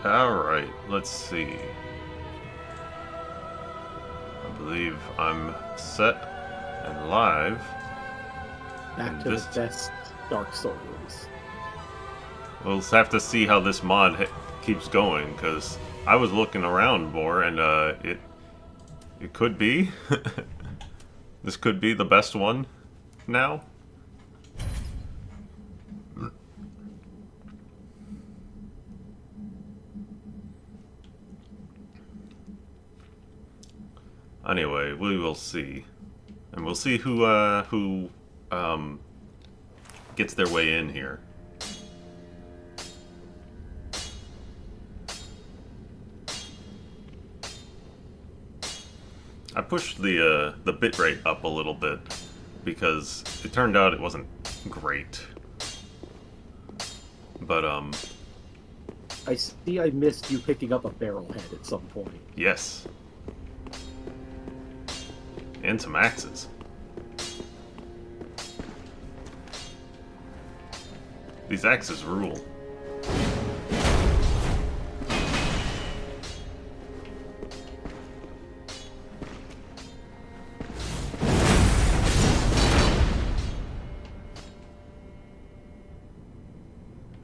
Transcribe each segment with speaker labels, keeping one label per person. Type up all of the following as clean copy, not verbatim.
Speaker 1: Alright, let's see. I believe I'm set and live.
Speaker 2: Back to the best Dark Souls.
Speaker 1: We'll have to see how this mod keeps going, because I was looking around more, and it could be. This could be the best one now. Anyway, we will see, and we'll see who gets their way in here. I pushed the bitrate up a little bit because it turned out it wasn't great. But
Speaker 2: I see I missed you picking up a barrel head at some point.
Speaker 1: Yes. And some axes. These axes rule.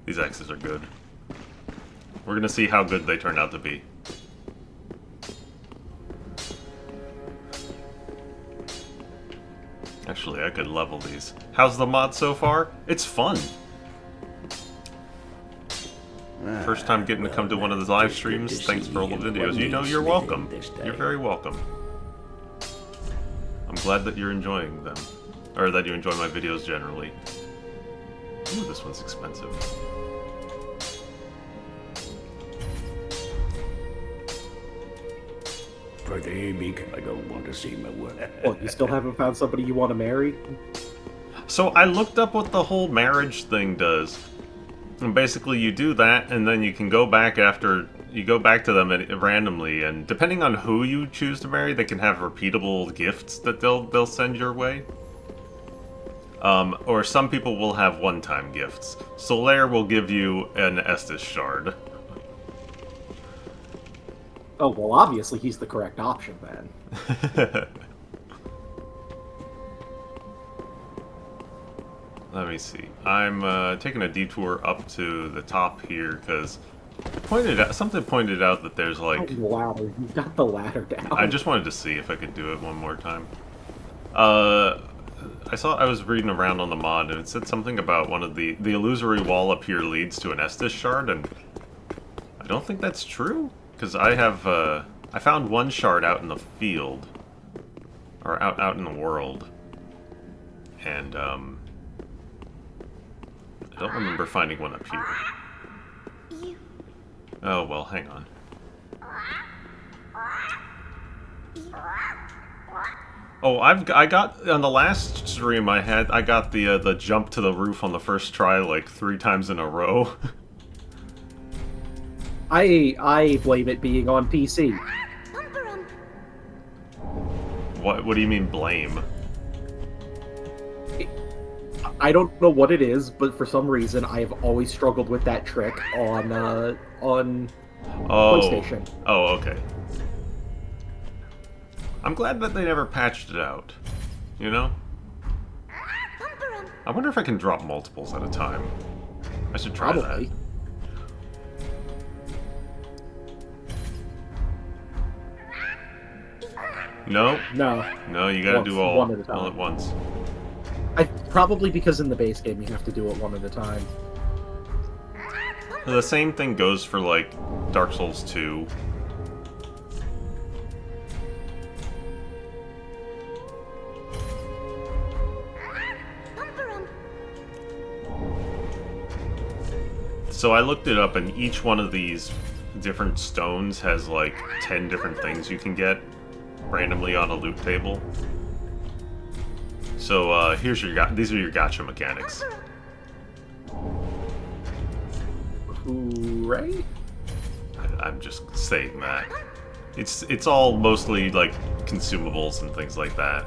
Speaker 1: These axes are good. We're gonna see how good they turn out to be. Actually, I could level these. How's the mod so far? It's fun. First time getting to come to one of the live streams. Thanks for all the videos. You know, you're welcome. You're very welcome. I'm glad that you're enjoying them. Or that you enjoy my videos generally. Ooh, this one's expensive.
Speaker 3: I don't want to see my work.
Speaker 2: Well, you still haven't found somebody you want to marry?
Speaker 1: So I looked up what the whole marriage thing does. And basically you do that, and then you can go back after... You go back to them randomly, and depending on who you choose to marry, they can have repeatable gifts that they'll send your way. Or some people will have one-time gifts. Solaire will give you an Estus shard.
Speaker 2: Oh, well, obviously he's the correct option, then.
Speaker 1: Let me see. I'm taking a detour up to the top here, because something pointed out that there's like...
Speaker 2: Ladder. You've got the ladder down.
Speaker 1: I just wanted to see if I could do it one more time. I was reading around on the mod, and it said something about one of the illusory wall up here leads to an Estus shard, and I don't think that's true. Because I found one shard out in the field, or out in the world, and I don't remember finding one up here. Oh well, hang on. Oh, I got on the last stream I got the jump to the roof on the first try like 3 times in a row.
Speaker 2: I blame it being on PC.
Speaker 1: What do you mean blame?
Speaker 2: I don't know what it is, but for some reason I have always struggled with that trick on PlayStation.
Speaker 1: Oh, okay. I'm glad that they never patched it out. You know? I wonder if I can drop multiples at a time. I should try
Speaker 2: Probably.
Speaker 1: that. No?
Speaker 2: No.
Speaker 1: No, you gotta do all at once.
Speaker 2: Probably because in the base game you have to do it one at a time.
Speaker 1: The same thing goes for, like, Dark Souls 2. So I looked it up, and each one of these different stones has, like, 10 different things you can get randomly on a loot table. So these are your gacha mechanics.
Speaker 2: Right?
Speaker 1: I'm just saying that. It's all mostly like consumables and things like that.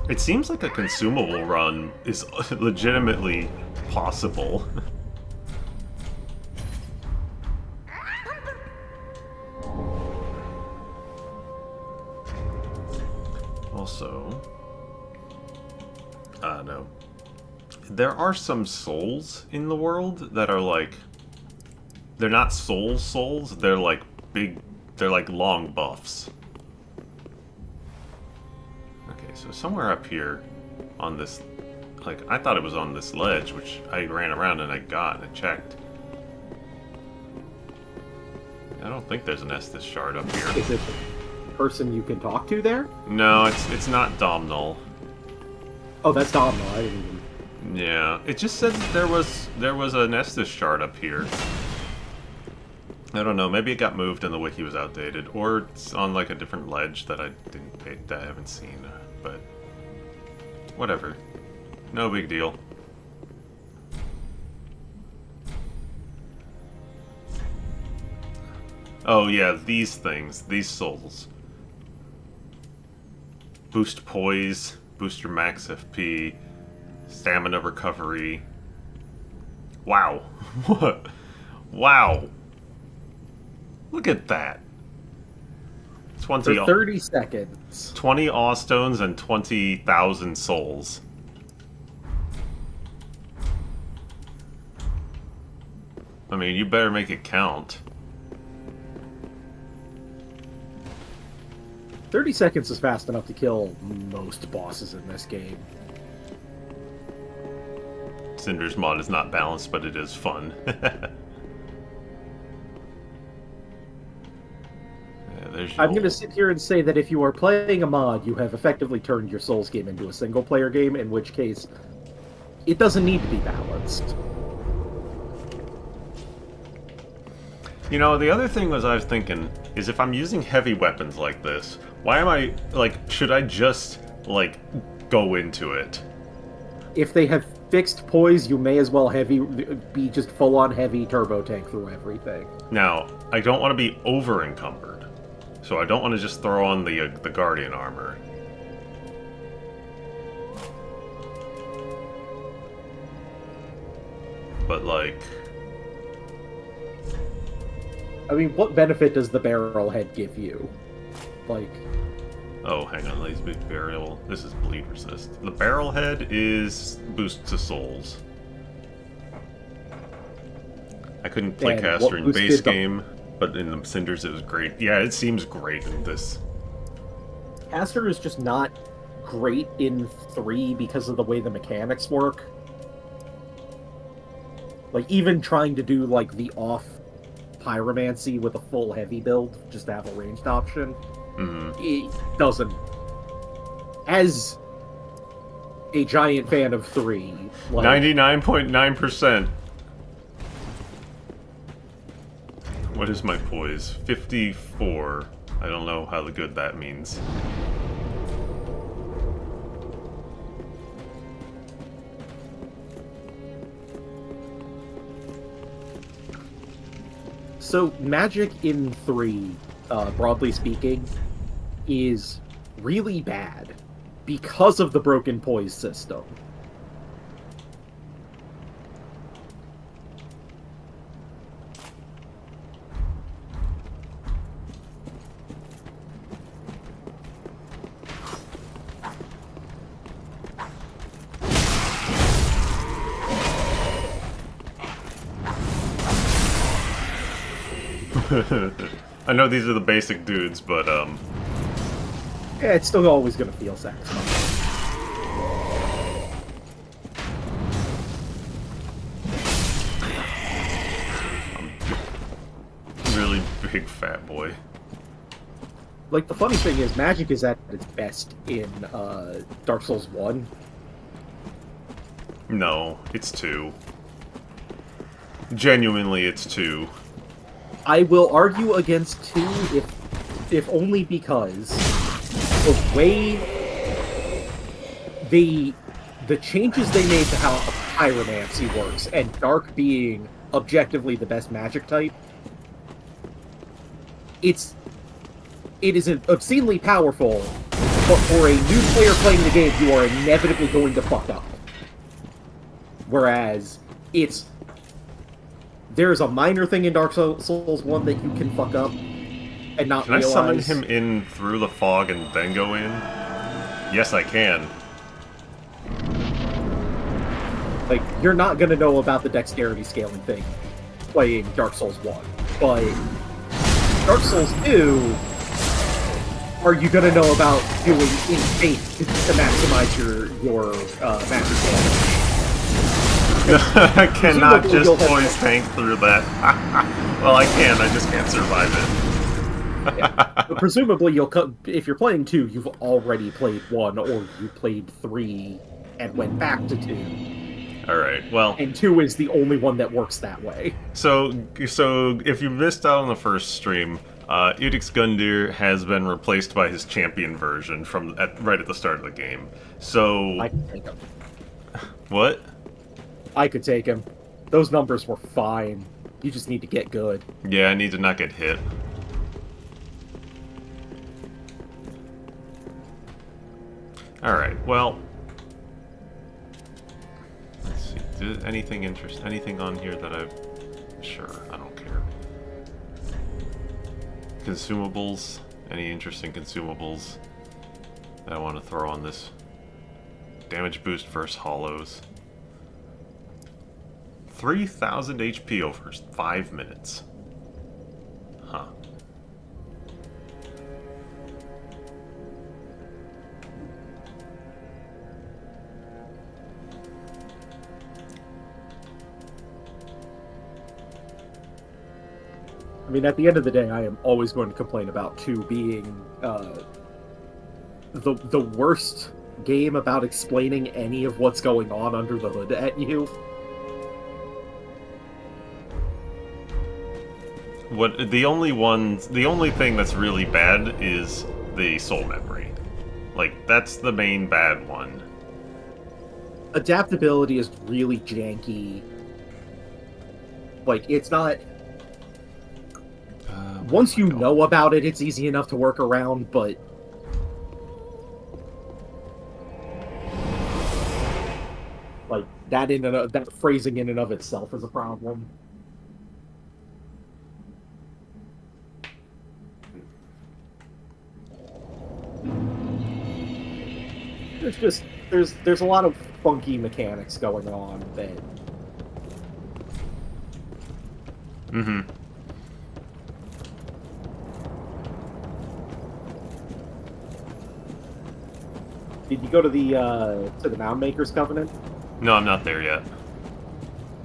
Speaker 1: It seems like a consumable run is legitimately possible. So... no. There are some souls in the world that are like... They're not souls, they're like big... They're like long buffs. Okay, so somewhere up here on this... Like, I thought it was on this ledge, which I ran around and I got and I checked. I don't think there's an Estus shard up here.
Speaker 2: Is it the person you can talk to there?
Speaker 1: No, it's not Domhnall.
Speaker 2: Oh, that's Domhnall. I didn't even...
Speaker 1: Yeah, it just said that there was an Estus shard up here. I don't know, maybe it got moved and the wiki was outdated, or it's on like a different ledge that I haven't seen, but whatever. No big deal. Oh yeah, these things, these souls. Boost poise, boost your max FP, stamina recovery. Wow. What? Wow. Look at that. 20
Speaker 2: For 30 seconds.
Speaker 1: 20 awe stones and 20,000 souls. I mean, you better make it count.
Speaker 2: 30 seconds is fast enough to kill most bosses in this game.
Speaker 1: Cinders mod is not balanced, but it is fun.
Speaker 2: I'm going to sit here and say that if you are playing a mod, you have effectively turned your Souls game into a single-player game, in which case, it doesn't need to be balanced.
Speaker 1: You know, the other thing was I was thinking, is if I'm using heavy weapons like this, why am I, like, should I just, like, go into it?
Speaker 2: If they have fixed poise, you may as well be just full-on heavy turbo tank through everything.
Speaker 1: Now, I don't want to be over-encumbered. So I don't want to just throw on the Guardian armor. But, like...
Speaker 2: I mean, what benefit does the barrel head give you? Like...
Speaker 1: Oh, hang on, let's be burial. This is bleed resist. The barrel head is boost to souls. I couldn't play caster in base game, but in the Cinders it was great. Yeah, it seems great in this.
Speaker 2: Caster is just not great in 3 because of the way the mechanics work. Like, even trying to do, like, the off pyromancy with a full heavy build, just to have a ranged option, it doesn't. As a giant fan of 3, like...
Speaker 1: 99.9%. What is my poise? 54. I don't know how good that means.
Speaker 2: So, magic in 3, broadly speaking, is really bad because of the broken poise system.
Speaker 1: I know these are the basic dudes, but
Speaker 2: Yeah, it's still always going to feel satisfying.
Speaker 1: I'm really big fat boy.
Speaker 2: Like, the funny thing is, magic is at its best in Dark Souls 1.
Speaker 1: No, it's 2. Genuinely, it's 2.
Speaker 2: I will argue against 2 if only because the way the changes they made to how pyromancy works, and dark being objectively the best magic type, it is obscenely powerful, but for a new player playing the game, you are inevitably going to fuck up. Whereas there's a minor thing in Dark Souls 1 that you can fuck up and not realize.
Speaker 1: Can I summon him in through the fog and then go in? Yes, I can.
Speaker 2: Like, you're not gonna know about the dexterity scaling thing playing Dark Souls 1, but Dark Souls 2, are you gonna know about doing in faith to maximize your magic damage?
Speaker 1: I cannot
Speaker 2: Presumably
Speaker 1: just
Speaker 2: you'll
Speaker 1: poise tank through that. Well, I can, I just can't survive it.
Speaker 2: But presumably if you're playing 2, you've already played 1, or you played 3 and went back to 2.
Speaker 1: Alright, well...
Speaker 2: And 2 is the only one that works that way.
Speaker 1: So if you missed out on the first stream, Udix Gundyr has been replaced by his champion version right at the start of the game. So...
Speaker 2: I could take him.
Speaker 1: What?
Speaker 2: I could take him. Those numbers were fine. You just need to get good.
Speaker 1: Yeah, I need to not get hit. Alright, well... Let's see. Anything on here that I've... Sure, I don't care. Consumables? Any interesting consumables that I want to throw on this? Damage boost versus hollows. 3,000 HP over 5 minutes. Huh.
Speaker 2: I mean, at the end of the day, I am always going to complain about 2 being the worst game about explaining any of what's going on under the hood at you.
Speaker 1: The only thing that's really bad is the soul memory. Like, that's the main bad one.
Speaker 2: Adaptability is really janky. Like, it's not... Once you know about it, it's easy enough to work around, but... Like, that phrasing in and of itself is a problem. There's a lot of funky mechanics going on that...
Speaker 1: Mm-hmm.
Speaker 2: Did you go to the Mound Maker's Covenant?
Speaker 1: No, I'm not there yet.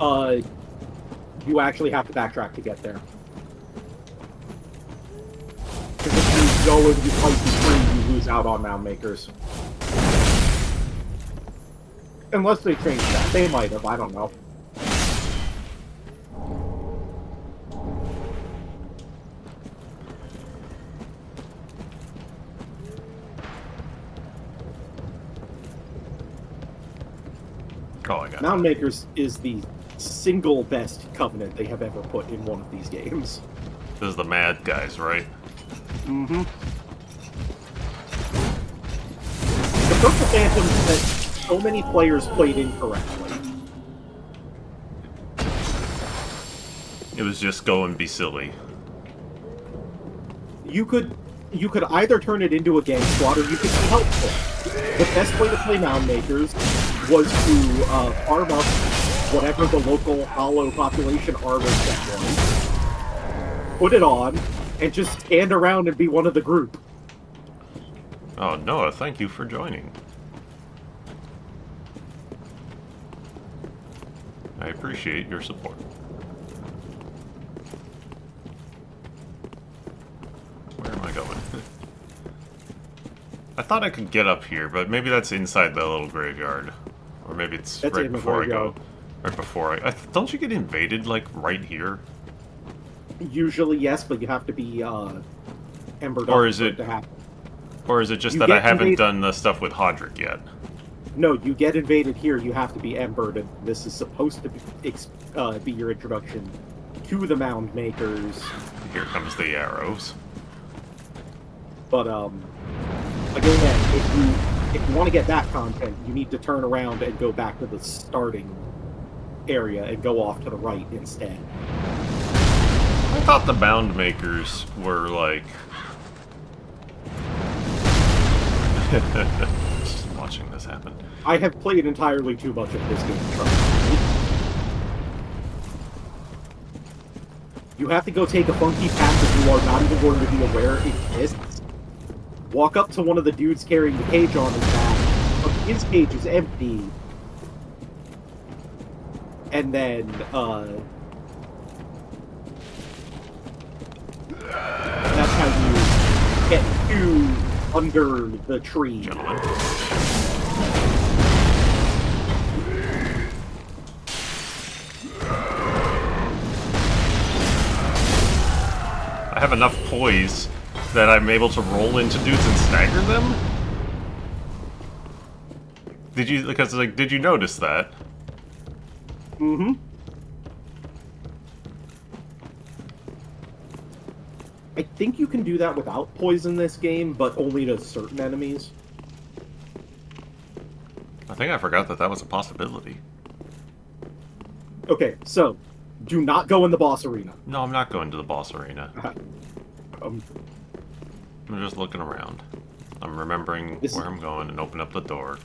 Speaker 2: You actually have to backtrack to get there. Because if you go and you fight the tree, you lose out on Mound Makers. Unless they changed that. They might have, I don't know.
Speaker 1: Oh, I got
Speaker 2: Mound Makers is the single best covenant they have ever put in one of these games.
Speaker 1: This is the mad guys, right?
Speaker 2: Mm-hmm. The Purple Phantoms that so many players played incorrectly.
Speaker 1: It was just go and be silly.
Speaker 2: You could either turn it into a gang squad or you could be helpful. The best way to play Mound Makers was to farm up whatever the local hollow population armor set was, put it on, and just stand around and be one of the group.
Speaker 1: Oh, Noah, thank you for joining. I appreciate your support. Where am I going? I thought I could get up here, but maybe that's inside the little graveyard. Or maybe it's
Speaker 2: That's
Speaker 1: right
Speaker 2: in the
Speaker 1: before I go.
Speaker 2: graveyard.
Speaker 1: Right before don't you get invaded, like, right here?
Speaker 2: Usually, yes, but you have to be embered
Speaker 1: Or
Speaker 2: up
Speaker 1: is
Speaker 2: for
Speaker 1: it-
Speaker 2: to happen.
Speaker 1: Or is it just
Speaker 2: You
Speaker 1: that I
Speaker 2: get
Speaker 1: haven't
Speaker 2: invaded-
Speaker 1: done the stuff with Hodrick yet?
Speaker 2: No, you get invaded here, you have to be embered, and this is supposed to be your introduction to the Mound Makers.
Speaker 1: Here comes the arrows.
Speaker 2: But, again, if you want to get that content, you need to turn around and go back to the starting area and go off to the right instead.
Speaker 1: I thought the Bound Makers were, like... happen.
Speaker 2: I have played entirely too much of this game. Trust me. You have to go take a funky path that you are not even going to be aware exists. Walk up to one of the dudes carrying the cage on his back. But his cage is empty. And then, that's how you get to under the tree.
Speaker 1: Gentlemen. I have enough poise that I'm able to roll into dudes and stagger them? Did you, because, like, did you notice that?
Speaker 2: Mm-hmm. I think you can do that without poison in this game, but only to certain enemies.
Speaker 1: I think I forgot that that was a possibility.
Speaker 2: Okay, so, do not go in the boss arena.
Speaker 1: No, I'm not going to the boss arena.
Speaker 2: Um,
Speaker 1: I'm just looking around. I'm remembering where I'm going and open up the door.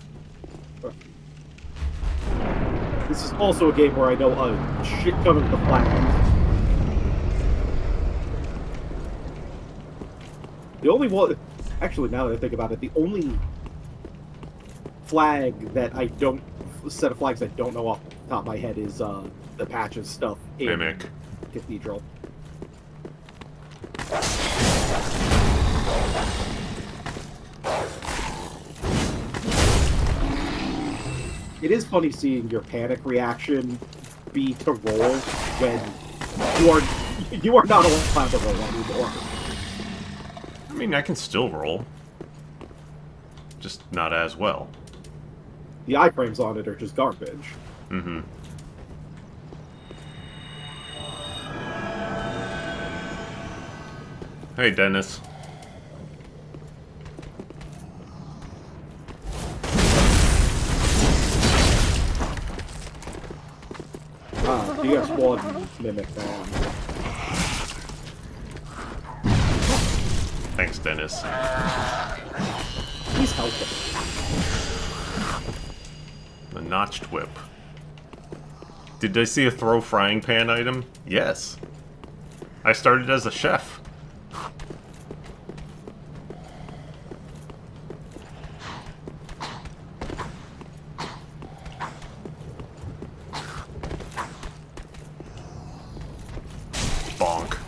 Speaker 2: This is also a game where I know a shit ton of the flags. The only one... Actually, now that I think about it, the only flag that I don't... set of flags I don't know off the top of my head is the Patches stuff in
Speaker 1: Mimic.
Speaker 2: Cathedral. It is funny seeing your panic reaction be to roll when you are not allowed to roll anymore.
Speaker 1: I mean, I can still roll. Just not as well.
Speaker 2: The iframes on it are just garbage.
Speaker 1: Mm-hmm. Hey, Dennis.
Speaker 2: DS1 Mimic man.
Speaker 1: Thanks, Dennis.
Speaker 2: He's helping.
Speaker 1: The notched whip. Did I see a throw frying pan item? Yes. I started as a chef. Bonk.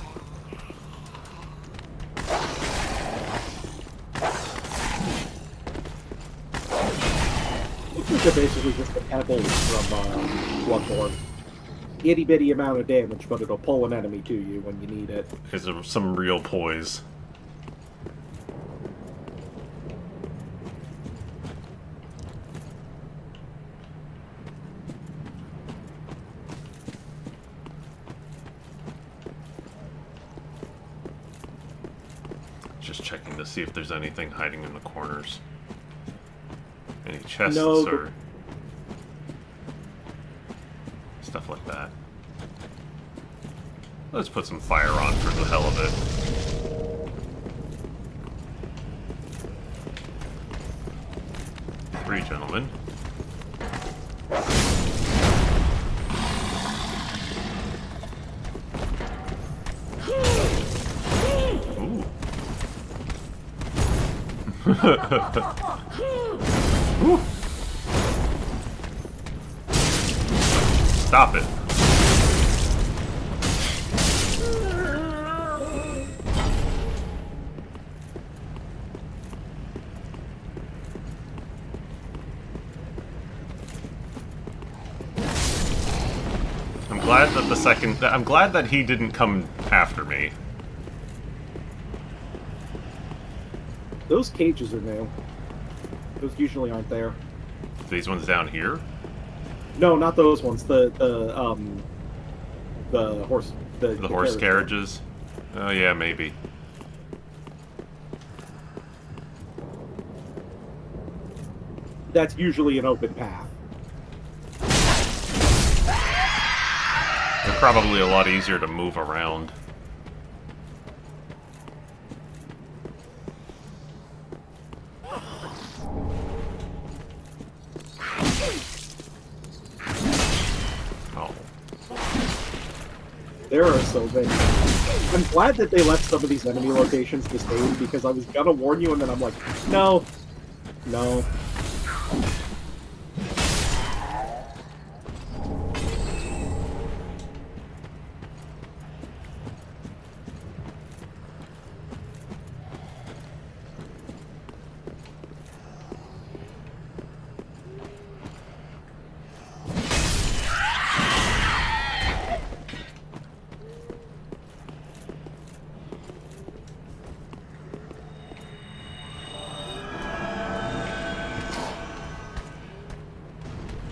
Speaker 2: These are basically just the pebbles from Bloodborne. Itty bitty amount of damage, but it'll pull an enemy to you when you need it.
Speaker 1: Because of some real poise. Just checking to see if there's anything hiding in the corners. Any chests
Speaker 2: No,
Speaker 1: or stuff like that. Let's put some fire on for the hell of it. 3 gentlemen. Ooh. Stop it. I'm glad that he didn't come after me.
Speaker 2: Those cages are new. Those usually aren't there.
Speaker 1: These ones down here?
Speaker 2: No, not those ones. The horse. The
Speaker 1: horse carriages? Oh yeah, maybe.
Speaker 2: That's usually an open path.
Speaker 1: They're probably a lot easier to move around.
Speaker 2: There are so many. I'm glad that they left some of these enemy locations the same, because I was gonna warn you, and then I'm like, no. No.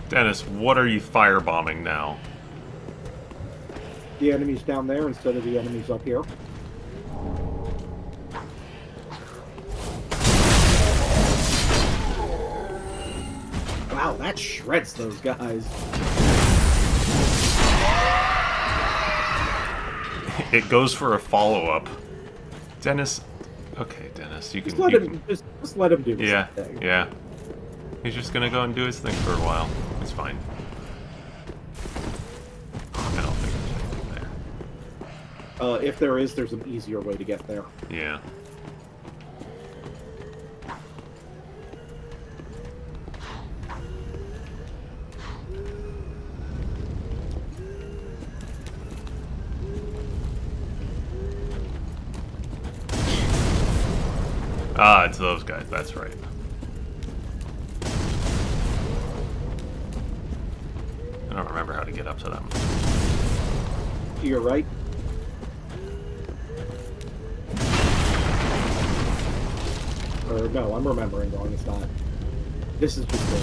Speaker 1: Dennis, what are you firebombing now?
Speaker 2: The enemies down there instead of the enemies up here. Wow, that shreds those guys.
Speaker 1: It goes for a follow-up. Dennis... Okay, Dennis, you can...
Speaker 2: Just let him do his thing.
Speaker 1: Yeah. He's just gonna go and do his thing for a while. It's fine. I don't think there's anything there.
Speaker 2: If there is, there's an easier way to get there.
Speaker 1: Yeah. Ah, it's those guys, that's right. I don't remember how to get up to them.
Speaker 2: To your right. Or no, I'm remembering wrong. It's not. This is just a...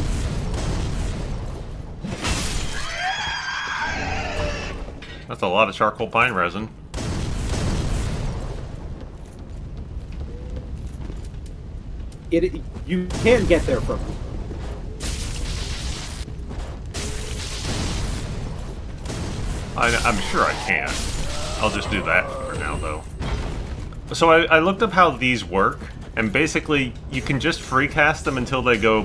Speaker 1: That's a lot of charcoal pine resin.
Speaker 2: You can get there from here.
Speaker 1: I'm sure I can. I'll just do that for now, though. So I looked up how these work, and basically you can just free cast them until they go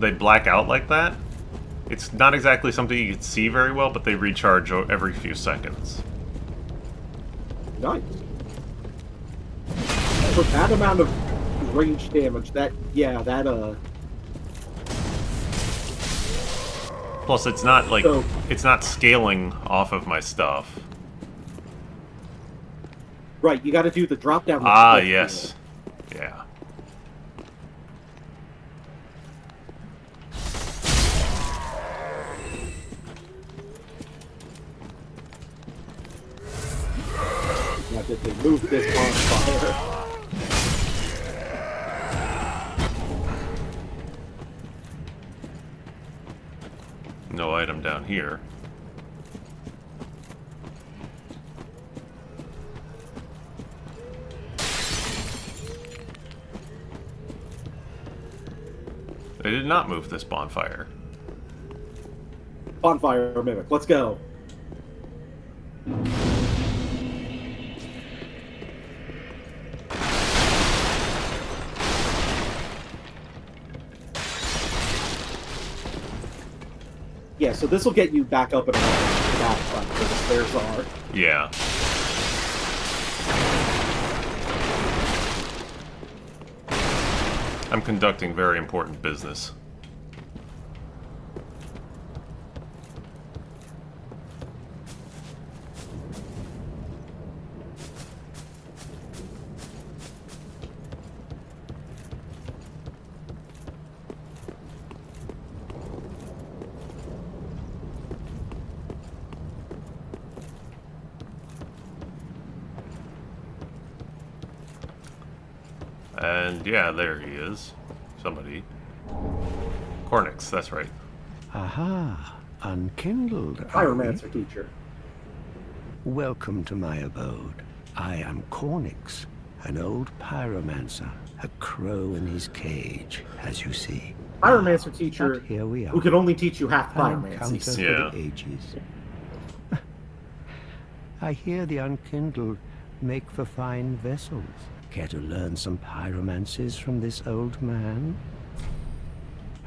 Speaker 1: they black out like that. It's not exactly something you can see very well, but they recharge every few seconds.
Speaker 2: Nice. For that amount of range damage,
Speaker 1: Plus, it's not like it's not scaling off of my stuff.
Speaker 2: Right, you got to do the drop down.
Speaker 1: Ah, yes, yeah.
Speaker 2: Now that they moved this bonfire.
Speaker 1: No item down here. They did not move this bonfire.
Speaker 2: Bonfire mimic, let's go. Yeah, so this will get you back up and around that front where the stairs are.
Speaker 1: Yeah. I'm conducting very important business. And yeah, there he is. Somebody. Cornix, that's right.
Speaker 3: Aha, unkindled.
Speaker 2: Pyromancer teacher.
Speaker 3: Welcome to my abode. I am Cornix, an old pyromancer, a crow in his cage, as you see.
Speaker 2: Pyromancer teacher
Speaker 3: But here we are.
Speaker 2: who can only teach you half
Speaker 3: An
Speaker 2: pyromancy.
Speaker 3: encounter for
Speaker 1: Yeah.
Speaker 3: the ages. I hear the unkindled make for fine vessels. Care to learn some pyromancies from this old man?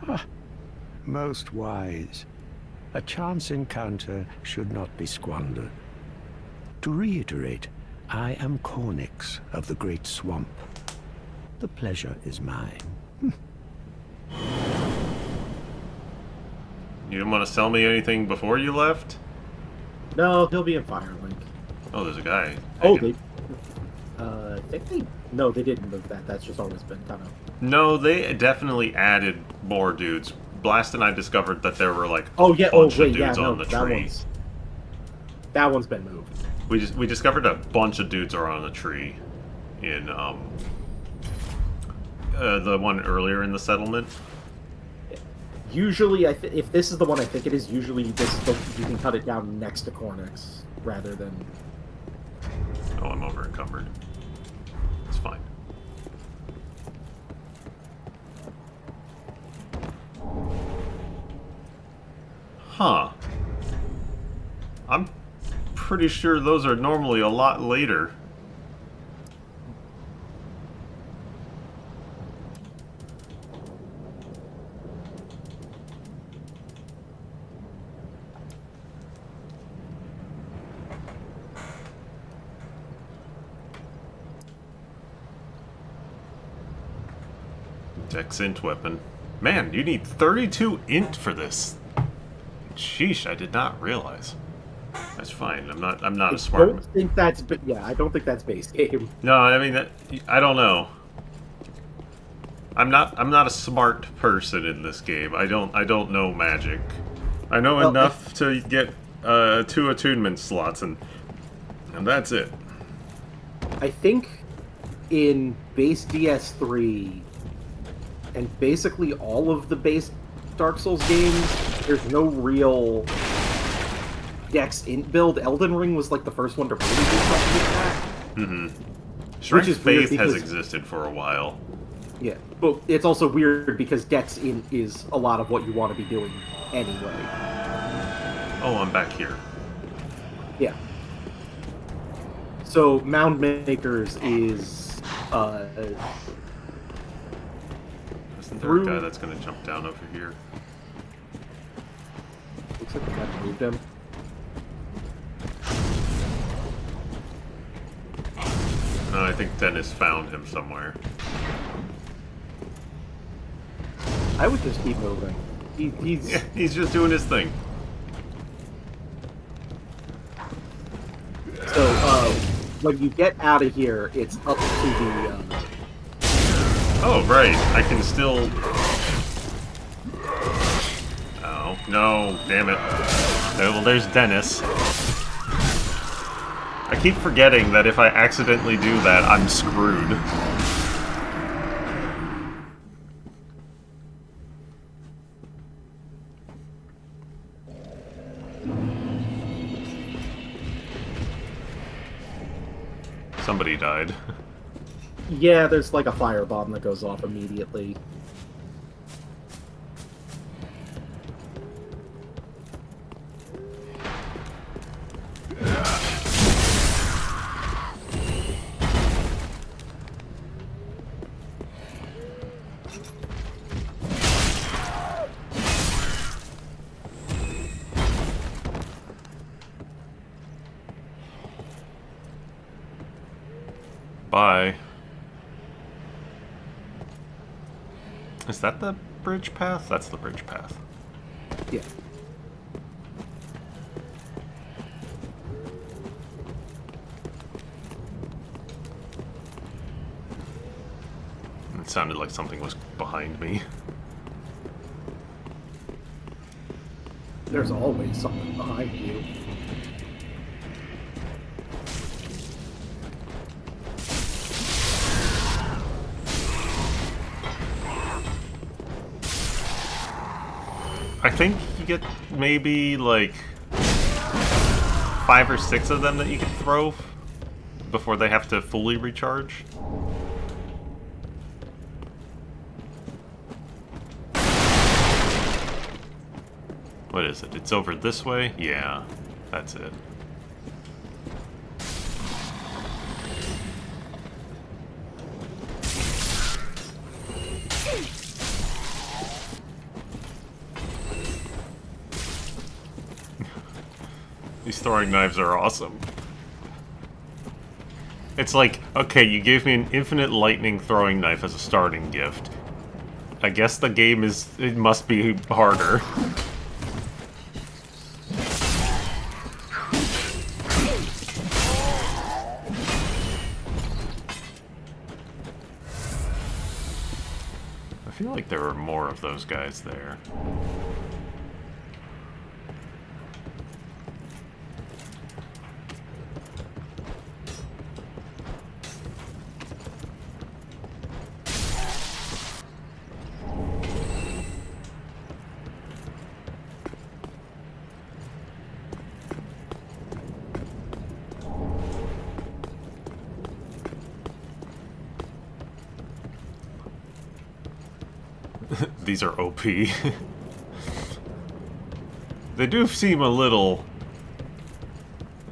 Speaker 3: Ah, most wise. A chance encounter should not be squandered. To reiterate, I am Cornix of the Great Swamp. The pleasure is mine.
Speaker 1: You didn't want to sell me anything before you left?
Speaker 2: No, he'll be in Firelink.
Speaker 1: Oh, there's a guy.
Speaker 2: Oh,
Speaker 1: hanging.
Speaker 2: I think they... No, they didn't move that. That's just always been kind of...
Speaker 1: No, they definitely added more dudes. Blast and I discovered that there were like
Speaker 2: Oh, yeah,
Speaker 1: a bunch
Speaker 2: wait,
Speaker 1: of dudes on the tree.
Speaker 2: That one's been moved.
Speaker 1: We discovered a bunch of dudes are on the tree in the one earlier in the settlement.
Speaker 2: Usually, if this is the one I think it is, usually this is the, you can cut it down next to Cornix rather than...
Speaker 1: Oh, I'm over encumbered. It's fine. Huh. I'm pretty sure those are normally a lot later. Dex int weapon. Man, you need 32 int for this. Sheesh, I did not realize. That's fine. I'm not a smart man.
Speaker 2: I don't think that's base game.
Speaker 1: No, I mean I don't know. I'm not a smart person in this game. I don't know magic. I know enough to get 2 attunement slots and that's it.
Speaker 2: I think in base DS3 and basically all of the base Dark Souls games, there's no real Dex int build. Elden Ring was like the first one to really do something like that.
Speaker 1: Mm-hmm. Strength
Speaker 2: is weird
Speaker 1: Faith has
Speaker 2: because-
Speaker 1: existed for a while.
Speaker 2: Yeah, but it's also weird because Dex int is a lot of what you want to be doing anyway.
Speaker 1: Oh, I'm back here.
Speaker 2: Yeah. So Mound Makers is
Speaker 1: Isn't there a guy that's gonna jump down over here?
Speaker 2: looks like we haven't moved him.
Speaker 1: No, I think Dennis found him somewhere.
Speaker 2: I would just keep moving. He's
Speaker 1: Yeah, he's just doing his thing.
Speaker 2: so when you get out of here, it's up to the
Speaker 1: Oh, right. I can still... Oh, no. Damn it. Oh, well, there's Dennis. I keep forgetting that if I accidentally do that, I'm screwed. Somebody died.
Speaker 2: yeah, there's like a firebomb that goes off immediately.
Speaker 1: Bye. Is that the bridge path? That's the bridge path.
Speaker 2: Yeah.
Speaker 1: It sounded like something was behind me.
Speaker 2: There's always something behind you.
Speaker 1: I think you get maybe like 5 or 6 of them that you can throw before they have to fully recharge. What is it? It's over this way? Yeah, that's it. These throwing knives are awesome. It's like, okay, you gave me an infinite lightning throwing knife as a starting gift. I guess the game it must be harder. I feel like there were more of those guys there. These are OP. They do seem a little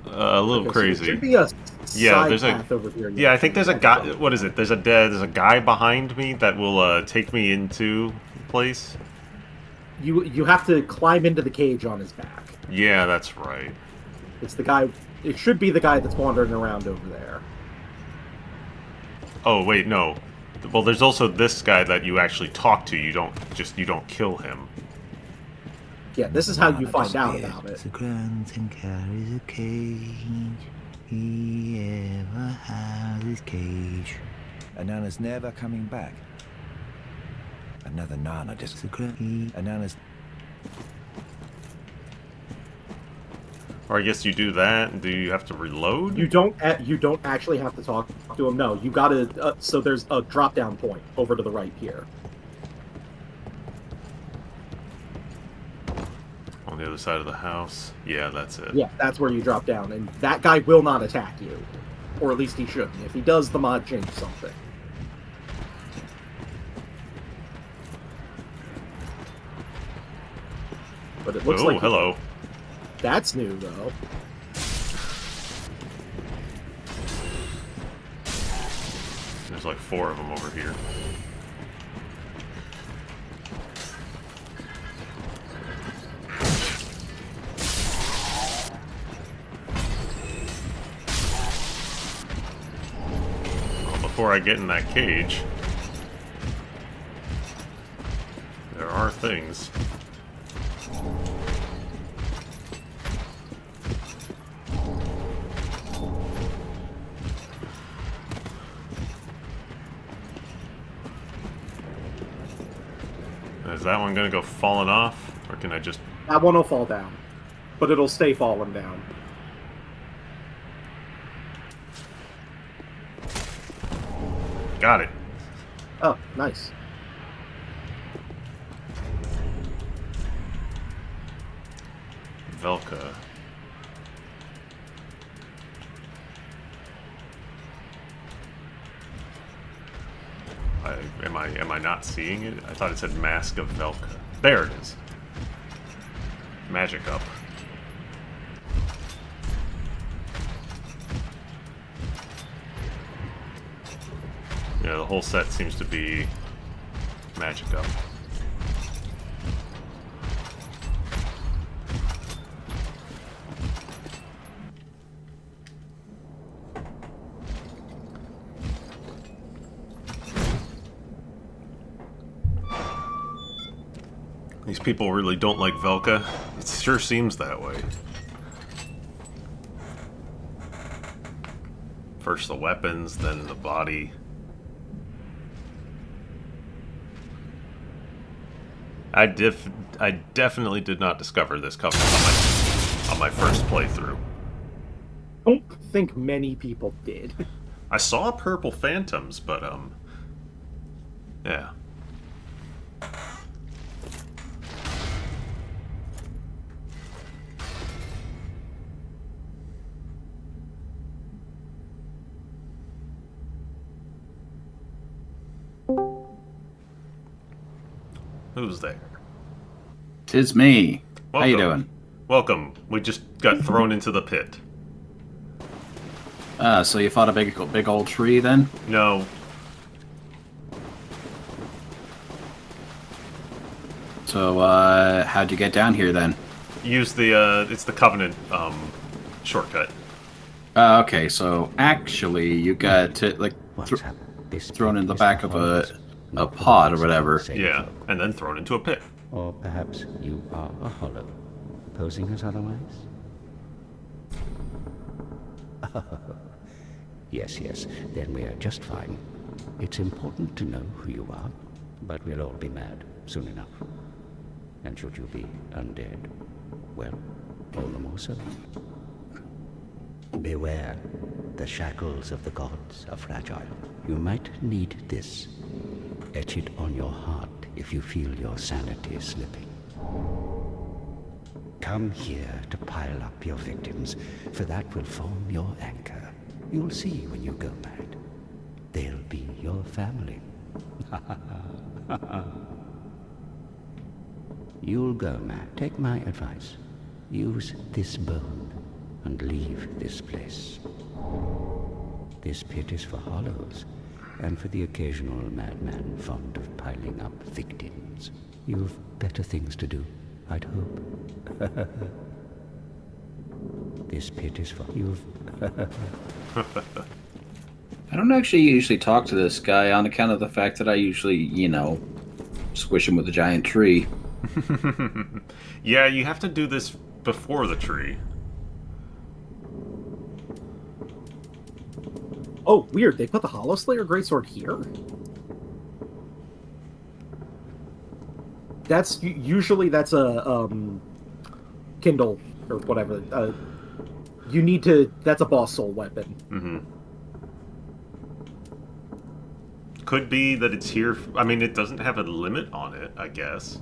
Speaker 1: crazy.
Speaker 2: So there should be a
Speaker 1: Yeah,
Speaker 2: side
Speaker 1: there's
Speaker 2: path over here.
Speaker 1: Yeah, I think there's a guy. What is it? There's a guy behind me that will take me into place.
Speaker 2: You have to climb into the cage on his back.
Speaker 1: Yeah, that's right.
Speaker 2: It's the guy. It should be the guy that's wandering around over there.
Speaker 1: Oh wait, no. Well, there's also this guy that you actually talk to. You don't kill him.
Speaker 2: Yeah, this is how you find out about it.
Speaker 4: The and carries a cage. He ever has his cage. And Nana's never coming back. Another Nana just and Nana's.
Speaker 1: Or I guess you do that. Do you have to reload?
Speaker 2: You don't actually have to talk to him. No, you gotta. So there's a drop down point over to the right here.
Speaker 1: On the other side of the house. Yeah, that's it.
Speaker 2: Yeah, that's where you drop down, and that guy will not attack you, or at least he shouldn't. If he does, the mod changes something. But it looks like
Speaker 1: hello.
Speaker 2: That's new, though.
Speaker 1: There's like 4 of them over here. Well, before I get in that cage, there are things. Is that one gonna go falling off? Or can I just...
Speaker 2: That one will fall down. But it'll stay falling down.
Speaker 1: Got it.
Speaker 2: Oh, nice.
Speaker 1: Velka. Am I not seeing it? I thought it said Mask of Velka. There it is. Magic up. Yeah, the whole set seems to be magic up. These people really don't like Velka. It sure seems that way. First the weapons, then the body. I definitely did not discover this cover on my first playthrough.
Speaker 2: I don't think many people did.
Speaker 1: I saw purple phantoms, but yeah. Who's there?
Speaker 5: 'Tis me.
Speaker 1: Welcome.
Speaker 5: How you doing?
Speaker 1: Welcome. We just got thrown into the pit.
Speaker 5: So you fought a big old tree then?
Speaker 1: No.
Speaker 5: So, how'd you get down here then?
Speaker 1: Use the, it's the Covenant, shortcut.
Speaker 5: Okay, so actually, you got to like thrown in the back of a pod or whatever.
Speaker 1: Yeah, and then thrown into a pit.
Speaker 3: Or perhaps you are a hollow, posing as otherwise? Yes, yes, then we are just fine. It's important to know who you are, but we'll all be mad soon enough. And should you be undead, well, all the more so. Beware, the shackles of the gods are fragile. You might need this. Etch it on your heart if you feel your sanity slipping. Come here to pile up your victims, for that will form your anchor. You'll see when you go mad. They'll be your family. You'll go mad. Take my advice. Use this bone and leave this place. This pit is for hollows, and for the occasional madman fond of piling up victims. You've better things to do, I'd hope. This pit is for you.
Speaker 5: I don't actually usually talk to this guy on account of the fact that I usually, you know, squish him with a giant tree.
Speaker 1: Yeah, you have to do this before the tree.
Speaker 2: Oh, weird. They put the Hollow Slayer Greatsword here? That's usually that's a Kindle or whatever. You need to. That's a boss soul weapon.
Speaker 1: Mm-hmm. Could be that it's here. I mean, it doesn't have a limit on it, I guess.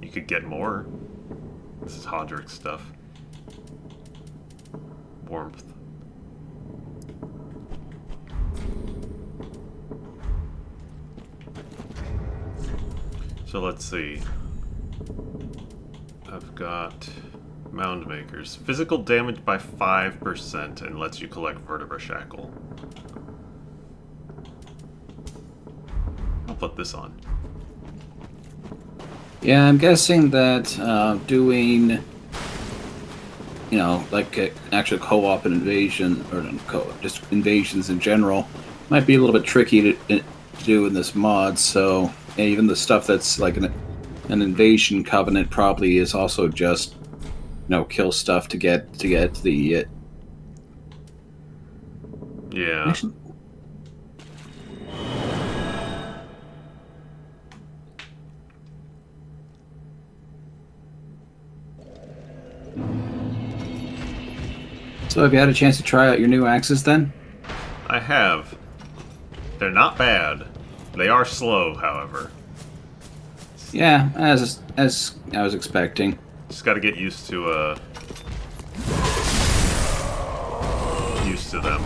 Speaker 1: You could get more. This is Hodrick stuff. Warmth. So let's see. I've got Mound Makers. Physical damage by 5% and lets you collect Vertebra Shackle. I'll put this on.
Speaker 5: Yeah, I'm guessing that doing, you know, like an actual co-op invasion, or just invasions in general, might be a little bit tricky to do in this mod. So yeah, even the stuff that's like an invasion covenant probably is also just, you know, kill stuff to get the.
Speaker 1: Yeah.
Speaker 5: Actually, so have you had a chance to try out your new axes then?
Speaker 1: I have. They're not bad. They are slow, however.
Speaker 5: Yeah, as I was expecting.
Speaker 1: Just got to get used to them.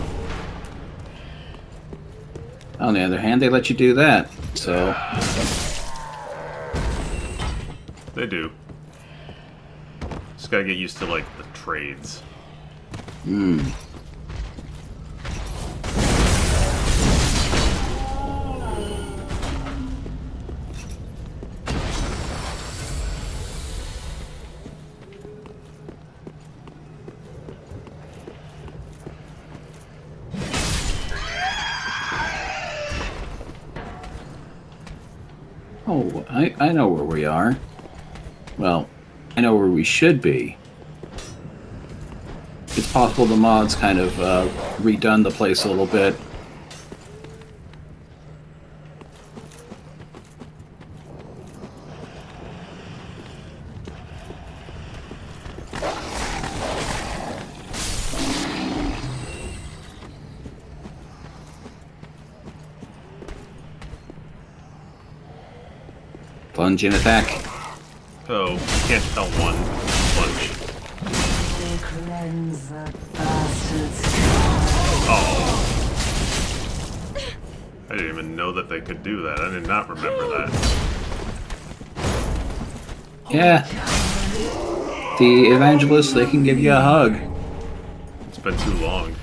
Speaker 5: On the other hand, they let you do that, so
Speaker 1: They do. Just got to get used to like the trades.
Speaker 5: Oh, I know where we are. Well, I know where we should be. It's possible the mods kind of redone the place a little bit. Plunge and attack.
Speaker 1: Oh, you can't tell one plunge. Oh. I didn't even know that they could do that. I did not remember that.
Speaker 5: Yeah. The evangelists, they can give you a hug.
Speaker 1: It's been too long.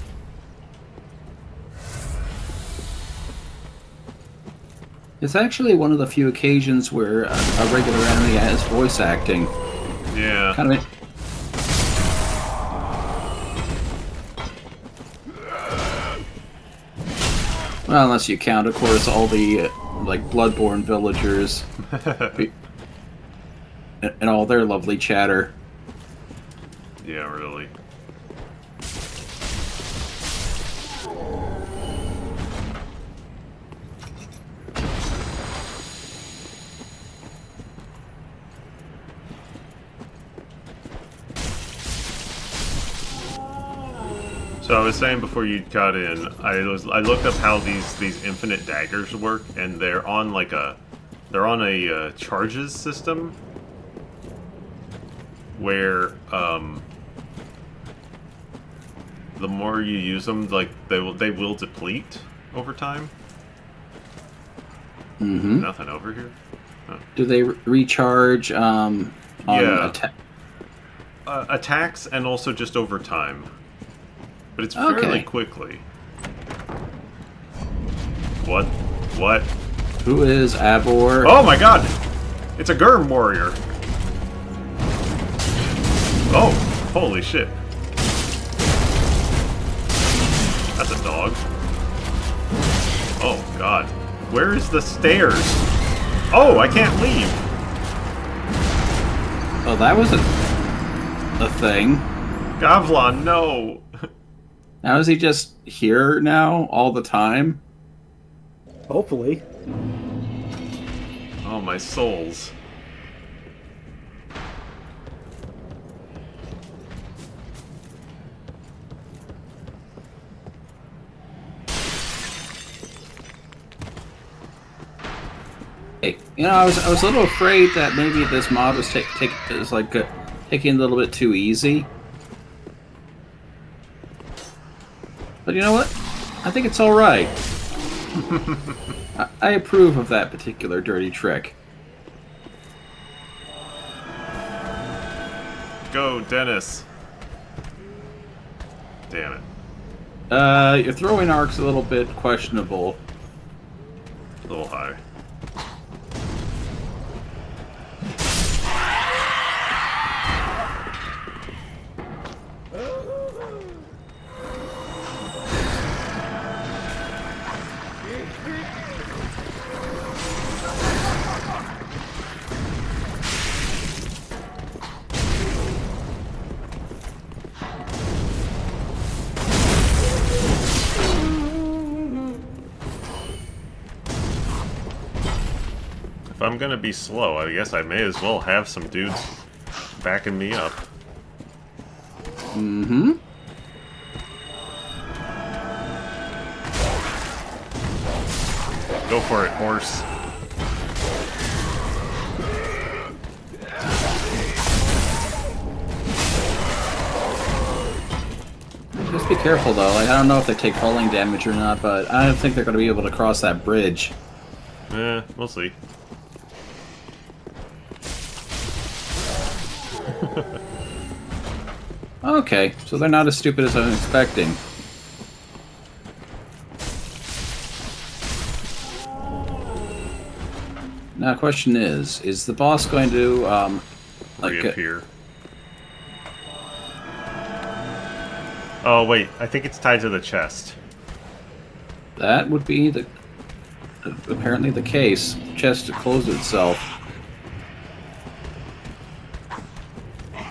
Speaker 5: It's actually one of the few occasions where a regular enemy has voice acting.
Speaker 1: Yeah.
Speaker 5: Kind of. Well, unless you count, of course, all the like Bloodborne villagers and all their lovely chatter.
Speaker 1: Yeah, really. So I was saying before you got in, I looked up how these infinite daggers work, and they're on like a charges system where the more you use them, like they will deplete over time.
Speaker 5: Mm-hmm.
Speaker 1: Nothing over here. Oh.
Speaker 5: Do they recharge on
Speaker 1: attacks and also just over time? But it's fairly quickly. What? What?
Speaker 5: Who is Abor?
Speaker 1: Oh my god! It's a Gurm warrior! Oh! Holy shit. That's a dog. Oh god. Where is the stairs? Oh, I can't leave!
Speaker 5: Oh, that was a thing.
Speaker 1: Gavlon, no!
Speaker 5: Now is he just here now all the time?
Speaker 2: Hopefully.
Speaker 1: Oh, my souls.
Speaker 5: Hey, you know, I was a little afraid that maybe this mod was taking it a little bit too easy. But you know what? I think it's all right. I approve of that particular dirty trick.
Speaker 1: Go, Dennis. Damn it.
Speaker 5: Your throwing arc's a little bit questionable.
Speaker 1: A little high. If I'm gonna be slow, I guess I may as well have some dudes backing me up.
Speaker 5: Mm-hmm.
Speaker 1: Go for it, horse.
Speaker 5: Just be careful, though. Like, I don't know if they take falling damage or not, but I don't think they're going to be able to cross that bridge.
Speaker 1: We'll see.
Speaker 5: Okay, so they're not as stupid as I was expecting. Now, question is the boss going to,
Speaker 1: Reappear. Oh, wait. I think it's tied to the chest.
Speaker 5: that would be apparently the case. The chest to close itself.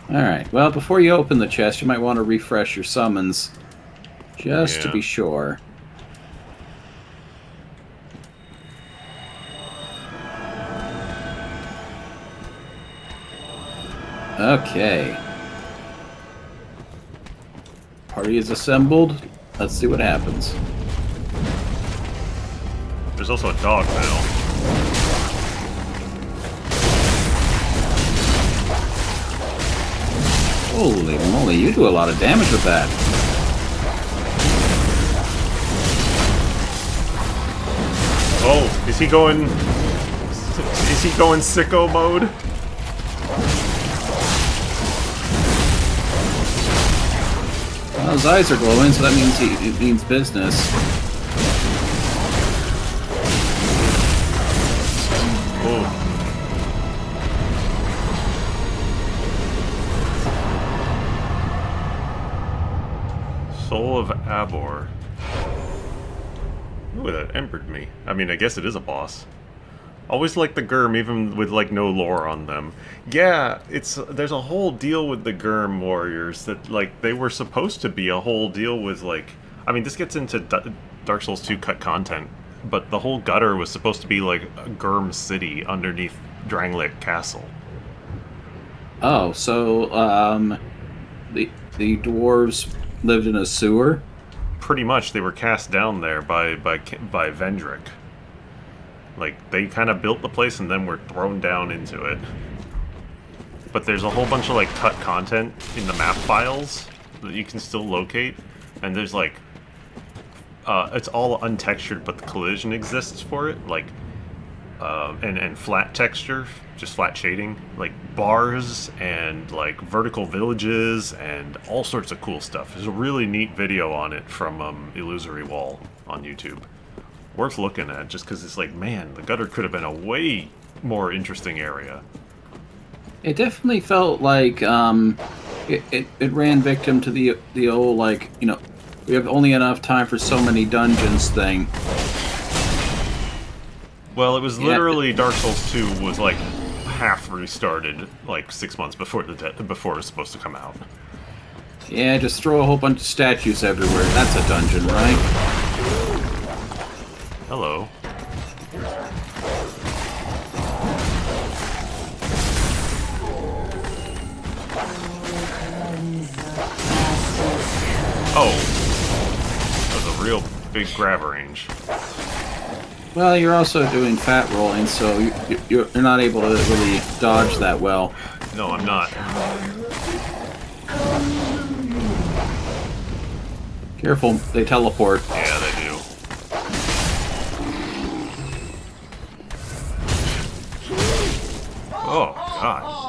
Speaker 5: Alright, well, before you open the chest, you might want to refresh your summons. Just to be sure. Okay. Party is assembled. Let's see what happens.
Speaker 1: There's also a dog now.
Speaker 5: Holy moly, you do a lot of damage with that.
Speaker 1: Oh, is he going sicko mode?
Speaker 5: Well, his eyes are glowing, so that means it means business.
Speaker 1: Oh. Soul of Abor. Ooh, that embered me. I mean, I guess it is a boss. Always like the Gurm, even with like no lore on them. Yeah, there's a whole deal with the Gurm warriors that like they were supposed to be a whole deal with like. I mean, this gets into Dark Souls 2 cut content, but the whole gutter was supposed to be like a Gurm city underneath Drangleic Castle.
Speaker 5: Oh, so the dwarves lived in a sewer.
Speaker 1: Pretty much, they were cast down there by Vendrick. Like, they kind of built the place and then were thrown down into it. But there's a whole bunch of, like, cut content in the map files that you can still locate. And there's, like, it's all untextured, but the collision exists for it. Like, and flat texture, just flat shading. Like, bars and, like, vertical villages and all sorts of cool stuff. There's a really neat video on it from Illusory Wall on YouTube. Worth looking at, just because it's like, man, the gutter could have been a way more interesting area.
Speaker 5: It definitely felt like it ran victim to the old, like, you know, we have only enough time for so many dungeons thing.
Speaker 1: Well, it was literally Dark Souls 2 was like half restarted like 6 months before before it was supposed to come out.
Speaker 5: Yeah, just throw a whole bunch of statues everywhere. That's a dungeon, right?
Speaker 1: Hello. Oh. That was a real big grab range.
Speaker 5: Well, you're also doing fat rolling, so you're not able to really dodge that well.
Speaker 1: No, I'm not.
Speaker 5: Careful, they teleport.
Speaker 1: Yeah, they do. Oh, God.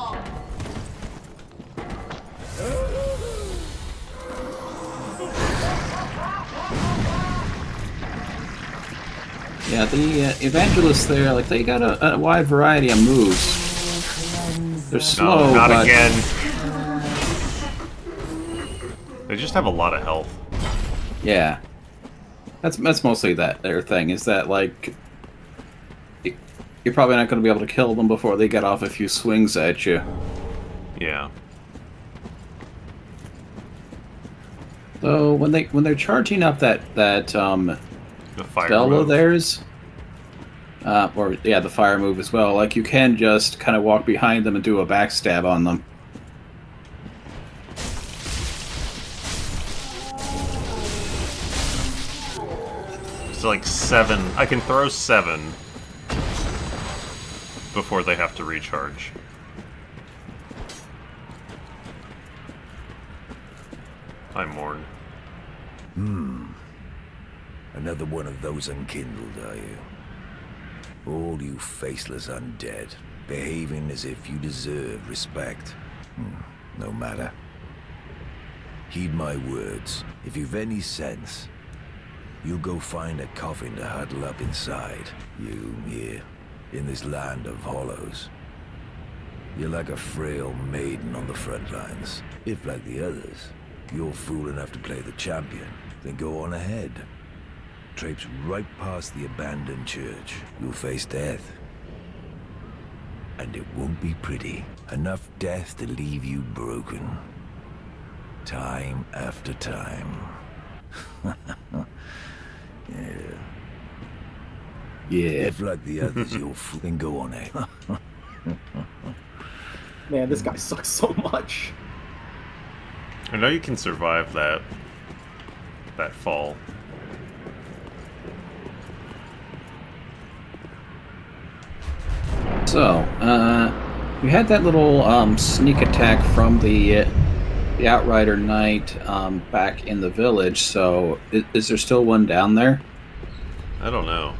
Speaker 5: Yeah, the evangelists there, like, they got a wide variety of moves. They're slow,
Speaker 1: No, not
Speaker 5: but
Speaker 1: again. They just have a lot of health.
Speaker 5: yeah, that's mostly their thing. Is that like you're probably not going to be able to kill them before they get off a few swings at you.
Speaker 1: Yeah.
Speaker 5: So when they're charging up that
Speaker 1: The fire
Speaker 5: spell
Speaker 1: move.
Speaker 5: of theirs, or yeah, the fire move as well. Like you can just kind of walk behind them and do a backstab on them.
Speaker 1: It's like 7. I can throw 7 before they have to recharge. I mourn.
Speaker 4: Another one of those unkindled, are you? All you faceless undead, behaving as if you deserve respect. No matter. Heed my words. If you've any sense, you go find a coffin to huddle up inside. You here, in this land of hollows. You're like a frail maiden on the front lines. If, like the others, you're fool enough to play the champion, then go on ahead. Traipse right past the abandoned church. You'll face death. And it won't be pretty. Enough death to leave you broken. Time after time. Yeah.
Speaker 5: Yeah.
Speaker 4: If, like the others, you're fool, then go on ahead.
Speaker 2: Man, this guy sucks so much.
Speaker 1: I know you can survive that fall.
Speaker 5: So, we had that little sneak attack from the Outrider Knight back in the village. So, is there still one down there?
Speaker 1: I don't know.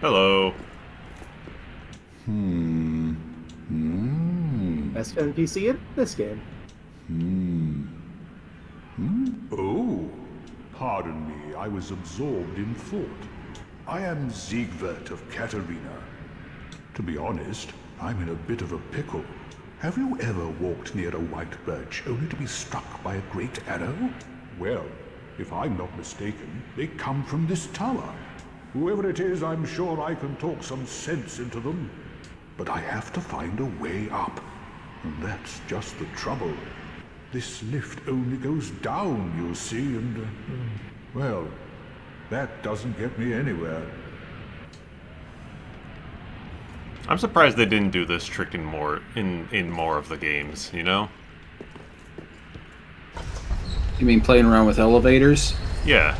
Speaker 1: Hello.
Speaker 2: Best NPC in this game.
Speaker 6: Oh, pardon me, I was absorbed in thought. I am Siegwart of Katarina. To be honest, I'm in a bit of a pickle. Have you ever walked near a white birch only to be struck by a great arrow? Well, if I'm not mistaken, they come from this tower. Whoever it is, I'm sure I can talk some sense into them. But I have to find a way up. And that's just the trouble. This lift only goes down, you see, and... well, that doesn't get me anywhere.
Speaker 1: I'm surprised they didn't do this trick in more of the games, you know?
Speaker 5: You mean playing around with elevators?
Speaker 1: Yeah.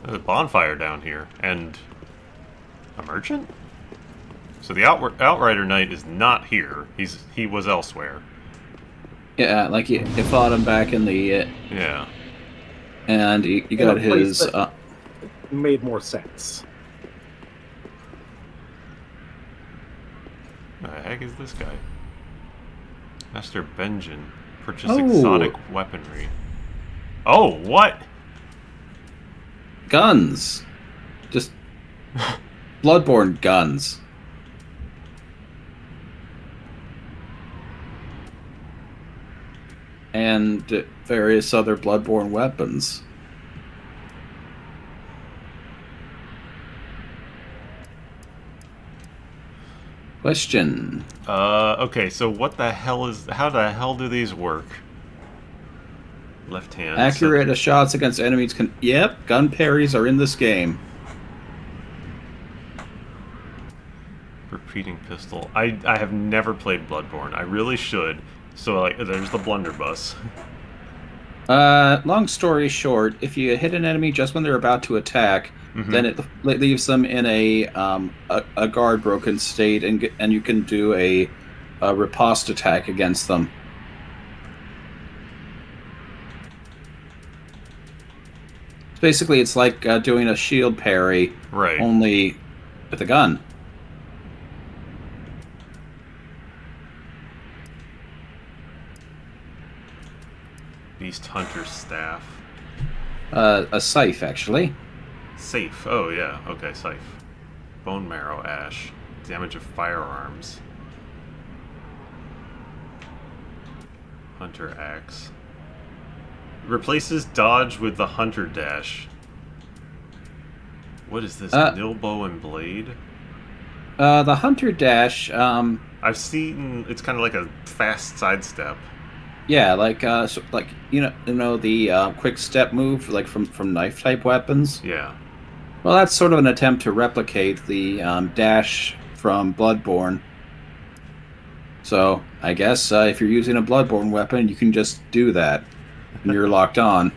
Speaker 1: There's a bonfire down here, and a merchant? So the Outrider Knight is not here. He was elsewhere.
Speaker 5: Yeah, like you fought him back in the...
Speaker 1: Yeah.
Speaker 5: and you got his...
Speaker 2: made more sense.
Speaker 1: Who the heck is this guy? Master Benjamin. Purchase
Speaker 5: Oh.
Speaker 1: exotic weaponry. Oh, what?
Speaker 5: Guns. Just... Bloodborne guns. And various other Bloodborne weapons. Question.
Speaker 1: Okay, so what the hell is... how the hell do these work? Left hand.
Speaker 5: Accurate shots against enemies can... Yep, gun parries are in this game.
Speaker 1: Repeating pistol. I have never played Bloodborne. I really should. So, like, there's the blunderbuss.
Speaker 5: Long story short, if you hit an enemy just when they're about to attack, then it leaves them in a guard broken state, and you can do a riposte attack against them. Basically, it's like doing a shield parry,
Speaker 1: Right.
Speaker 5: only with a gun.
Speaker 1: Beast Hunter's Staff.
Speaker 5: A scythe, actually.
Speaker 1: Safe. Oh, yeah. Okay, Scythe. Bone Marrow Ash. Damage of firearms. Hunter Axe. Replaces dodge with the Hunter Dash. What is this? Nilbow and Blade?
Speaker 5: The Hunter Dash,
Speaker 1: I've seen... it's kind of like a fast sidestep.
Speaker 5: yeah, like you know the quick step move, like from knife type weapons.
Speaker 1: Yeah.
Speaker 5: Well, that's sort of an attempt to replicate the dash from Bloodborne. So I guess if you're using a Bloodborne weapon, you can just do that, and you're locked on.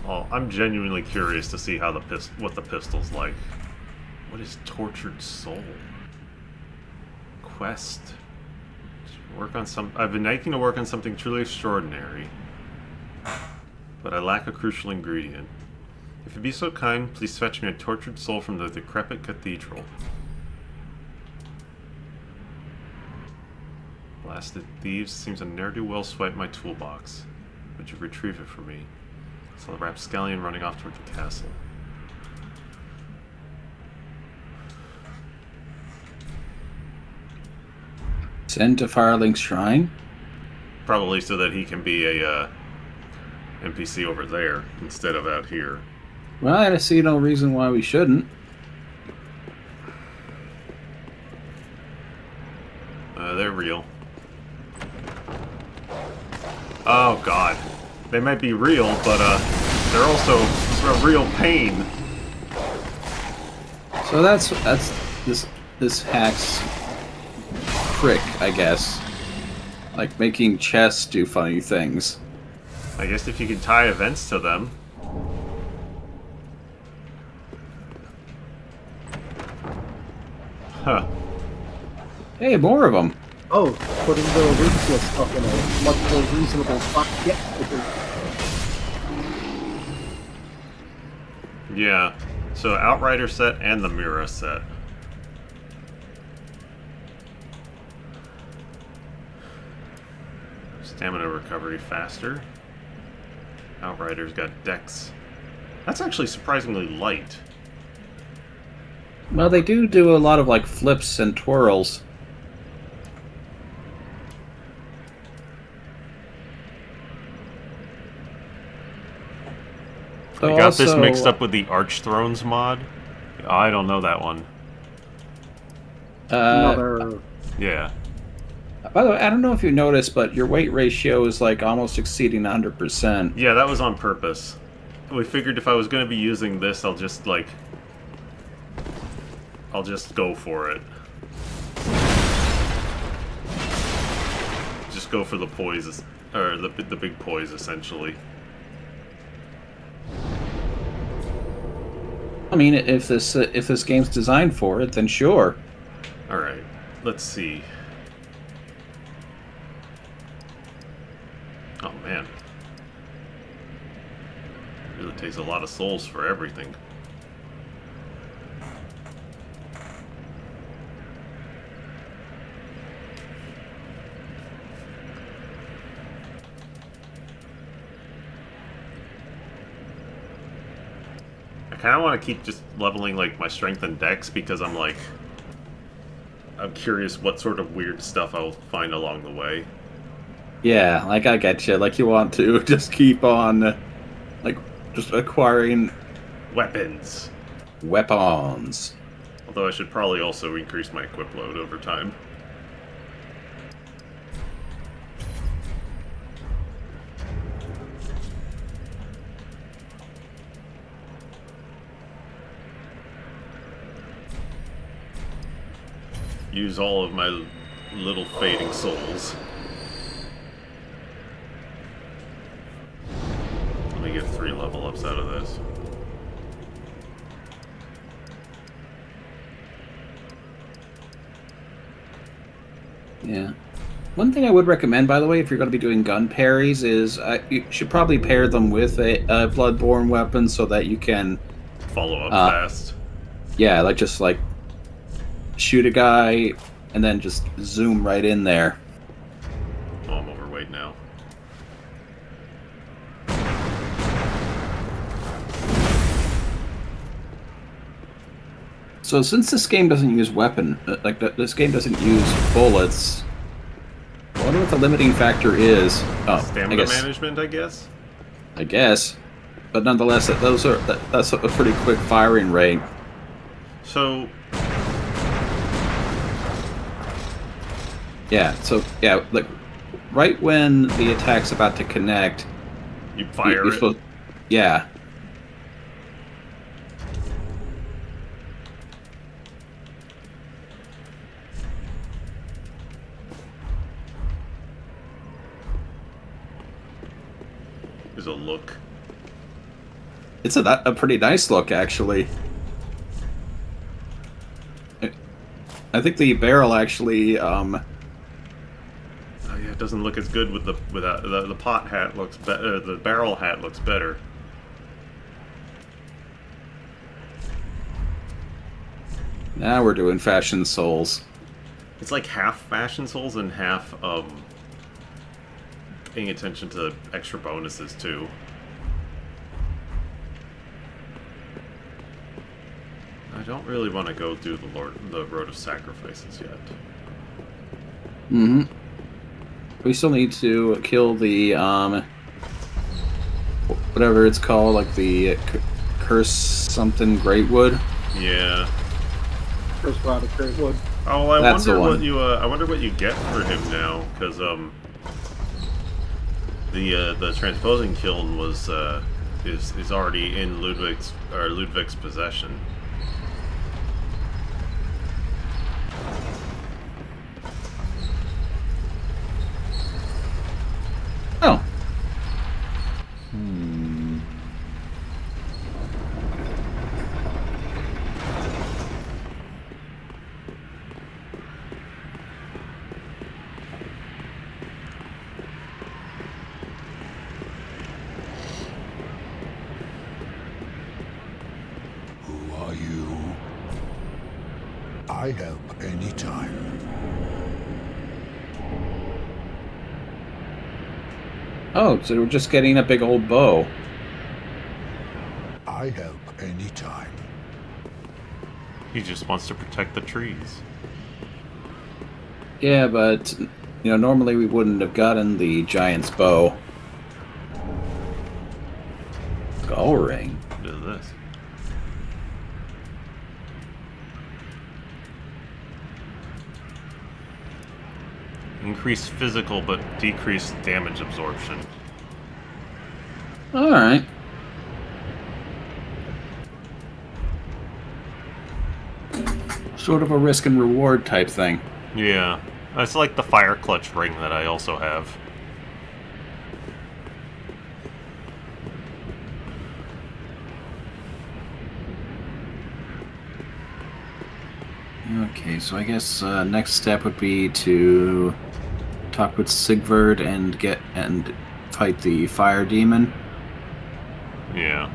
Speaker 1: Well, I'm genuinely curious to see how what the pistol's like. What is Tortured Soul? Quest. Work on some. I've been aching to work on something truly extraordinary, but I lack a crucial ingredient. If you'd be so kind, please fetch me a tortured soul from the decrepit cathedral. Blasted thieves, seems a ne'er-do-well swiped my toolbox. Would you retrieve it for me? Saw the rapscallion running off toward the castle.
Speaker 5: Send to Firelink Shrine.
Speaker 1: Probably so that he can be a NPC over there instead of out here.
Speaker 5: Well, I see no reason why we shouldn't.
Speaker 1: They're real. Oh god. They might be real, but they're also a real pain.
Speaker 5: So that's this hack's trick, I guess. Like making chests do funny things.
Speaker 1: I guess if you could tie events to them. Huh.
Speaker 5: Hey, more of them.
Speaker 2: Oh, putting the ruthless stuff in a much more reasonable spot.
Speaker 1: Yeah. So Outrider set and the Mira set. Stamina recovery faster. Outrider's got dex. That's actually surprisingly light.
Speaker 5: Well, they do a lot of like flips and twirls.
Speaker 1: I got this mixed up with the Arch Thrones mod. I don't know that one.
Speaker 2: Another.
Speaker 1: Yeah.
Speaker 5: By the way, I don't know if you noticed, but your weight ratio is like almost exceeding 100%.
Speaker 1: Yeah, that was on purpose. We figured if I was going to be using this, I'll just go for it. Just go for the poise, or the big poise, essentially.
Speaker 5: I mean, if this game's designed for it, then sure.
Speaker 1: All right, let's see. Oh man, really takes a lot of souls for everything. I kind of want to keep just leveling like my strength and dex because I'm curious what sort of weird stuff I'll find along the way.
Speaker 5: Yeah, like I get you. Like you want to just keep on, like, just acquiring
Speaker 1: Weapons.
Speaker 5: weapons.
Speaker 1: Although I should probably also increase my equip load over time. Use all of my little fading souls. Let me get 3 level ups out of this.
Speaker 5: Yeah. One thing I would recommend, by the way, if you're going to be doing gun parries, is you should probably pair them with a bloodborne weapon so that you can
Speaker 1: Follow up fast.
Speaker 5: Yeah, like just like shoot a guy and then just zoom right in there.
Speaker 1: Oh, I'm overweight now.
Speaker 5: So since this game doesn't use this game doesn't use bullets, I wonder what the limiting factor is. Oh,
Speaker 1: Stamina management, I guess?
Speaker 5: I guess. But nonetheless, that's a pretty quick firing rate.
Speaker 1: So,
Speaker 5: yeah, like right when the attack's about to connect,
Speaker 1: you fire it?
Speaker 5: supposed, yeah.
Speaker 1: There's a look.
Speaker 5: It's a pretty nice look, actually. I think the barrel actually,
Speaker 1: Oh yeah, it doesn't look as good with the pot hat looks better. The barrel hat looks better.
Speaker 5: Now we're doing fashion souls.
Speaker 1: It's like half fashion souls and half paying attention to extra bonuses too. I don't really want to go do the Road of Sacrifices yet.
Speaker 5: Mm-hmm. We still need to kill the whatever it's called, like the curse something Greatwood.
Speaker 1: Yeah.
Speaker 2: First round of Greatwood.
Speaker 1: Oh, I
Speaker 5: That's
Speaker 1: wonder
Speaker 5: the one.
Speaker 1: what you I wonder what you get for him now, because the transposing kiln was is already in Ludwig's possession.
Speaker 5: Oh.
Speaker 6: Who are you? I help anytime.
Speaker 5: Oh, so we're just getting a big old bow.
Speaker 6: I help anytime.
Speaker 1: He just wants to protect the trees.
Speaker 5: Yeah, but, normally we wouldn't have gotten the giant's bow. Skull ring.
Speaker 1: What is this? Increase physical but decrease damage absorption.
Speaker 5: Alright. Sort of a risk and reward type thing.
Speaker 1: Yeah. It's like the fire clutch ring that I also have.
Speaker 5: Okay, so I guess next step would be to talk with Sigvard and fight the fire demon.
Speaker 1: Yeah.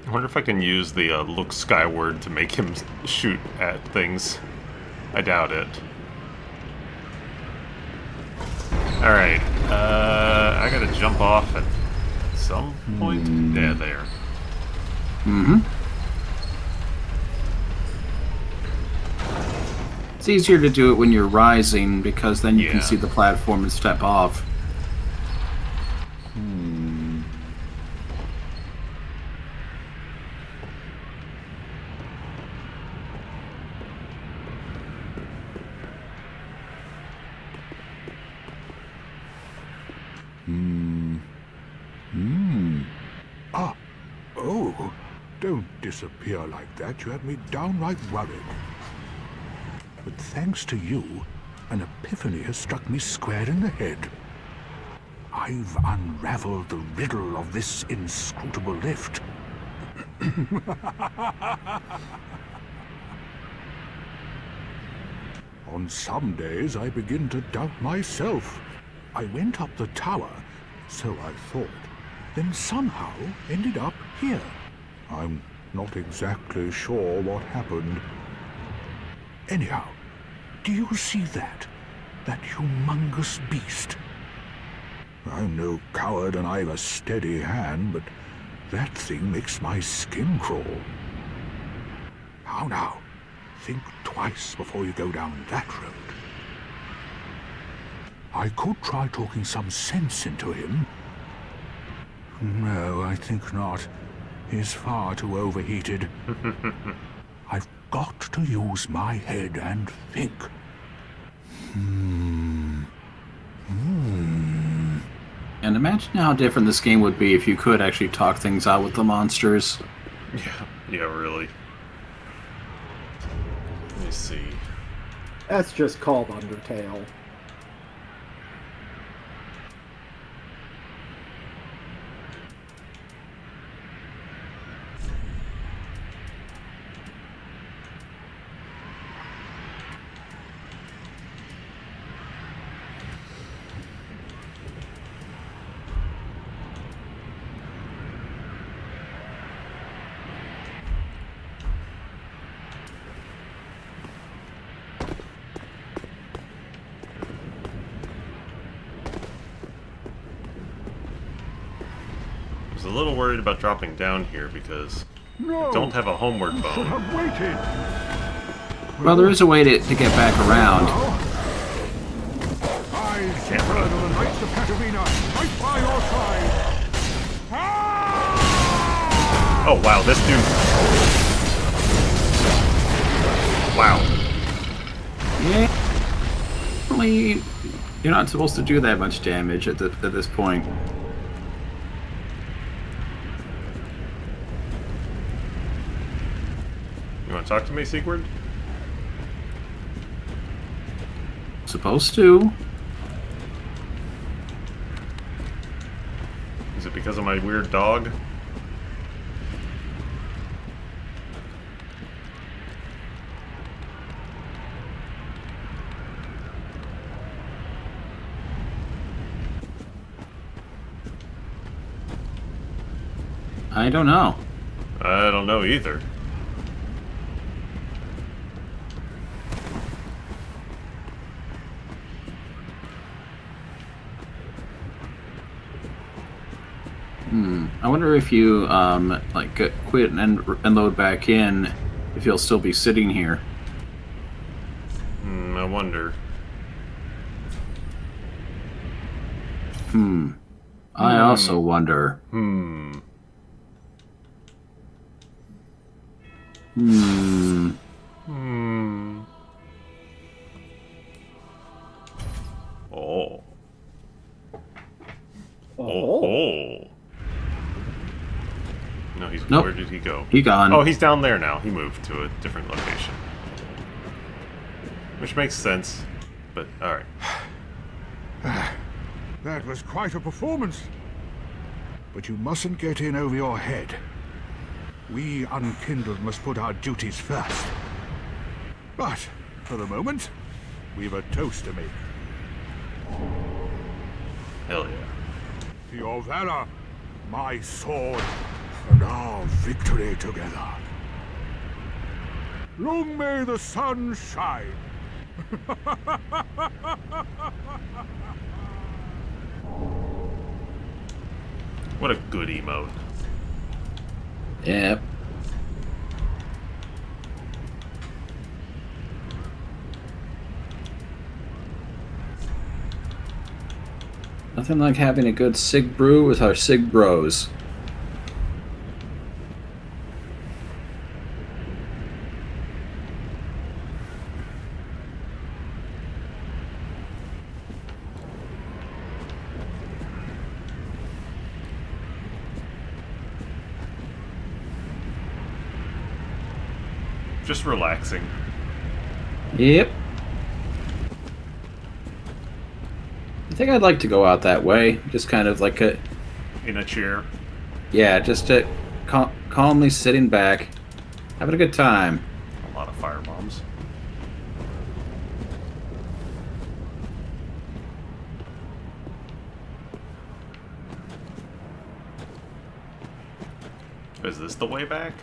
Speaker 1: I wonder if I can use the look skyward to make him shoot at things. I doubt it. Alright, I gotta jump off at some point. Yeah, there.
Speaker 5: Mm-hmm. It's easier to do it when you're rising, because then you can see the platform and step off.
Speaker 6: Oh, don't disappear like that. You had me downright worried. But thanks to you, an epiphany has struck me square in the head. I've unraveled the riddle of this inscrutable lift. On some days I begin to doubt myself. I went up the tower, so I thought, then somehow ended up here. I'm not exactly sure what happened. Anyhow, do you see that? That humongous beast? I'm no coward and I've a steady hand, but that thing makes my skin crawl. How now? Think twice before you go down that road. I could try talking some sense into him. No, I think not. He's far too overheated. I've got to use my head and think.
Speaker 5: And imagine how different this game would be if you could actually talk things out with the monsters.
Speaker 1: Yeah, really. Let me see.
Speaker 2: That's just called Undertale.
Speaker 1: I was a little worried about dropping down here because I don't have a homeward
Speaker 6: Should
Speaker 1: bone.
Speaker 6: have waited.
Speaker 5: Well, there is a way to get back around.
Speaker 6: I, Shepherd of the Knights of Katarina, right by your side.
Speaker 1: Oh wow, this dude. Wow.
Speaker 5: Yeah. Only, you're not supposed to do that much damage at this point.
Speaker 1: You want to talk to me, Sigurd?
Speaker 5: Supposed to.
Speaker 1: Is it because of my weird dog?
Speaker 5: I don't know.
Speaker 1: I don't know either.
Speaker 5: I wonder if you quit and load back in, if you'll still be sitting here.
Speaker 1: I wonder.
Speaker 5: I also wonder.
Speaker 1: Oh.
Speaker 2: Oh.
Speaker 1: No, he's.
Speaker 5: Nope.
Speaker 1: Where did he go?
Speaker 5: He gone.
Speaker 1: Oh, he's down there now. He moved to a different location. Which makes sense. But, alright.
Speaker 6: That was quite a performance. But you mustn't get in over your head. We unkindled must put our duties first. But, for the moment, we've a toast to make.
Speaker 1: Hell yeah.
Speaker 6: To your valor, my sword, and our victory together. Long may the sun shine.
Speaker 1: What a good emote.
Speaker 5: Yep. Nothing like having a good Sig brew with our Sig bros.
Speaker 1: Just relaxing.
Speaker 5: Yep. I think I'd like to go out that way. Just kind of like a...
Speaker 1: In a chair.
Speaker 5: Yeah, just to calmly sitting back, having a good time.
Speaker 1: A lot of firebombs. Is this the way back?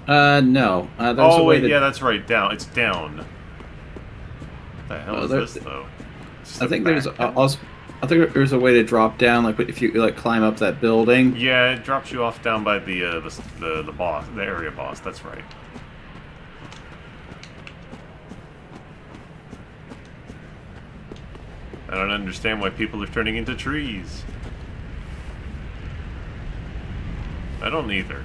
Speaker 5: No. There's a
Speaker 1: Oh,
Speaker 5: way
Speaker 1: wait,
Speaker 5: to...
Speaker 1: yeah, that's right. Down. It's down. What the hell is this, though?
Speaker 5: I think there's also... I think there's a way to drop down, like if you like climb up that building.
Speaker 1: Yeah, it drops you off down by the boss, the area boss. That's right. I don't understand why people are turning into trees. I don't either.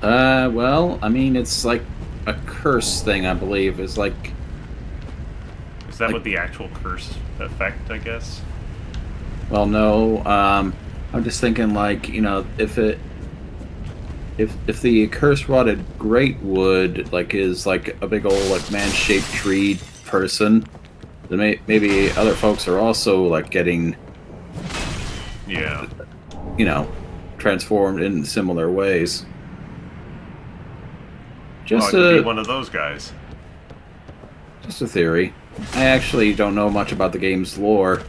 Speaker 5: Well, I mean, it's like a curse thing, I believe. Is like...
Speaker 1: Is that
Speaker 5: like,
Speaker 1: what the actual curse effect, I guess?
Speaker 5: Well, no. I'm just thinking, like, you know, if the curse-rotted greatwood, like, is like a big old like man-shaped tree person, then maybe other folks are also like getting,
Speaker 1: Yeah.
Speaker 5: you know, transformed in similar ways. Just
Speaker 1: I could be one of those guys.
Speaker 5: just a theory. I actually don't know much about the game's lore.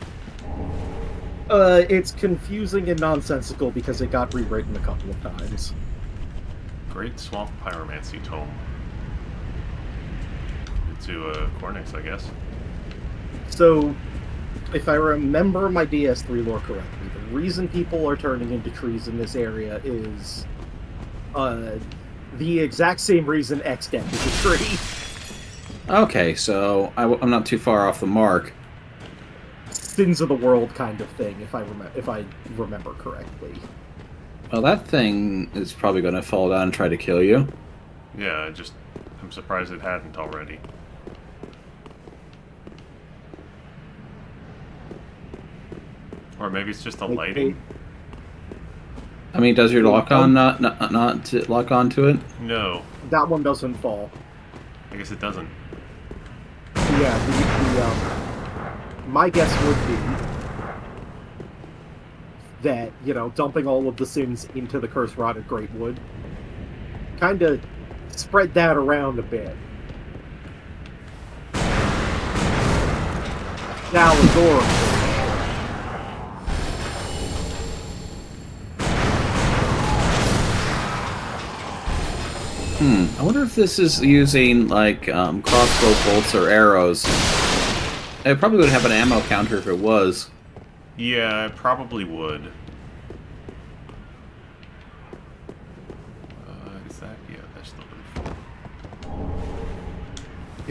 Speaker 2: It's confusing and nonsensical because it got rewritten a couple of times.
Speaker 1: Great Swamp Pyromancy Tome. To Cornix, I guess.
Speaker 2: So, if I remember my DS3 lore correctly, the reason people are turning into trees in this area is the exact same reason X-Deck is a tree.
Speaker 5: Okay, so I'm not too far off the mark.
Speaker 2: Sins of the world kind of thing, if I remember correctly.
Speaker 5: Well, that thing is probably going to fall down and try to kill you.
Speaker 1: Yeah, I'm surprised it hadn't already. Or maybe it's just the lighting.
Speaker 5: I mean, does your lock on not lock onto it?
Speaker 1: No,
Speaker 2: That one doesn't fall.
Speaker 1: I guess it doesn't.
Speaker 2: Yeah, my guess would be that, you know, dumping all of the sins into the curse-rotted greatwood kind of spread that around a bit. Now, adorable.
Speaker 5: I wonder if this is using, like, crossbow bolts or arrows. It probably would have an ammo counter if it was.
Speaker 1: Yeah, it probably would.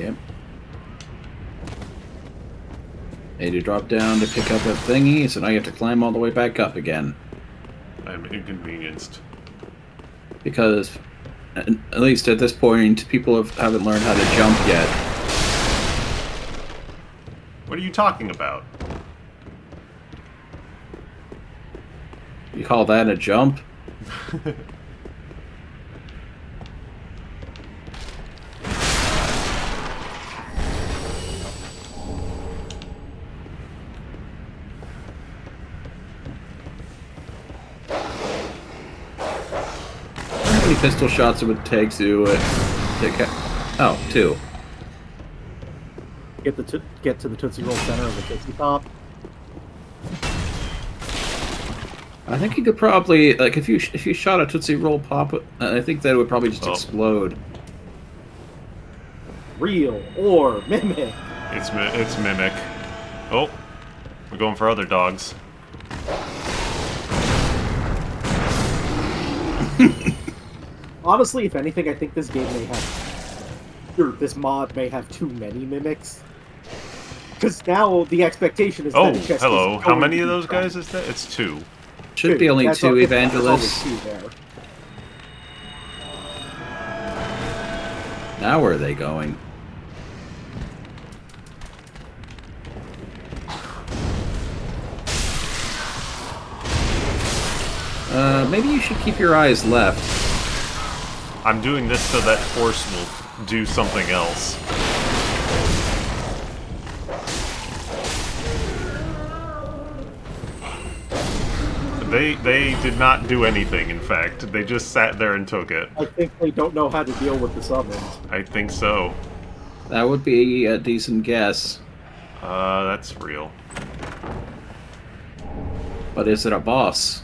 Speaker 5: Yep. Hey, to drop down to pick up a thingy, so now you have to climb all the way back up again.
Speaker 1: I'm inconvenienced.
Speaker 5: Because, at least at this point, people haven't learned how to jump yet.
Speaker 1: What are you talking about?
Speaker 5: You call that a jump? How many pistol shots it would take to take? Oh, 2.
Speaker 2: Get to the Tootsie Roll center of the Tootsie Pop.
Speaker 5: I think you could probably, like, if you shot a Tootsie Roll Pop, I think that would probably just explode.
Speaker 2: Real or Mimic.
Speaker 1: It's Mimic. Oh, we're going for other dogs.
Speaker 2: Honestly, if anything, I think this game may have, or this mod may have too many mimics. Because now the expectation is
Speaker 1: Oh,
Speaker 2: that chest
Speaker 1: hello.
Speaker 2: is
Speaker 1: How many
Speaker 2: going
Speaker 1: of
Speaker 2: to
Speaker 1: those
Speaker 2: be crowded.
Speaker 1: guys is that? It's 2.
Speaker 5: Should be only
Speaker 2: That's
Speaker 5: 2
Speaker 2: all- that's
Speaker 5: evangelists.
Speaker 2: always 2 there.
Speaker 5: Now where are they going? Maybe you should keep your eyes left.
Speaker 1: I'm doing this so that horse will do something else. They did not do anything, in fact. They just sat there and took it.
Speaker 2: I think they don't know how to deal with the summons.
Speaker 1: I think so.
Speaker 5: That would be a decent guess.
Speaker 1: That's real.
Speaker 5: But is it a boss?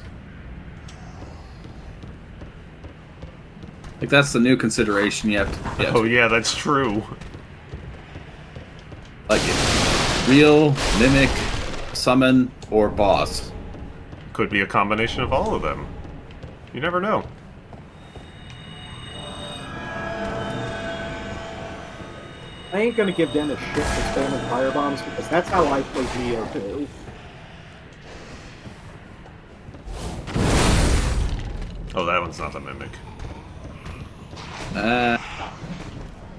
Speaker 5: Like, that's the new consideration you have to...
Speaker 1: Oh yeah, that's true.
Speaker 5: Like, it. Real, mimic, summon, or boss.
Speaker 1: Could be a combination of all of them. You never know.
Speaker 2: I ain't gonna give Dennis shit for spamming firebombs because that's how I played Neo too.
Speaker 1: Oh, that one's not the Mimic.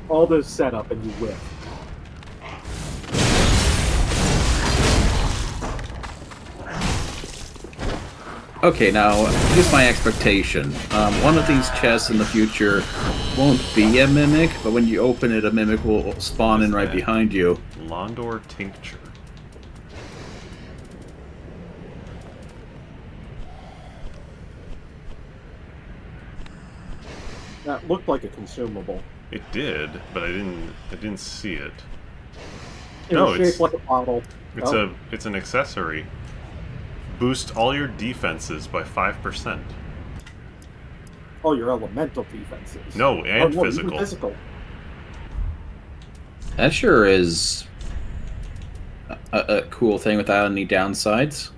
Speaker 2: All those setup and you whiff.
Speaker 5: Okay, now, here's my expectation. One of these chests in the future won't be a mimic, but when you open it, a mimic will spawn in right behind you.
Speaker 1: Londor Tincture.
Speaker 2: That looked like a consumable.
Speaker 1: It did, but I didn't see it.
Speaker 2: It
Speaker 1: No,
Speaker 2: was shaped
Speaker 1: it's
Speaker 2: like a bottle.
Speaker 1: it's an accessory. Boost all your defenses by 5%.
Speaker 2: Oh, your elemental defenses.
Speaker 1: No, and
Speaker 2: even
Speaker 1: physical.
Speaker 2: physical.
Speaker 5: That sure is a cool thing without any downsides.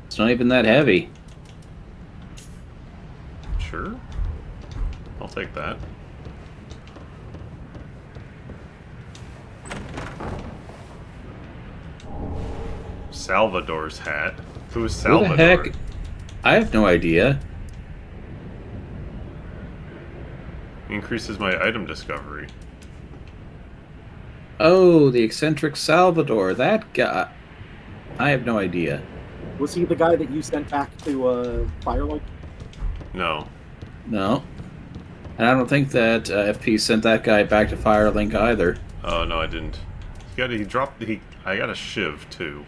Speaker 5: It's not even that heavy.
Speaker 1: Sure. I'll take that. Salvador's hat. Who's
Speaker 5: Who
Speaker 1: Salvador?
Speaker 5: the heck? I have no idea.
Speaker 1: Increases my item discovery.
Speaker 5: Oh, the eccentric Salvador. That guy. I have no idea.
Speaker 2: Was he the guy that you sent back to Firelight?
Speaker 1: No.
Speaker 5: No. And I don't think that FP sent that guy back to Firelink either.
Speaker 1: Oh no, I didn't. I got a shiv too.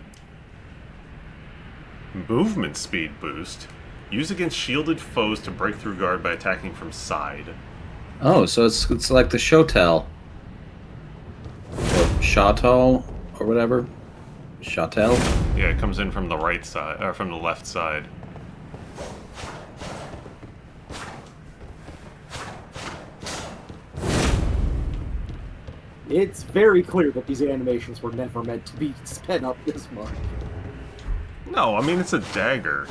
Speaker 1: Movement speed boost. Use against shielded foes to break through guard by attacking from side.
Speaker 5: Oh, so it's like the Shotel. Or Shotel, or whatever. Shotel?
Speaker 1: Yeah, it comes in from the right side, or from the left side.
Speaker 2: It's very clear that these animations were never meant to be sped up this much.
Speaker 1: No, I mean it's a dagger.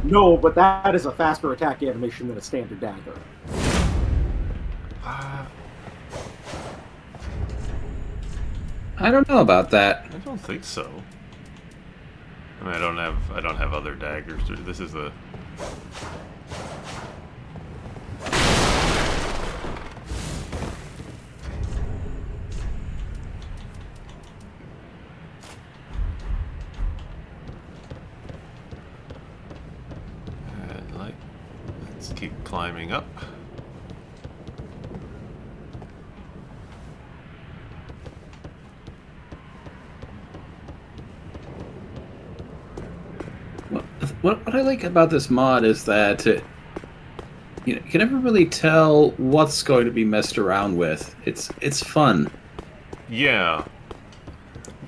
Speaker 2: No, but that is a faster attack animation than a standard dagger.
Speaker 5: I don't know about that.
Speaker 1: I don't think so. I mean, I don't have other daggers. This is a. Let's keep climbing up.
Speaker 5: What I like about this mod is that you can never really tell what's going to be messed around with. It's fun.
Speaker 1: Yeah.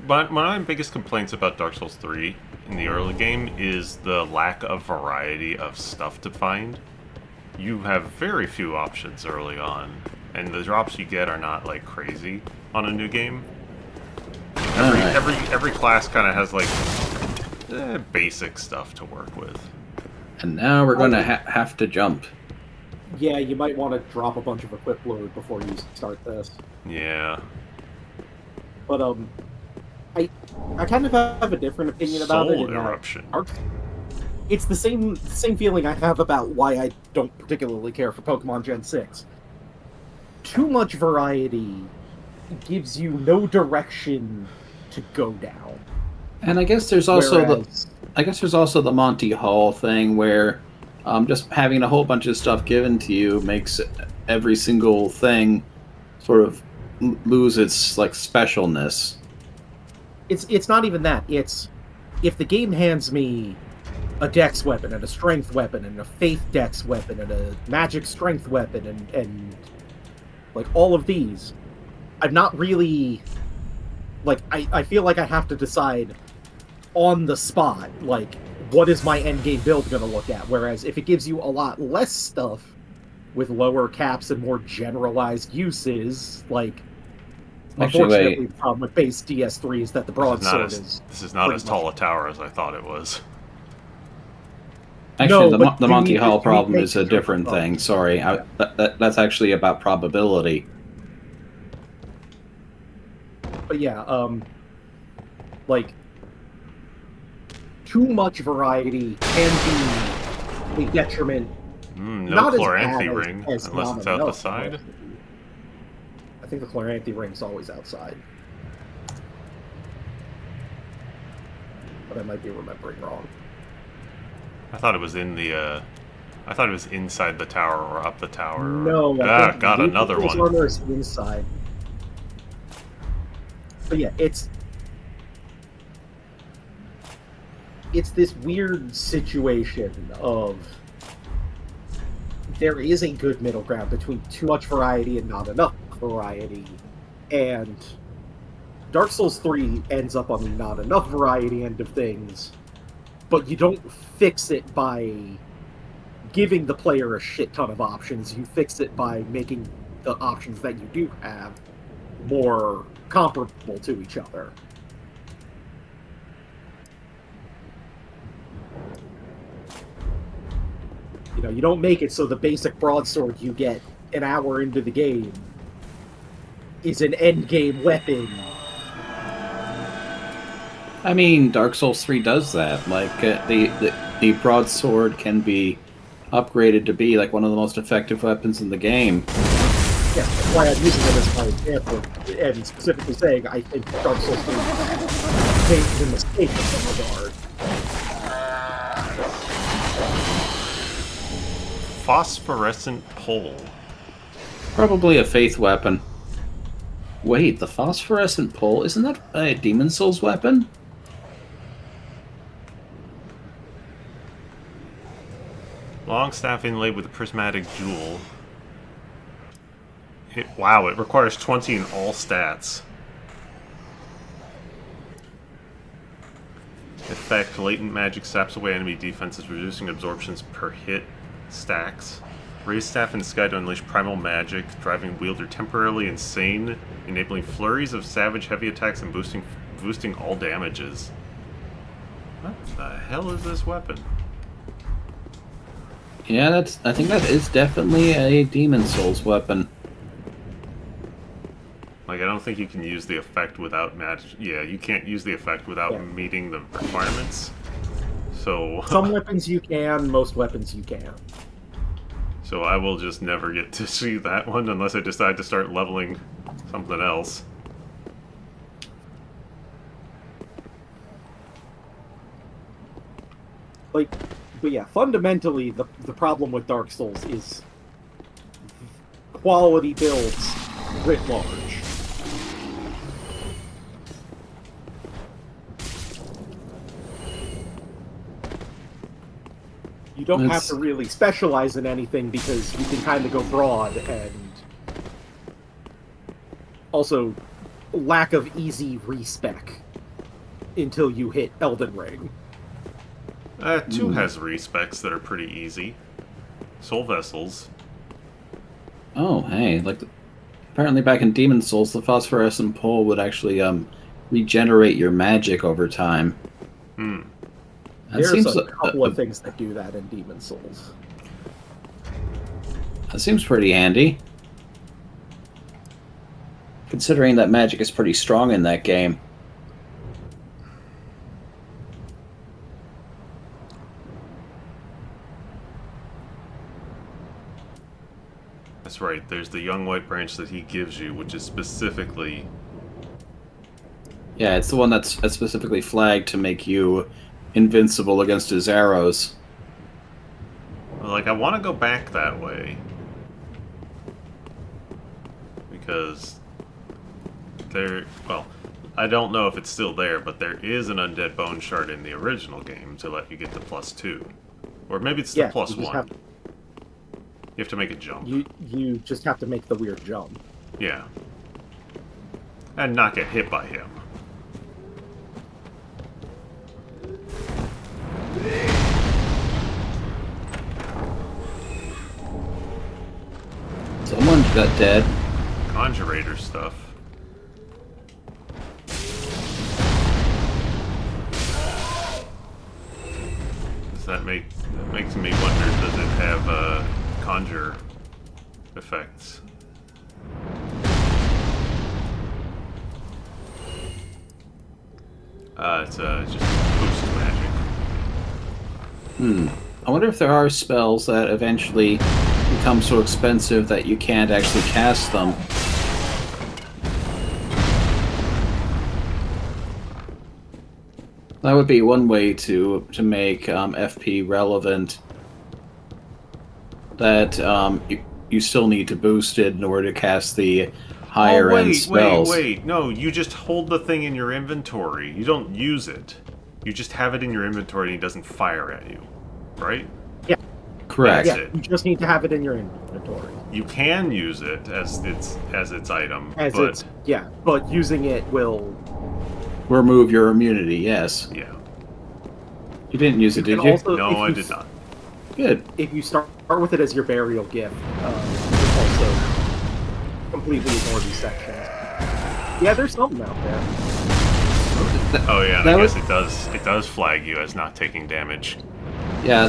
Speaker 1: But my biggest complaints about Dark Souls 3 in the early game is the lack of variety of stuff to find. You have very few options early on, and the drops you get are not like crazy on a new game. Every class kind of has like basic stuff to work with.
Speaker 5: And now we're going to have to jump.
Speaker 2: Yeah, you might want to drop a bunch of equip load before you start this.
Speaker 1: Yeah.
Speaker 2: But I kind of have a different opinion about it.
Speaker 1: Soul Eruption.
Speaker 2: It's the same feeling I have about why I don't particularly care for Pokemon Gen 6. Too much variety gives you no direction to go down.
Speaker 5: And I guess there's also the Monty Hall thing where just having a whole bunch of stuff given to you makes every single thing sort of lose its like specialness.
Speaker 2: It's not even that. It's if the game hands me a dex weapon and a strength weapon and a faith dex weapon and a magic strength weapon and like all of these, I'm not really like I feel like I have to decide on the spot, like, what is my endgame build going to look at? Whereas if it gives you a lot less stuff with lower caps and more generalized uses, like, unfortunately, the problem with base DS3 is that the broadsword is...
Speaker 1: This is not as tall a tower as I thought it was.
Speaker 5: Actually, the Monty Hall problem is a different thing. Sorry, that's actually about probability.
Speaker 2: But yeah, like, too much variety can be a detriment.
Speaker 1: No Chloranthy ring, unless it's out the side.
Speaker 2: I think the Chloranthy ring's always outside. But I might be remembering wrong.
Speaker 1: I thought it was in the, I thought it was inside the tower or up the tower.
Speaker 2: No.
Speaker 1: Got another one.
Speaker 2: Armor is inside. But yeah, it's this weird situation of there is a good middle ground between too much variety and not enough variety, and Dark Souls 3 ends up on the not enough variety end of things, but you don't fix it by giving the player a shit ton of options. You fix it by making the options that you do have more comparable to each other. You know, you don't make it so the basic broadsword you get an hour into the game is an endgame weapon.
Speaker 5: I mean, Dark Souls 3 does that. Like, the broadsword can be upgraded to be like one of the most effective weapons in the game.
Speaker 2: Yeah, that's why I'm using it as my example, and specifically saying I think Dark Souls 3 made a mistake in that regard.
Speaker 1: Phosphorescent pole.
Speaker 5: Probably a faith weapon. Wait, the phosphorescent pole? Isn't that a Demon Souls weapon?
Speaker 1: Long staff inlaid with a prismatic jewel. Wow, it requires 20 in all stats. Effect, latent magic saps away enemy defenses, reducing absorptions per hit. Stacks. Raise staff in the sky to unleash primal magic, driving wielder temporarily insane, enabling flurries of savage heavy attacks and boosting all damages. What the hell is this weapon?
Speaker 5: Yeah, I think that is definitely a Demon Souls weapon.
Speaker 1: Like, I don't think you can use the effect without magic. Yeah, you can't use the effect without meeting the requirements. So...
Speaker 2: Some weapons you can, most weapons you can't.
Speaker 1: So I will just never get to see that one unless I decide to start leveling something else.
Speaker 2: Like, but yeah, fundamentally, the problem with Dark Souls is quality builds writ large. You don't have to really specialize in anything because you can kind of go broad, and also lack of easy respec until you hit Elden Ring.
Speaker 1: 2 has respecs that are pretty easy. Soul Vessels.
Speaker 5: Oh, hey, apparently back in Demon Souls, the phosphorescent pole would actually regenerate your magic over time.
Speaker 2: There's a couple of things that do that in Demon Souls.
Speaker 5: That seems pretty handy. Considering that magic is pretty strong in that game.
Speaker 1: That's right, there's the young white branch that he gives you, which is specifically...
Speaker 5: Yeah, it's the one that's specifically flagged to make you invincible against his arrows.
Speaker 1: Like, I want to go back that way. Because... well, I don't know if it's still there, but there is an undead bone shard in the original game to let you get the +2. Or maybe it's the +1. You have to make a jump.
Speaker 2: You just have to make the weird jump.
Speaker 1: Yeah. And not get hit by him.
Speaker 5: Someone got dead.
Speaker 1: Conjurator stuff. That makes me wonder, does it have conjure effects? It's just boost magic.
Speaker 5: I wonder if there are spells that eventually become so expensive that you can't actually cast them. That would be one way to make FP relevant. That you still need to boost it in order to cast the higher end spells.
Speaker 1: Wait! No, you just hold the thing in your inventory. You don't use it. You just have it in your inventory and it doesn't fire at you, right?
Speaker 2: Yeah.
Speaker 5: Correct.
Speaker 2: Yeah, you just need to have it in your inventory.
Speaker 1: You can use it as its item,
Speaker 2: but using it will
Speaker 5: remove your immunity. Yes.
Speaker 1: Yeah.
Speaker 5: You didn't use it, did you?
Speaker 2: Also,
Speaker 1: no, I did not.
Speaker 5: Good.
Speaker 2: If you start with it as your burial gift, you also completely ignore these sections. Yeah, there's something out there.
Speaker 1: Oh yeah, I guess it does flag you as not taking damage.
Speaker 5: Yeah.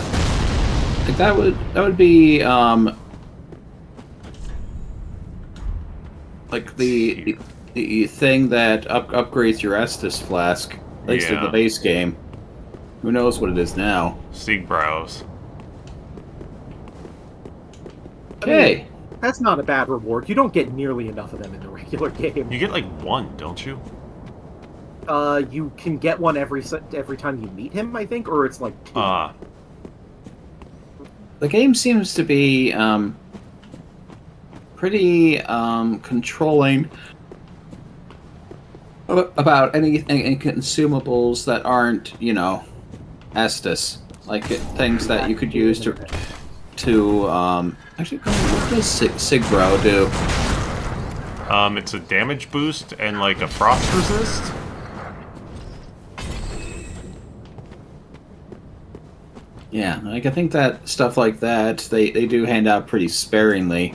Speaker 5: Like that would be like the thing that upgrades your Estus flask, at least in the base game. Who knows what it is now?
Speaker 1: Siegbrows.
Speaker 5: Okay.
Speaker 2: I mean, that's not a bad reward. You don't get nearly enough of them in the regular game.
Speaker 1: You get like one, don't you?
Speaker 2: You can get one every time you meet him, I think, or it's like 2.
Speaker 5: The game seems to be pretty controlling about any consumables that aren't, Estus, like things that you could use to actually, what does Sigbro do?
Speaker 1: It's a damage boost and like a frost resist.
Speaker 5: Yeah, like I think that stuff like that they do hand out pretty sparingly.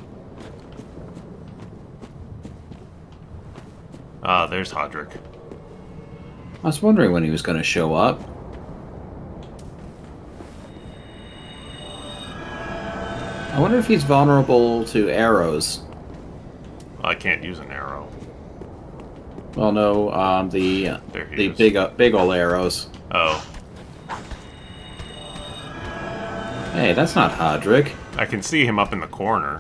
Speaker 1: There's Hodrick.
Speaker 5: I was wondering when he was going to show up. I wonder if he's vulnerable to arrows.
Speaker 1: I can't use an arrow.
Speaker 5: Well, no,
Speaker 1: There he
Speaker 5: the
Speaker 1: is.
Speaker 5: big ol' arrows.
Speaker 1: Oh,
Speaker 5: Hey, that's not Hodrick.
Speaker 1: I can see him up in the corner.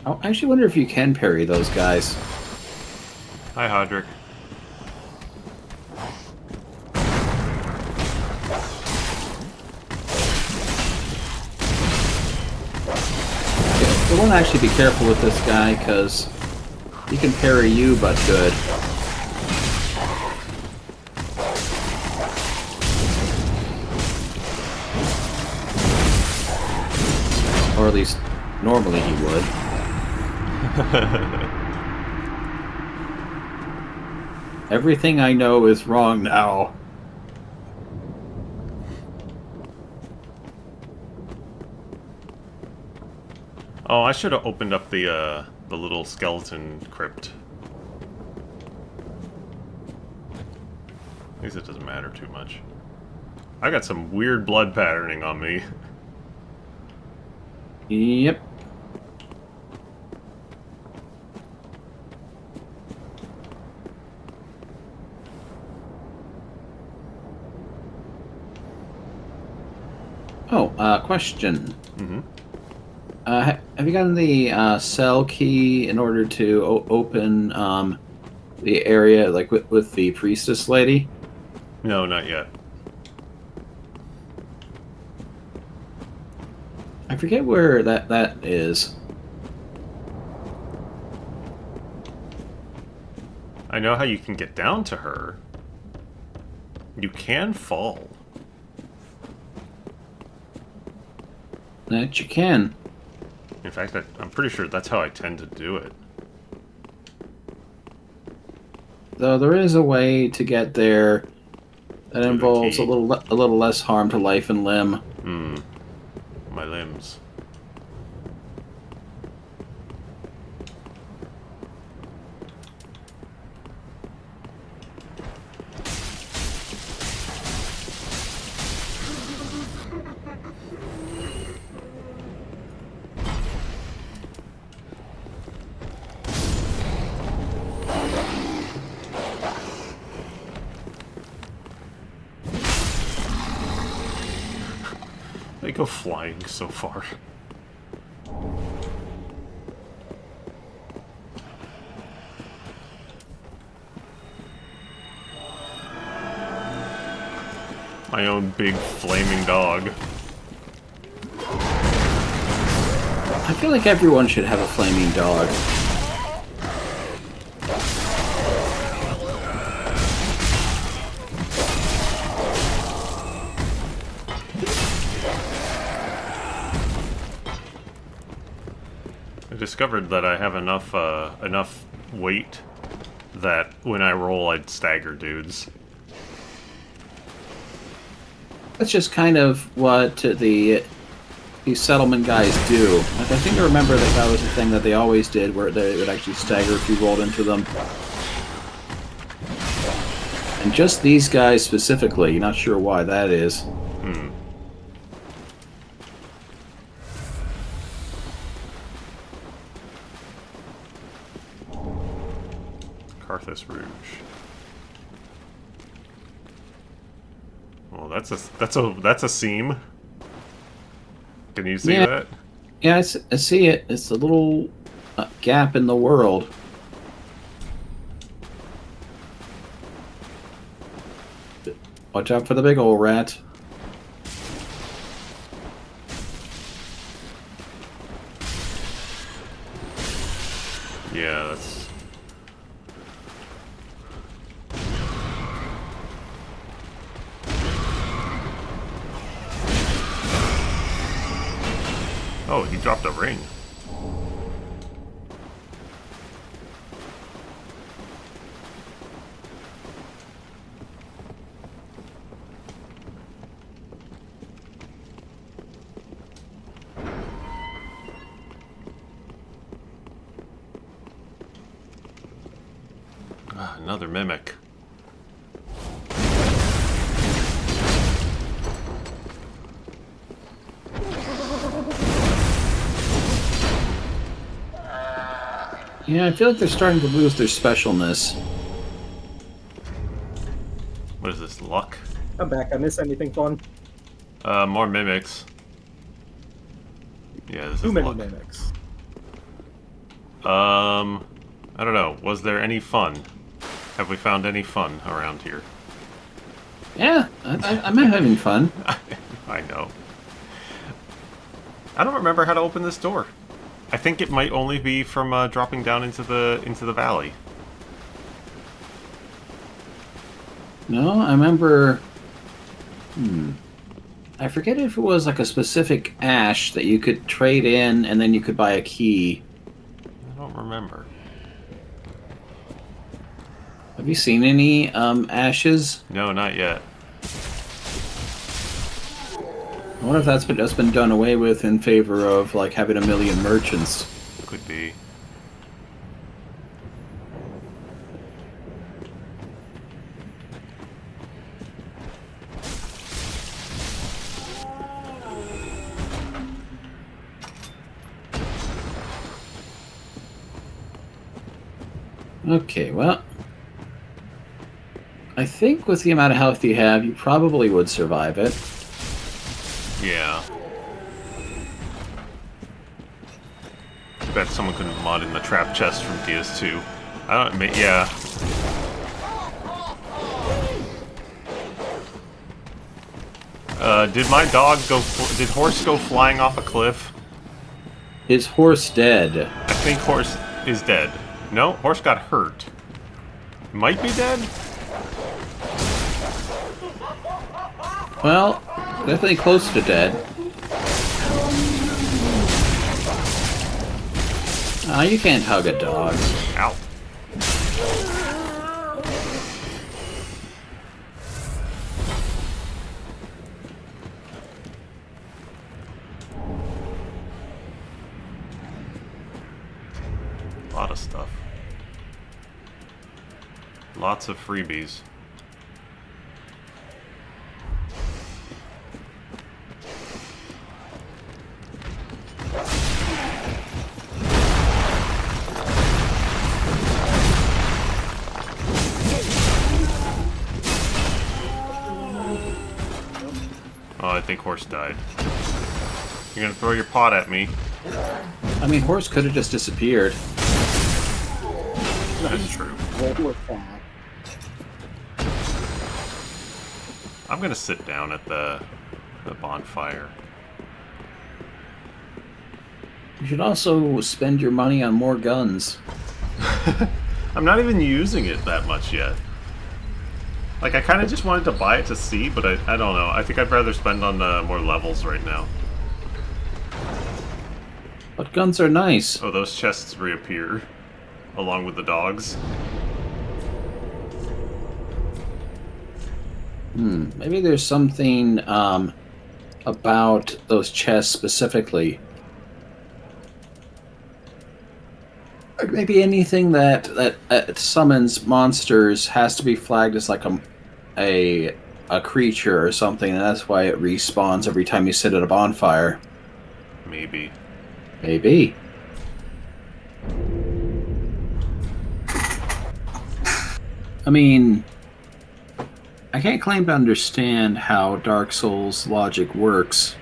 Speaker 5: I actually wonder if you can parry those guys.
Speaker 1: Hi, Hodrick.
Speaker 5: You want to actually be careful with this guy, because he can parry you, but good. Or at least, normally he would. Everything I know is wrong now.
Speaker 1: Oh, I should have opened up the little skeleton crypt. At least it doesn't matter too much. I got some weird blood patterning on me.
Speaker 5: Yep. Oh, question.
Speaker 1: Mm-hmm.
Speaker 5: Have you gotten the cell key in order to open the area, like with the priestess lady?
Speaker 1: No, not yet.
Speaker 5: I forget where that is.
Speaker 1: I know how you can get down to her. You can fall.
Speaker 5: That you can.
Speaker 1: In fact, I'm pretty sure that's how I tend to do it.
Speaker 5: Though there is a way to get there that
Speaker 1: the
Speaker 5: involves
Speaker 1: key.
Speaker 5: a little less harm to life and limb.
Speaker 1: Hmm. My limbs. They go flying so far. My own big flaming dog.
Speaker 5: I feel like everyone should have a flaming dog.
Speaker 1: I discovered that I have enough weight that when I roll, I'd stagger dudes.
Speaker 5: That's just kind of what these settlement guys do. Like, I think I remember that was the thing that they always did, where they would actually stagger if you rolled into them. And just these guys specifically, not sure why that is.
Speaker 1: Hmm. Carthus Rouge. Well, that's a seam. Can you see that?
Speaker 5: Yeah, I see it. It's a little gap in the world. Watch out for the big old rat.
Speaker 1: Yeah, that's. Oh, he dropped a ring. another mimic.
Speaker 5: Yeah, I feel like they're starting to lose their specialness.
Speaker 1: What is this, luck?
Speaker 2: I'm back. I miss anything fun?
Speaker 1: More mimics. Yeah, this
Speaker 2: Too
Speaker 1: is
Speaker 2: many
Speaker 1: luck.
Speaker 2: mimics.
Speaker 1: I don't know. Was there any fun? Have we found any fun around here?
Speaker 5: Yeah, I'm having fun.
Speaker 1: I know. I don't remember how to open this door. I think it might only be from dropping down into the valley.
Speaker 5: No, I remember... I forget if it was like a specific ash that you could trade in and then you could buy a key.
Speaker 1: I don't remember.
Speaker 5: Have you seen any ashes?
Speaker 1: No, not yet.
Speaker 5: I wonder if that's been done away with in favor of like having a million merchants.
Speaker 1: Could be.
Speaker 5: Okay, well, I think with the amount of health you have, you probably would survive it.
Speaker 1: Yeah. Bet someone couldn't mod in the trap chest from DS2. I don't. Yeah. Did my dog go? Did horse go flying off a cliff?
Speaker 5: Is horse dead?
Speaker 1: I think horse is dead. No, horse got hurt. Might be dead.
Speaker 5: Well, definitely close to dead. Ah, you can't hug a dog.
Speaker 1: Ow. A lot of stuff. Lots of freebies. Oh, I think horse died. You're gonna throw your pot at me.
Speaker 5: I mean, horse could have just disappeared.
Speaker 1: That's true.
Speaker 2: Roll with that.
Speaker 1: I'm gonna sit down at the bonfire.
Speaker 5: You should also spend your money on more guns.
Speaker 1: I'm not even using it that much yet. Like, I kind of just wanted to buy it to see, but I don't know. I think I'd rather spend on more levels right now.
Speaker 5: But guns are nice.
Speaker 1: Oh, those chests reappear along with the dogs.
Speaker 5: Maybe there's something about those chests specifically. Like maybe anything that summons monsters has to be flagged as like a creature or something, and that's why it respawns every time you sit at a bonfire.
Speaker 1: Maybe.
Speaker 5: Maybe. I mean, I can't claim to understand how Dark Souls logic works.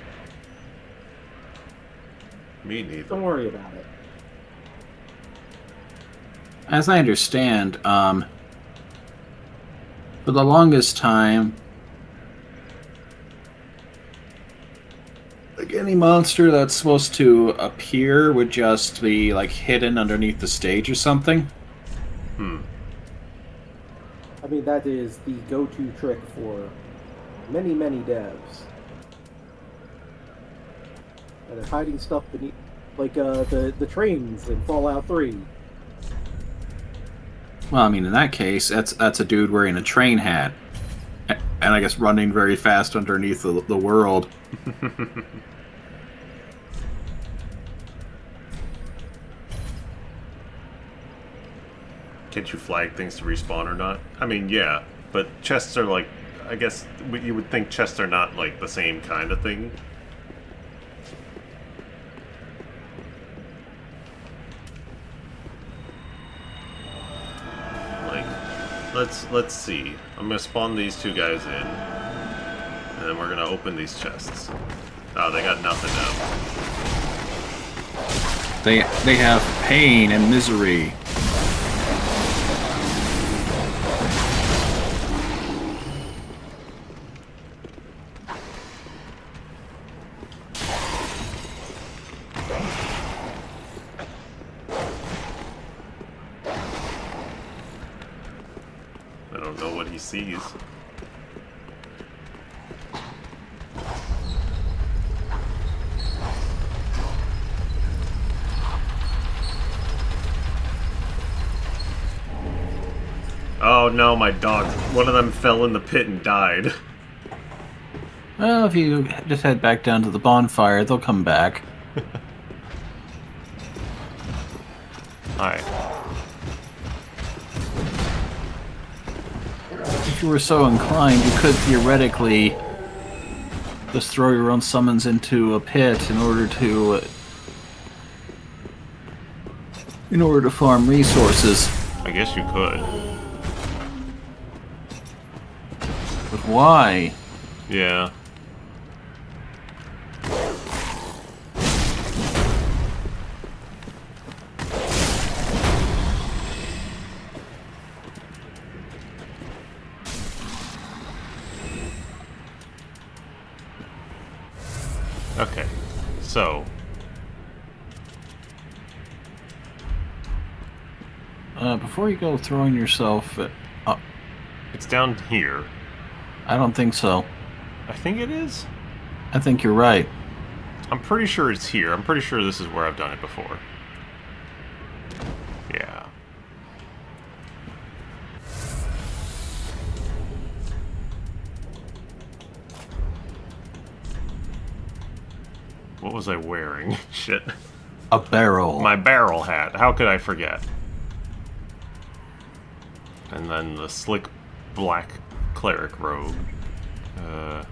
Speaker 1: Me neither.
Speaker 2: Don't worry about it.
Speaker 5: As I understand, for the longest time, like any monster that's supposed to appear would just be like hidden underneath the stage or something.
Speaker 2: I mean, that is the go-to trick for many, many devs. And they're hiding stuff beneath, like the trains in Fallout 3.
Speaker 5: Well, I mean, in that case, that's a dude wearing a train hat, and I guess running very fast underneath the world.
Speaker 1: can't you flag things to respawn or not? I mean, yeah, but chests are like, I guess you would think chests are not like the same kind of thing. Like, let's see. I'm gonna spawn these two guys in, and then we're gonna open these chests. Oh, they got nothing now.
Speaker 5: They have pain and misery.
Speaker 1: I don't know what he sees. Oh no, my dog. One of them fell in the pit and died.
Speaker 5: Well, if you just head back down to the bonfire, they'll come back.
Speaker 1: Alright.
Speaker 5: If you were so inclined, you could theoretically just throw your own summons into a pit in order to farm resources.
Speaker 1: I guess you could.
Speaker 5: But why?
Speaker 1: Yeah. Okay, so
Speaker 5: Before you go throwing yourself up,
Speaker 1: it's down here.
Speaker 5: I don't think so.
Speaker 1: I think it is.
Speaker 5: I think you're right.
Speaker 1: I'm pretty sure it's here. I'm pretty sure this is where I've done it before. Yeah. What was I wearing? Shit.
Speaker 5: A barrel.
Speaker 1: My barrel hat. How could I forget? And then the slick black cleric robe. I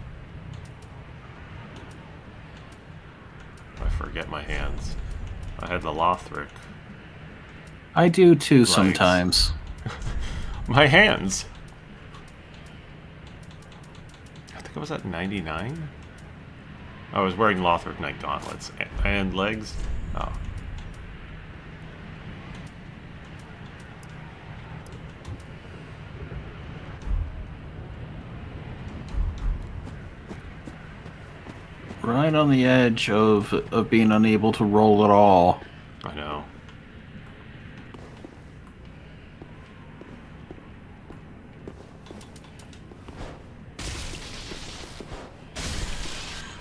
Speaker 1: forget my hands. I had the Lothric.
Speaker 5: I do too
Speaker 1: Right.
Speaker 5: sometimes.
Speaker 1: My hands! I think I was at 99? I was wearing Lothric Knight gauntlets. And legs? Oh.
Speaker 5: Right on the edge of being unable to roll at all.
Speaker 1: I know.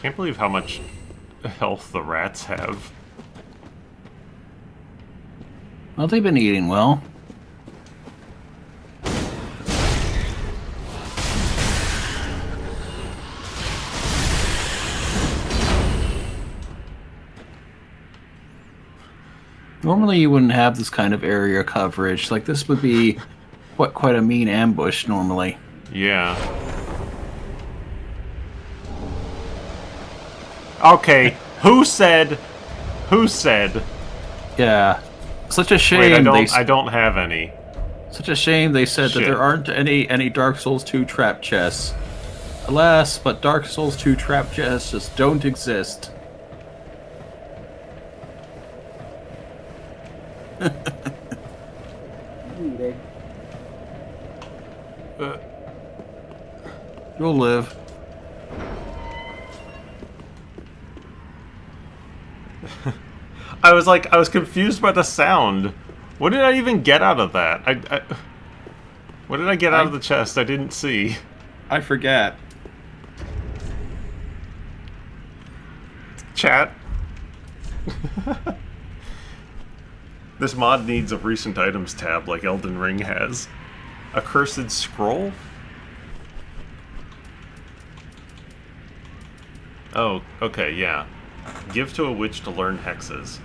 Speaker 1: Can't believe how much health the rats have.
Speaker 5: Well, they've been eating well. Normally you wouldn't have this kind of area coverage. Like, this would be quite a mean ambush normally.
Speaker 1: Yeah. Okay, who said?
Speaker 5: Yeah. Such a shame.
Speaker 1: Wait, I don't have any.
Speaker 5: Such a shame they said
Speaker 1: Shit.
Speaker 5: that there aren't any Dark Souls 2 trap chests. Alas, but Dark Souls 2 trap chests just don't exist.
Speaker 2: Eating.
Speaker 5: You'll live.
Speaker 1: I was confused by the sound. What did I even get out of that? What did I get out of the chest? I didn't see.
Speaker 5: I forget.
Speaker 1: Chat. This mod needs a recent items tab like Elden Ring has. A cursed scroll? Oh, okay, yeah. Give to a witch to learn hexes.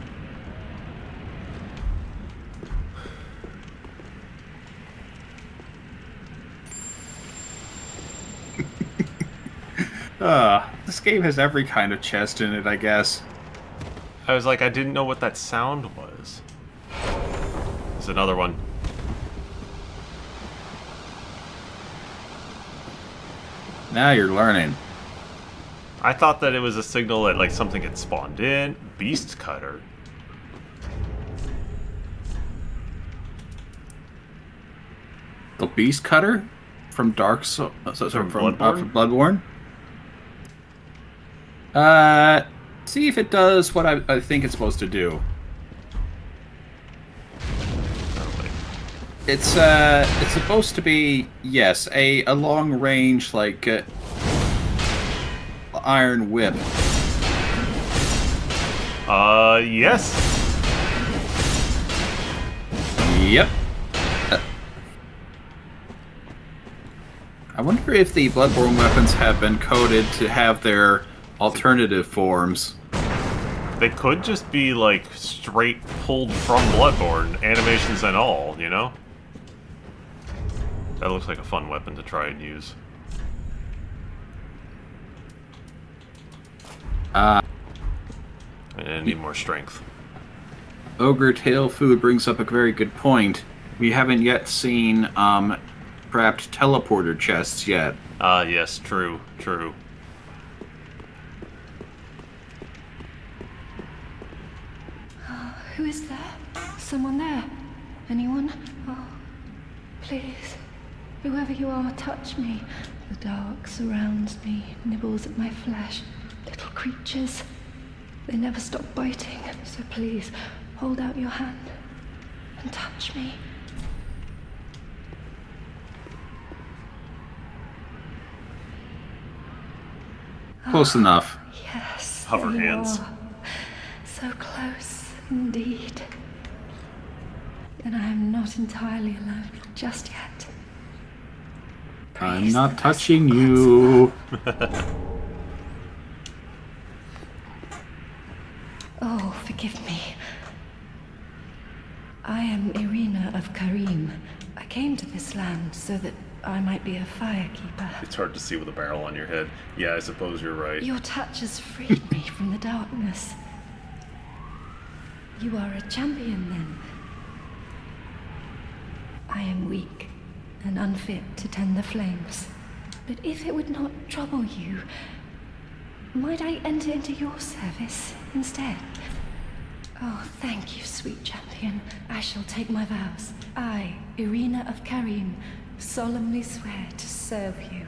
Speaker 7: This game has every kind of chest in it, I guess.
Speaker 1: I was like, I didn't know what that sound was. There's another one.
Speaker 7: Now you're learning.
Speaker 1: I thought that it was a signal that like something had spawned in. Beast Cutter.
Speaker 7: The Beast Cutter from Dark Souls, from
Speaker 1: Bloodborne?
Speaker 7: See if it does what I think it's supposed to do. It's supposed to be, yes, a long range like iron whip.
Speaker 1: Yes.
Speaker 7: Yep. I wonder if the Bloodborne weapons have been coded to have their alternative forms.
Speaker 1: They could just be like straight pulled from Bloodborne, animations and all, you know? That looks like a fun weapon to try and use. And I need more strength.
Speaker 7: Ogre Tail Food brings up a very good point. We haven't yet seen perhaps teleporter chests yet.
Speaker 1: Yes, true, true.
Speaker 8: Who is there? Someone there? Anyone? Oh, please. Whoever you are, touch me. The dark surrounds me, nibbles at my flesh. Little creatures. They never stop biting, so please, hold out your hand and touch me.
Speaker 7: Close enough.
Speaker 8: Yes.
Speaker 1: Hover
Speaker 8: there you
Speaker 1: hands.
Speaker 8: are. So close, indeed. Then I am not entirely alone just yet.
Speaker 7: I'm
Speaker 8: Praise
Speaker 7: not
Speaker 8: the
Speaker 7: touching
Speaker 8: merciful
Speaker 7: you.
Speaker 8: Oh, forgive me. I am Irina of Karim. I came to this land so that I might be a firekeeper.
Speaker 1: It's hard to see with a barrel on your head. Yeah, I suppose you're right.
Speaker 8: Your touch has freed me from the darkness. You are a champion, then. I am weak and unfit to tend the flames. But if it would not trouble you, might I enter into your service instead? Oh, thank you, sweet champion. I shall take my vows. I, Irina of Karim, solemnly swear to serve you.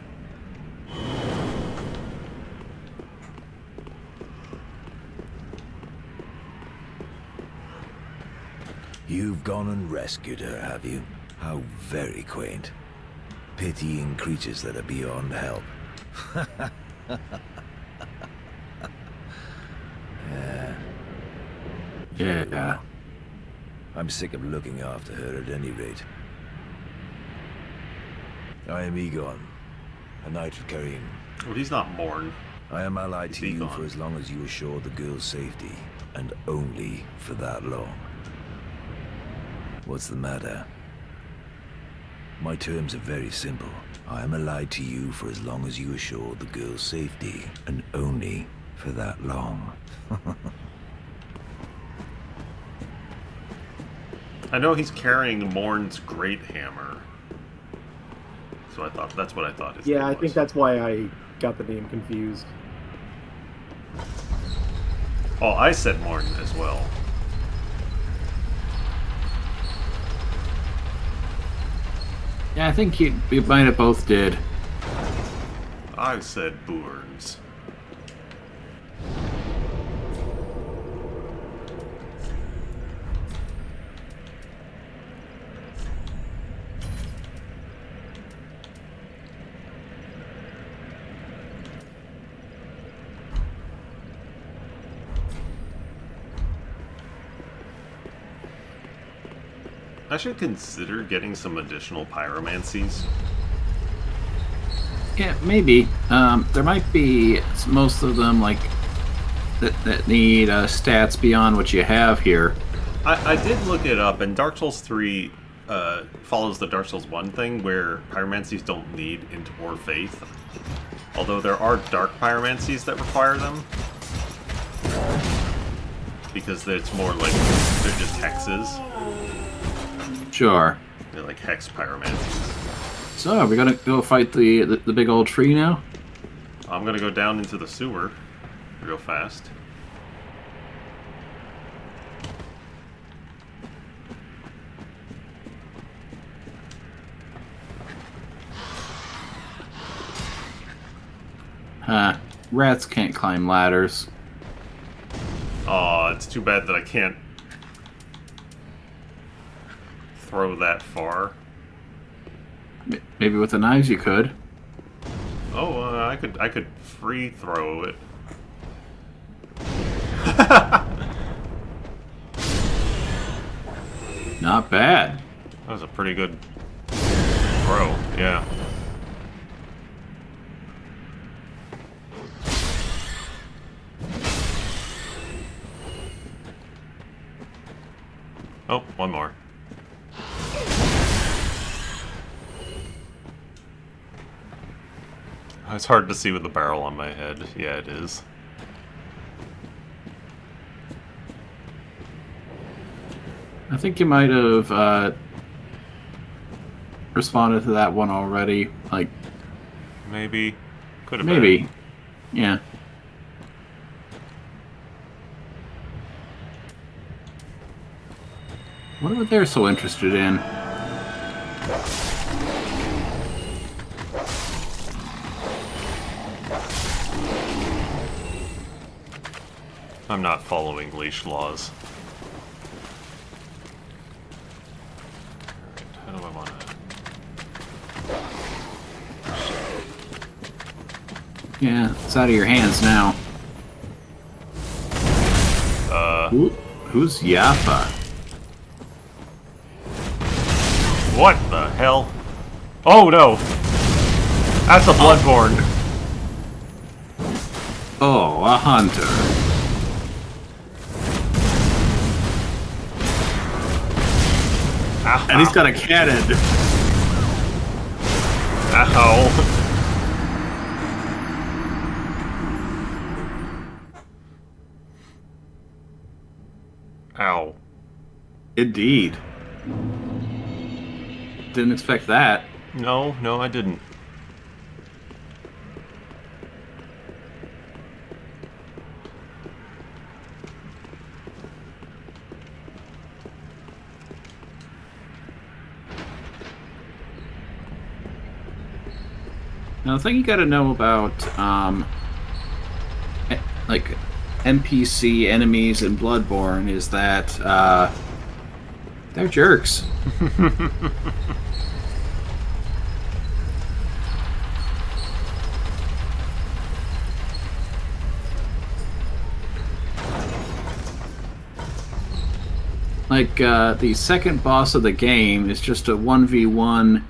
Speaker 4: You've gone and rescued her, have you? How very quaint. Pitying creatures that are beyond help.
Speaker 7: Yeah.
Speaker 4: I'm sick of looking after her at any rate. I am Egon, a knight of Karim.
Speaker 1: Well, he's not Morn.
Speaker 4: I am allied to you
Speaker 1: Egon.
Speaker 4: for as long as you assure the girl's safety, and only for that long. What's the matter? My terms are very simple. I am allied to you for as long as you assure the girl's safety, and only for that long.
Speaker 1: I know he's carrying Morn's great hammer. So I thought that's what I thought his
Speaker 2: Yeah,
Speaker 1: name
Speaker 2: I
Speaker 1: was.
Speaker 2: think that's why I got the name confused.
Speaker 1: Oh, I said Morn as well.
Speaker 7: Yeah, I think you might have both did.
Speaker 1: I said Bourns. I should consider getting some additional pyromancies.
Speaker 7: Yeah, maybe. There might be most of them like that need stats beyond what you have here.
Speaker 1: I did look it up, and Dark Souls 3 follows the Dark Souls 1 thing, where pyromancies don't need Int or Faith. Although there are dark pyromancies that require them. Because it's more like, they're just hexes.
Speaker 5: Sure.
Speaker 1: They're like hex pyromancies.
Speaker 5: So, are we gonna go fight the big old tree now?
Speaker 1: I'm gonna go down into the sewer real fast.
Speaker 5: Rats can't climb ladders.
Speaker 1: Aw, it's too bad that I can't throw that far.
Speaker 5: Maybe with the knives you could.
Speaker 1: Oh, I could free throw it.
Speaker 5: Not bad.
Speaker 1: That was a pretty good throw, yeah. Oh, one more. It's hard to see with the barrel on my head. Yeah, it is.
Speaker 5: I think you might have responded to that one already. Like,
Speaker 1: Maybe. Could have
Speaker 5: maybe.
Speaker 1: been.
Speaker 5: Yeah. What are they so interested in?
Speaker 1: I'm not following leash laws. How do I want to...
Speaker 5: Yeah, it's out of your hands now. Who's Yappa?
Speaker 1: What the hell? Oh no! That's a Bloodborne!
Speaker 5: Oh, a hunter.
Speaker 1: Ow.
Speaker 5: And he's got a cannon.
Speaker 1: Ow. Ow.
Speaker 5: Indeed. Didn't expect that.
Speaker 1: No, I didn't.
Speaker 5: Now, the thing you gotta know about, like, NPC enemies in Bloodborne is that, they're jerks. Like, the second boss of the game is just a 1v1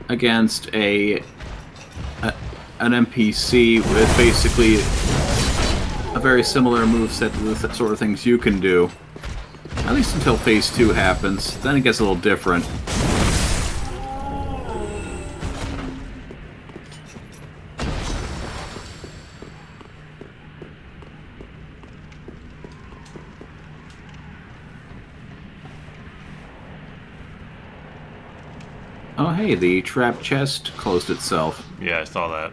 Speaker 5: against an NPC with basically a very similar moveset to the sort of things you can do. At least until Phase 2 happens. Then it gets a little different. Oh hey, the trap chest closed itself.
Speaker 1: Yeah, I saw that.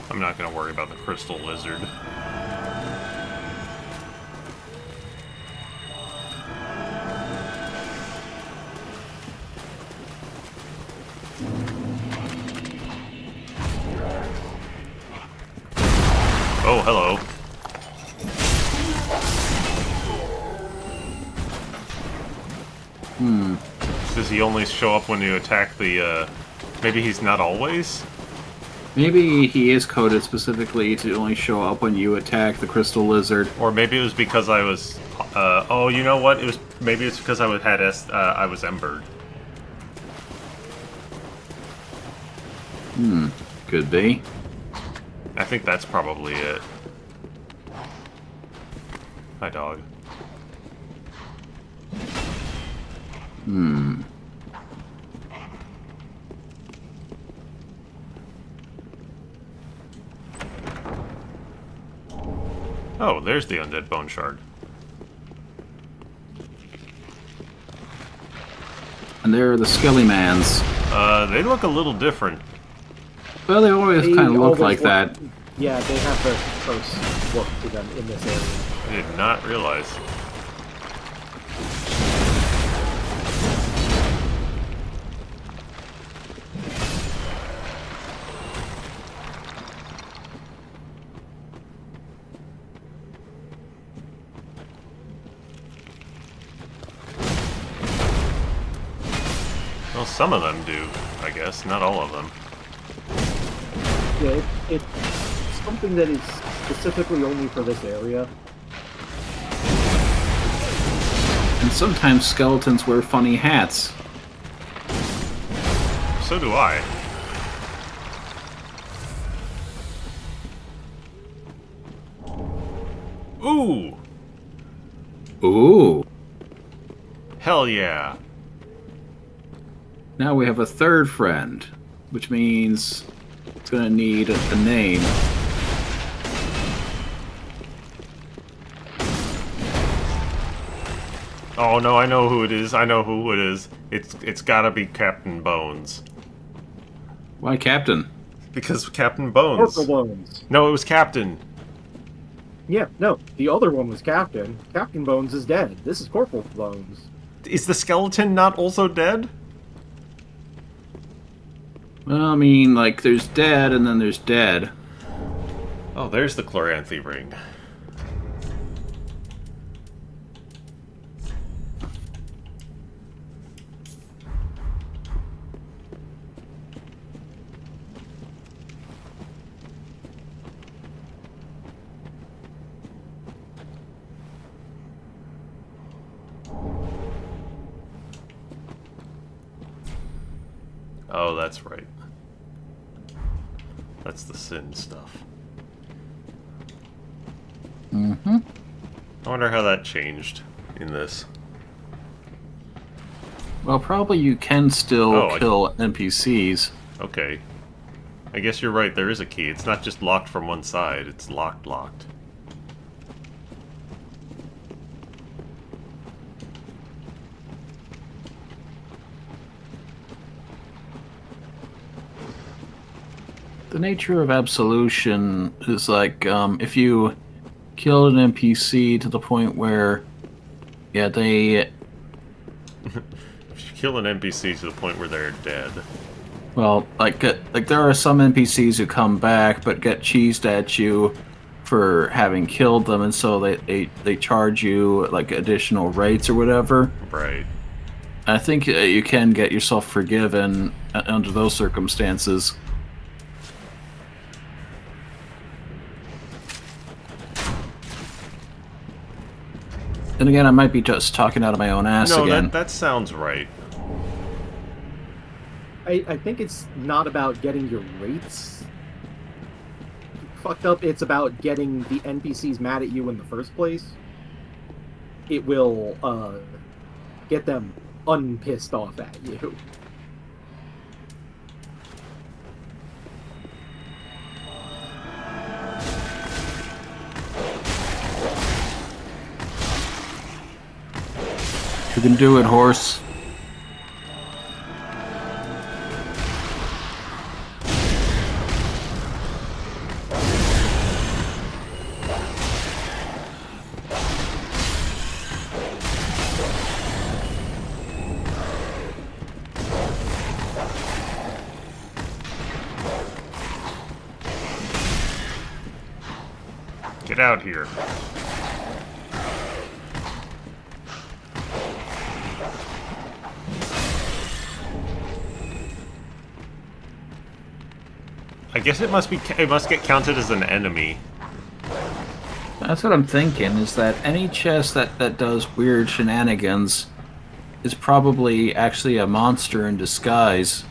Speaker 1: I'm not gonna worry about the crystal lizard. Oh, hello. Does he only show up when you attack the, maybe he's not always?
Speaker 5: Maybe he is coded specifically to only show up when you attack the crystal lizard.
Speaker 1: Or maybe it was because I was. Oh, you know what? Maybe it's because I was embered.
Speaker 5: Could be.
Speaker 1: I think that's probably it. Hi, dog. Oh, there's the undead bone shard.
Speaker 5: And there are the Skelly-mans.
Speaker 1: They look a little different.
Speaker 5: Well, they always
Speaker 2: They
Speaker 5: kind of look
Speaker 2: always
Speaker 5: like
Speaker 2: look-
Speaker 5: that.
Speaker 2: Yeah, they have the first look to them in this area.
Speaker 1: I did not realize. Well, some of them do, I guess. Not all of them.
Speaker 2: Yeah, it's something that is specifically only for this area.
Speaker 5: And sometimes skeletons wear funny hats.
Speaker 1: So do I. Ooh!
Speaker 5: Ooh.
Speaker 1: Hell yeah!
Speaker 5: Now we have a third friend, which means it's gonna need a name.
Speaker 1: Oh no, I know who it is. I know who it is. It's gotta be Captain Bones.
Speaker 5: Why Captain?
Speaker 1: Because Captain Bones.
Speaker 2: Corporal Bones.
Speaker 1: No, it was Captain.
Speaker 2: Yeah, no, the other one was Captain. Captain Bones is dead. This is Corporal Bones.
Speaker 1: Is the skeleton not also dead?
Speaker 5: Well, I mean, like, there's dead and then there's dead.
Speaker 1: Oh, there's the Chloranthy ring. Oh, that's right. That's the sin stuff.
Speaker 5: Mm-hmm.
Speaker 1: I wonder how that changed in this.
Speaker 5: Well, probably you can still
Speaker 1: Oh,
Speaker 5: kill NPCs.
Speaker 1: Okay. I guess you're right, there is a key. It's not just locked from one side, it's locked.
Speaker 5: The nature of absolution is like, if you killed an NPC to the point where, yeah, they,
Speaker 1: If you kill an NPC to the point where they're dead.
Speaker 5: well, like there are some NPCs who come back but get cheesed at you for having killed them, and so they charge you like additional rates or whatever.
Speaker 1: Right.
Speaker 5: I think you can get yourself forgiven under those circumstances. And again, I might be just talking out of my own ass
Speaker 1: No,
Speaker 5: again.
Speaker 1: that sounds right.
Speaker 2: I think it's not about getting your rates fucked up, it's about getting the NPCs mad at you in the first place. It will, get them unpissed off at you.
Speaker 5: You can do it, horse.
Speaker 1: Get out here. I guess it must get counted as an enemy.
Speaker 5: That's what I'm thinking, is that any chest that does weird shenanigans is probably actually a monster in disguise.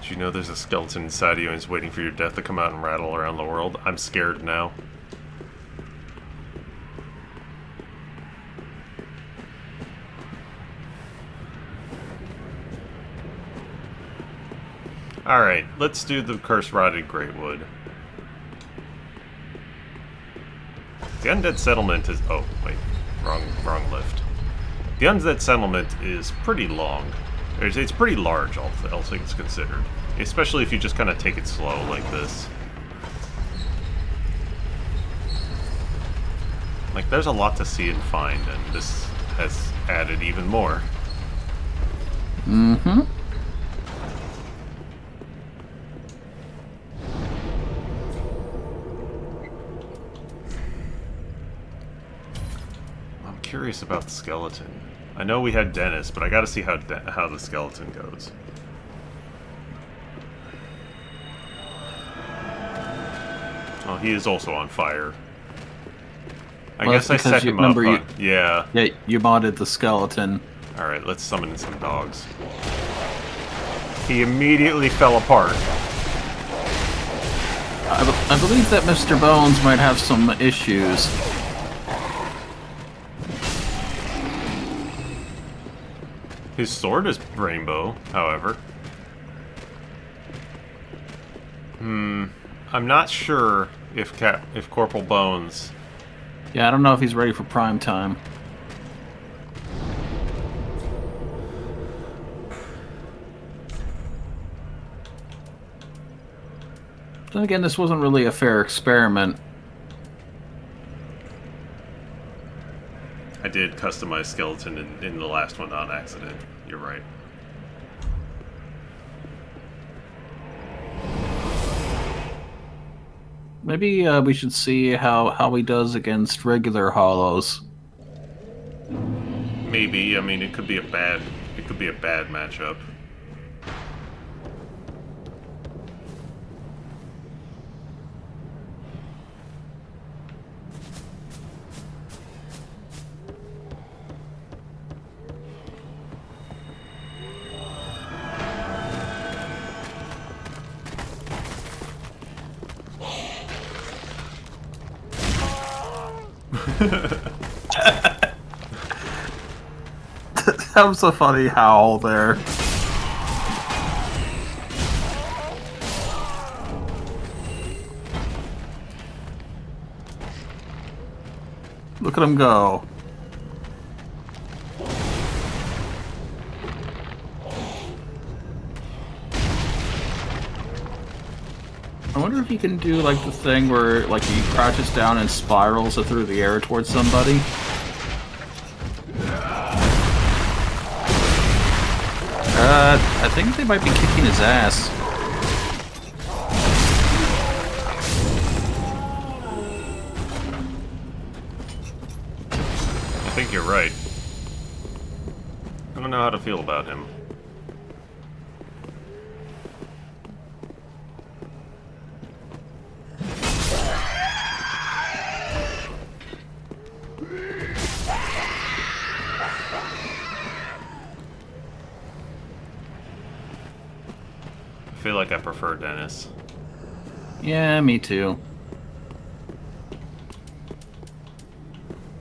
Speaker 1: Did you know there's a skeleton inside you and it's waiting for your death to come out and rattle around the world? I'm scared now. Alright, let's do the curse-rotted Greatwood. The Undead Settlement is... oh, wait. Wrong lift. The Undead Settlement is pretty long. It's pretty large, all things considered. Especially if you just kind of take it slow like this. Like, there's a lot to see and find, and this has added even more.
Speaker 5: Mm-hmm.
Speaker 1: I'm curious about the skeleton. I know we had Dennis, but I gotta see how the skeleton goes. Oh, he is also on fire. I guess I set him up. Yeah.
Speaker 5: Yeah, you modded the skeleton.
Speaker 1: Alright, let's summon in some dogs. He immediately fell apart.
Speaker 5: I believe that Mr. Bones might have some issues.
Speaker 1: His sword is rainbow, however. I'm not sure if Corporal Bones...
Speaker 5: Yeah, I don't know if he's ready for prime time. Then again, this wasn't really a fair experiment.
Speaker 1: I did customize skeleton in the last one on accident. You're right.
Speaker 5: Maybe we should see how he does against regular hollows.
Speaker 1: Maybe. I mean, it could be a bad matchup.
Speaker 5: That was a funny howl there. Look at him go. I wonder if you can do like the thing where like he crouches down and spirals it through the air towards somebody. I think they might be kicking his ass.
Speaker 1: I think you're right. I don't know how to feel about him. I feel like I prefer Dennis.
Speaker 5: Yeah, me too.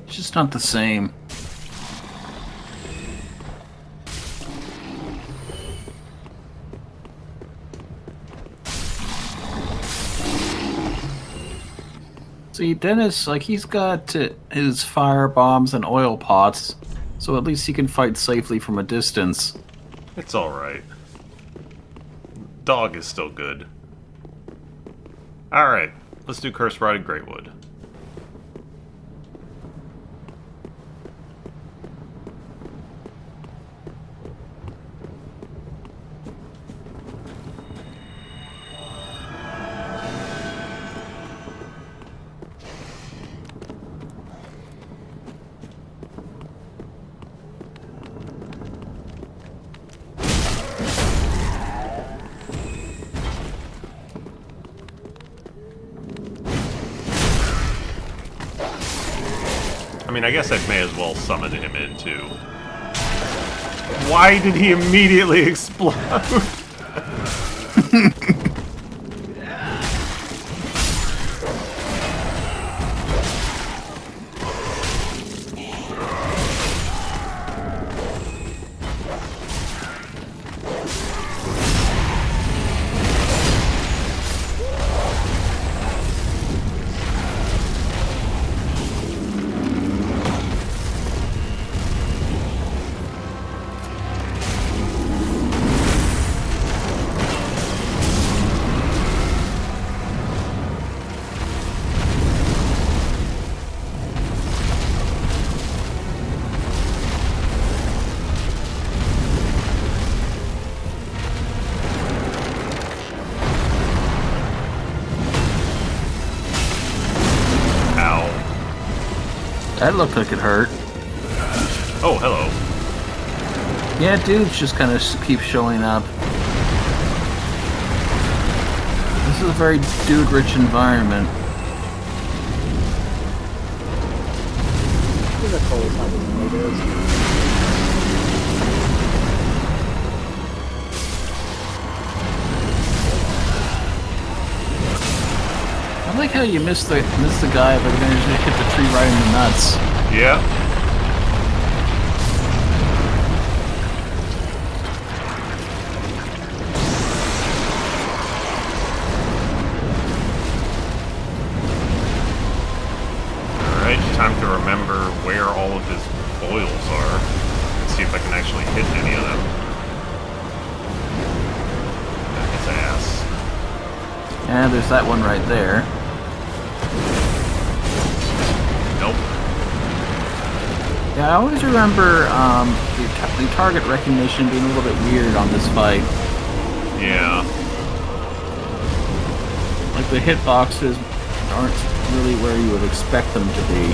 Speaker 5: It's just not the same. See, Dennis, like, he's got his fire bombs and oil pots, so at least he can fight safely from a distance.
Speaker 1: It's alright. Dog is still good. Alright, let's do Curse Rotted Greatwood. mean, I guess I may as well summon him in, too. Why did he immediately explode?
Speaker 5: That looked like it hurt.
Speaker 1: Oh, hello.
Speaker 5: Yeah, dudes just kind of keep showing up. This is a very dude-rich environment. I like how you missed the guy, but then you just hit the tree right in the nuts.
Speaker 1: Yeah. Alright, time to remember where all of his boils are. Let's see if I can actually hit any of them. His ass.
Speaker 5: And there's that one right there.
Speaker 1: Nope.
Speaker 5: Yeah, I always remember the target recognition being a little bit weird on this fight.
Speaker 1: Yeah.
Speaker 5: Like the hitboxes aren't really where you would expect them to be.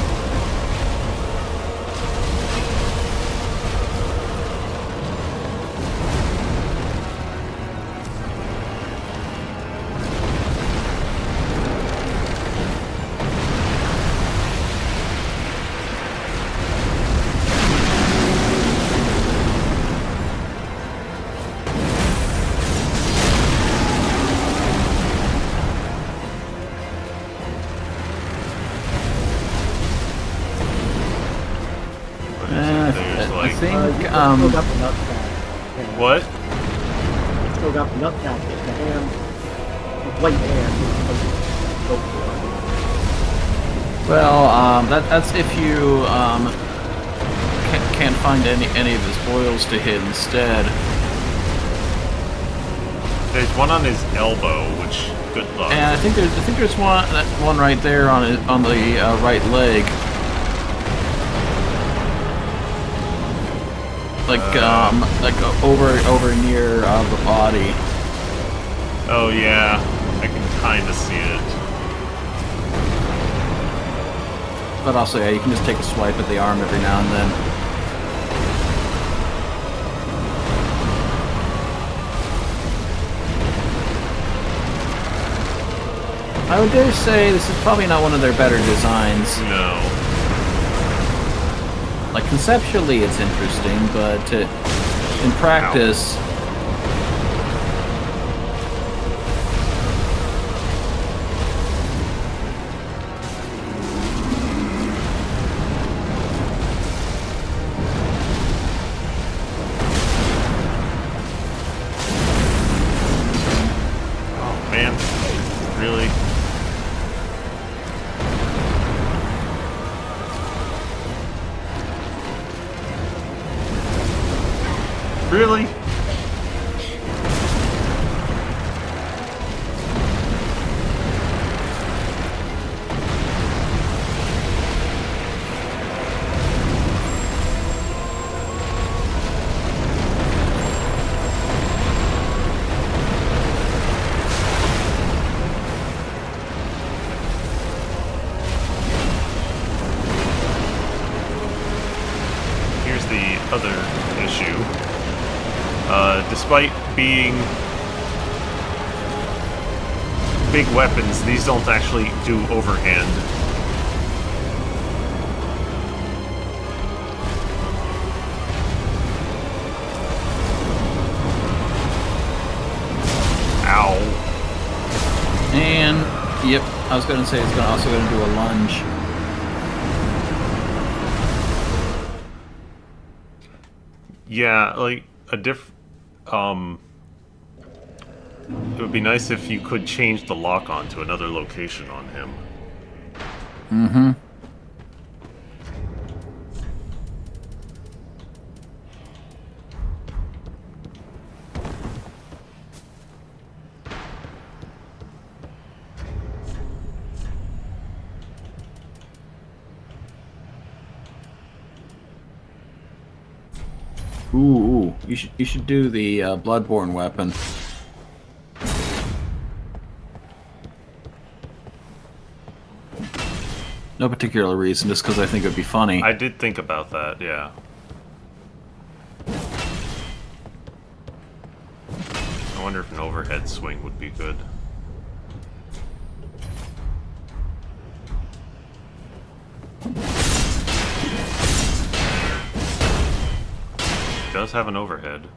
Speaker 2: Still got the nut pack.
Speaker 1: What?
Speaker 2: Still got the nut pack. The hand, the white hand.
Speaker 5: Well, that's if you can't find any of his boils to hit instead.
Speaker 1: There's one on his elbow, which good luck.
Speaker 5: And I think there's one right there on the right leg. Like over near the body.
Speaker 1: Oh yeah, I can kind of see it.
Speaker 5: But also, yeah, you can just take a swipe at the arm every now and then. I would dare say this is probably not one of their better designs.
Speaker 1: No.
Speaker 5: Like, conceptually it's interesting, but in practice...
Speaker 1: Oh, man. Really? Really? Here's the other issue. Despite being big weapons, these don't actually do overhand.
Speaker 5: I was going to say it's also going to do a lunge.
Speaker 1: Yeah, like it would be nice if you could change the lock on to another location on him.
Speaker 5: Mm-hmm. Ooh, you should do the Bloodborne weapon. No particular reason, just because I think it would be funny.
Speaker 1: I did think about that, yeah. I wonder if an overhead swing would be good. It does have an overhead.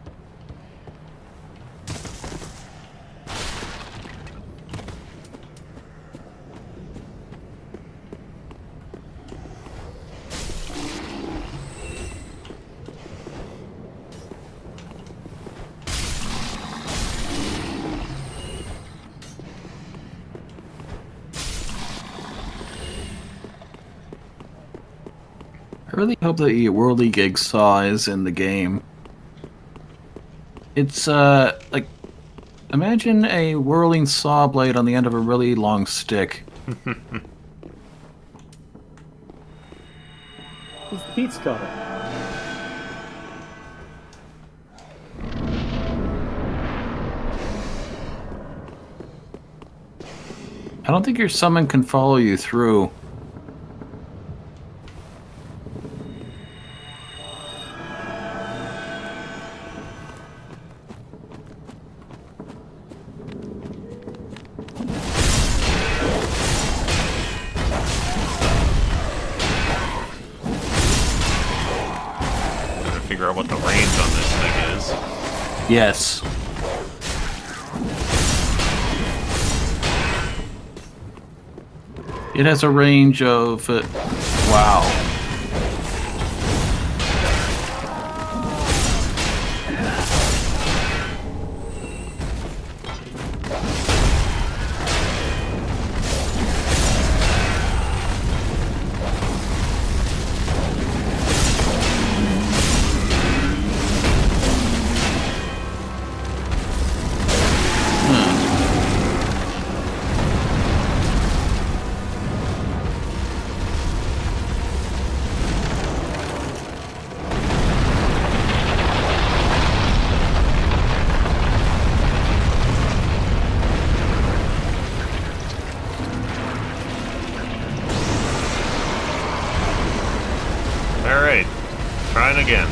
Speaker 5: I really hope the whirly gig saw is in the game. It's, like, imagine a whirling saw blade on the end of a really long stick.
Speaker 2: Who's the pizza cutter?
Speaker 5: I don't think your summon can follow you through.
Speaker 1: Figure out what the range on this thing is.
Speaker 5: Yes. It has a range of... wow.
Speaker 1: Alright, trying again.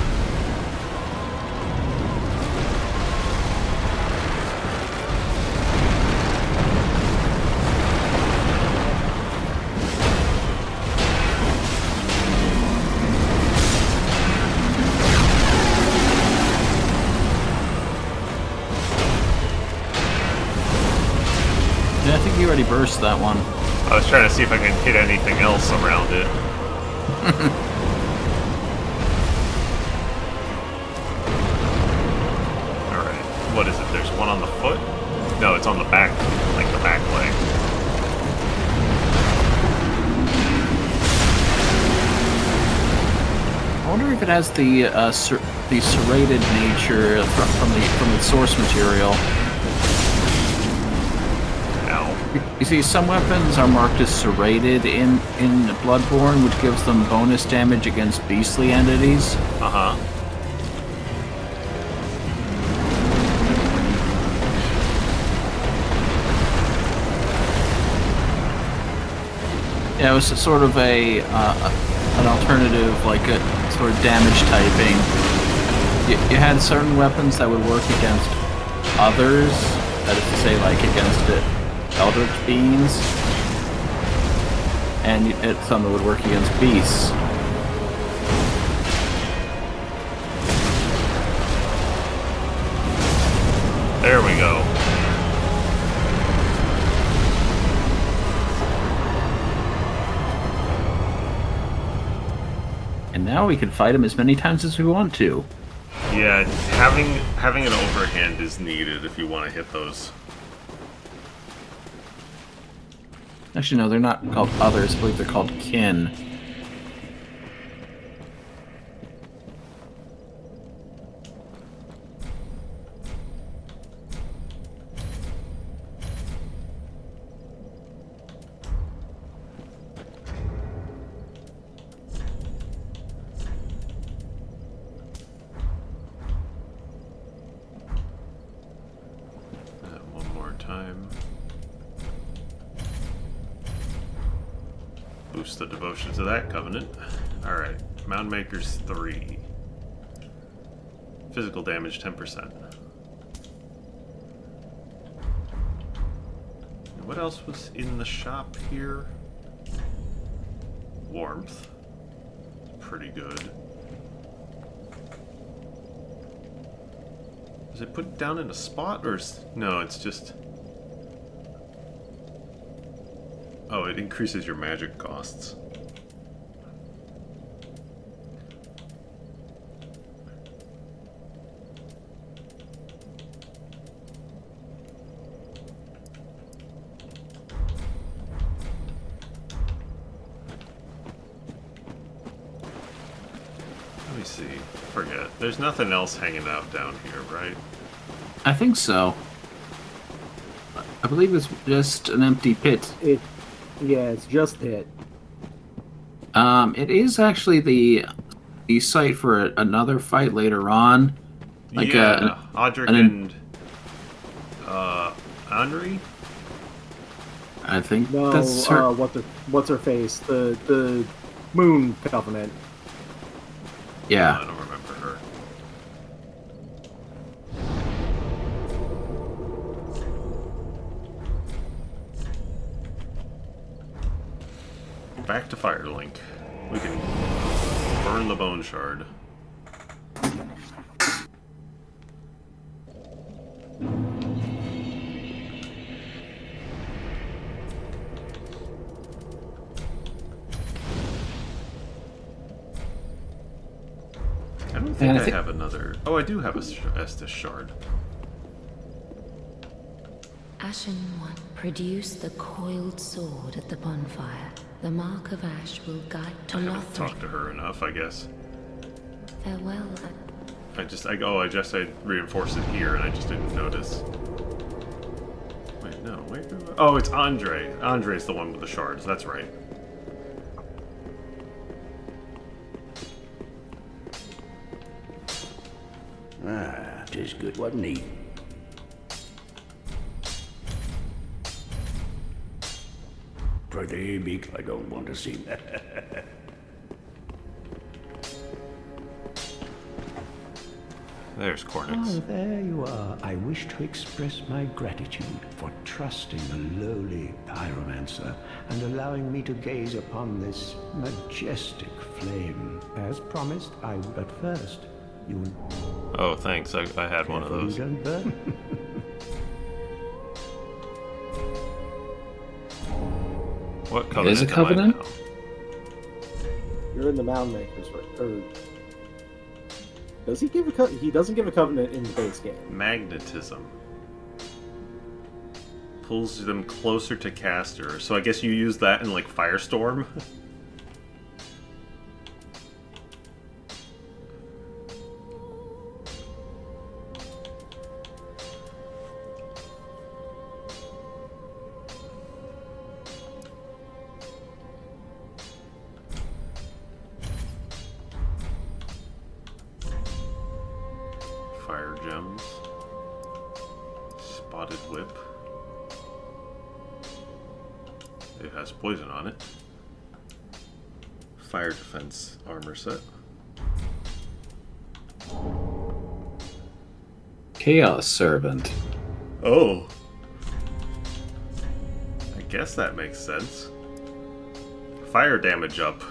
Speaker 5: Yeah, I think you already burst that one.
Speaker 1: I was trying to see if I can hit anything else around it. Alright, what is it? There's one on the foot? No, it's on the back, like the back leg.
Speaker 5: I wonder if it has the serrated nature from its source material.
Speaker 1: Ow.
Speaker 5: You see, some weapons are marked as serrated in Bloodborne, which gives them bonus damage against beastly entities.
Speaker 1: Uh-huh.
Speaker 5: Yeah, it was sort of an alternative, like a sort of damage typing. You had certain weapons that would work against others, that is to say, like against eldritch beings, and some that would work against beasts.
Speaker 1: There we go.
Speaker 5: now we can fight him as many times as we want to.
Speaker 1: Yeah, having an overhand is needed if you want to hit those.
Speaker 5: Actually, no, they're not called others. I believe they're called kin.
Speaker 1: One more time. Boost the devotion to that covenant. Alright, Mound Maker's 3. Physical damage 10%. What else was in the shop here? Warmth. Pretty good. Is it put down in a spot, or is... No, it's just... Oh, it increases your magic costs. Let me see. Forget. There's nothing else hanging out down here, right?
Speaker 5: I think so. I believe it's just an empty pit.
Speaker 2: Yeah, it's just it.
Speaker 5: It is actually the site for another fight later on. Like
Speaker 1: yeah, Audric and Henri?
Speaker 5: I think
Speaker 2: No,
Speaker 5: that's her.
Speaker 2: what's her face? The Moon Covenant.
Speaker 5: Yeah.
Speaker 1: I don't remember her. Back to Firelink. We can burn the Bone Shard. I don't think I have another... Oh, I do have a Estus Shard.
Speaker 9: Ashen One, produce the coiled sword at the bonfire. The mark of ash will guide to
Speaker 1: I haven't
Speaker 9: Lothric.
Speaker 1: talked to her enough, I guess.
Speaker 9: Farewell.
Speaker 1: I reinforced it here and I just didn't notice. Wait, no, wait. Oh, it's Andre. Andre's the one with the shards, that's right.
Speaker 3: Ah, 'tis good, wasn't he? Pretty big, I don't want to see that.
Speaker 1: There's Cornix.
Speaker 3: Oh, there you are. I wish to express my gratitude for trusting a lowly pyromancer and allowing me to gaze upon this majestic flame. As promised, I would at first. You
Speaker 1: Oh, thanks. I had one of
Speaker 3: careful you
Speaker 1: those.
Speaker 3: don't burn.
Speaker 1: What covenant
Speaker 5: Is a
Speaker 1: am I
Speaker 5: covenant?
Speaker 1: now?
Speaker 2: You're in the Mound Makers, right? Or does he give a he doesn't give a covenant in the base game.
Speaker 1: Magnetism. Pulls them closer to caster. So I guess you use that in like Firestorm? Fire gems. Spotted whip. It has poison on it. Fire defense armor set.
Speaker 5: Chaos Servant.
Speaker 1: Oh. I guess that makes sense. Fire damage up.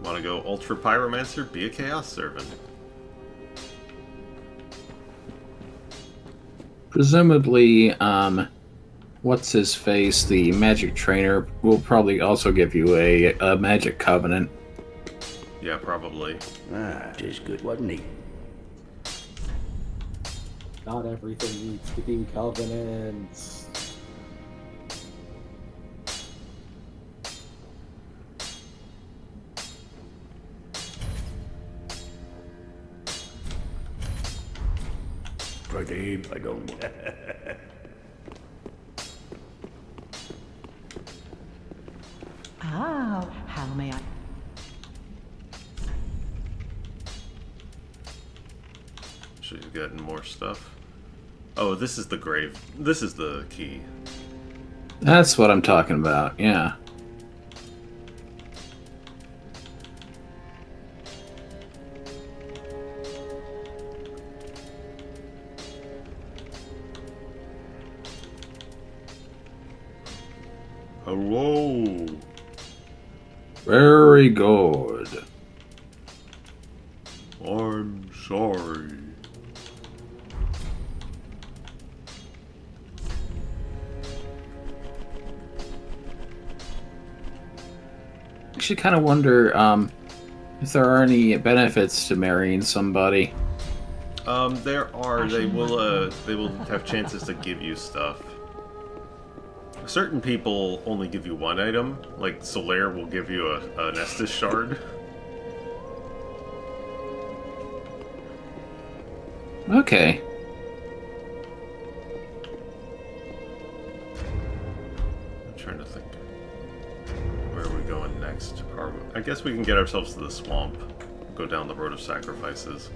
Speaker 1: Want to go Ultra Pyromancer? Be a Chaos Servant.
Speaker 5: Presumably, what's his face? The magic trainer will probably also give you a magic covenant.
Speaker 1: Yeah, probably.
Speaker 3: Ah, 'tis good, wasn't he?
Speaker 2: Not everything needs to be covenants.
Speaker 3: Pretty, I don't.
Speaker 10: Oh, how may I?
Speaker 1: She's getting more stuff. Oh, this is the grave. This is the key.
Speaker 5: That's what I'm talking about, yeah.
Speaker 1: Hello.
Speaker 5: Very good.
Speaker 1: I'm sorry.
Speaker 5: Actually, kind of wonder if there are any benefits to marrying somebody.
Speaker 1: There are. They will have chances to give you stuff. Certain people only give you one item, like Solaire will give you an Estus shard.
Speaker 5: Okay.
Speaker 1: I'm trying to think. Where are we going next? I guess we can get ourselves to the swamp. Go down the road of sacrifices.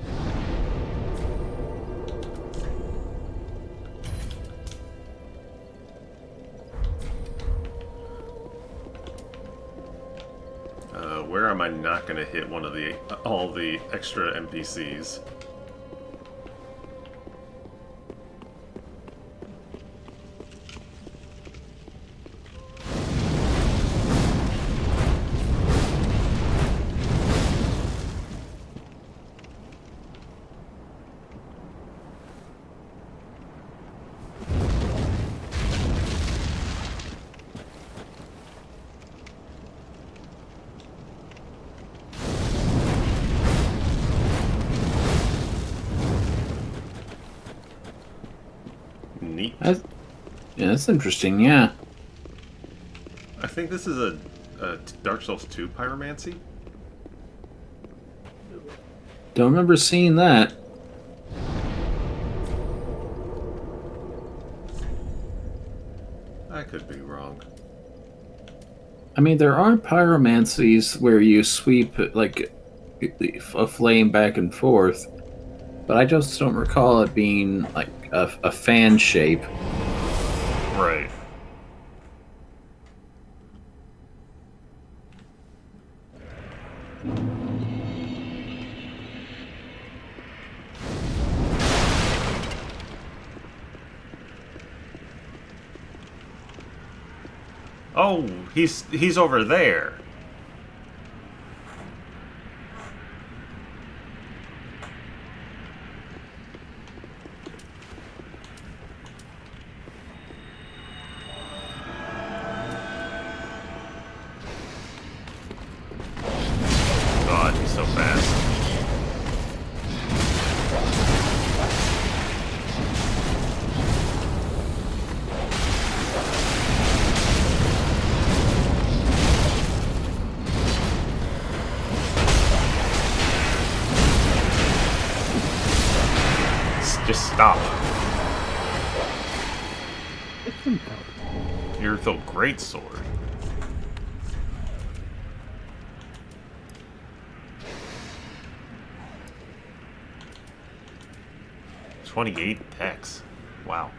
Speaker 1: Where am I not going to hit one of all the extra NPCs? Neat.
Speaker 5: Yeah, that's interesting, yeah.
Speaker 1: I think this is a Dark Souls 2 pyromancy.
Speaker 5: Don't remember seeing that.
Speaker 1: I could be wrong.
Speaker 5: I mean, there are pyromancies where you sweep, like, a flame back and forth, but I just don't recall it being, like, a fan shape.
Speaker 1: Right. Oh, he's over there. God, he's so fast. Just stop. You're the great sword. $28 Dex. Wow.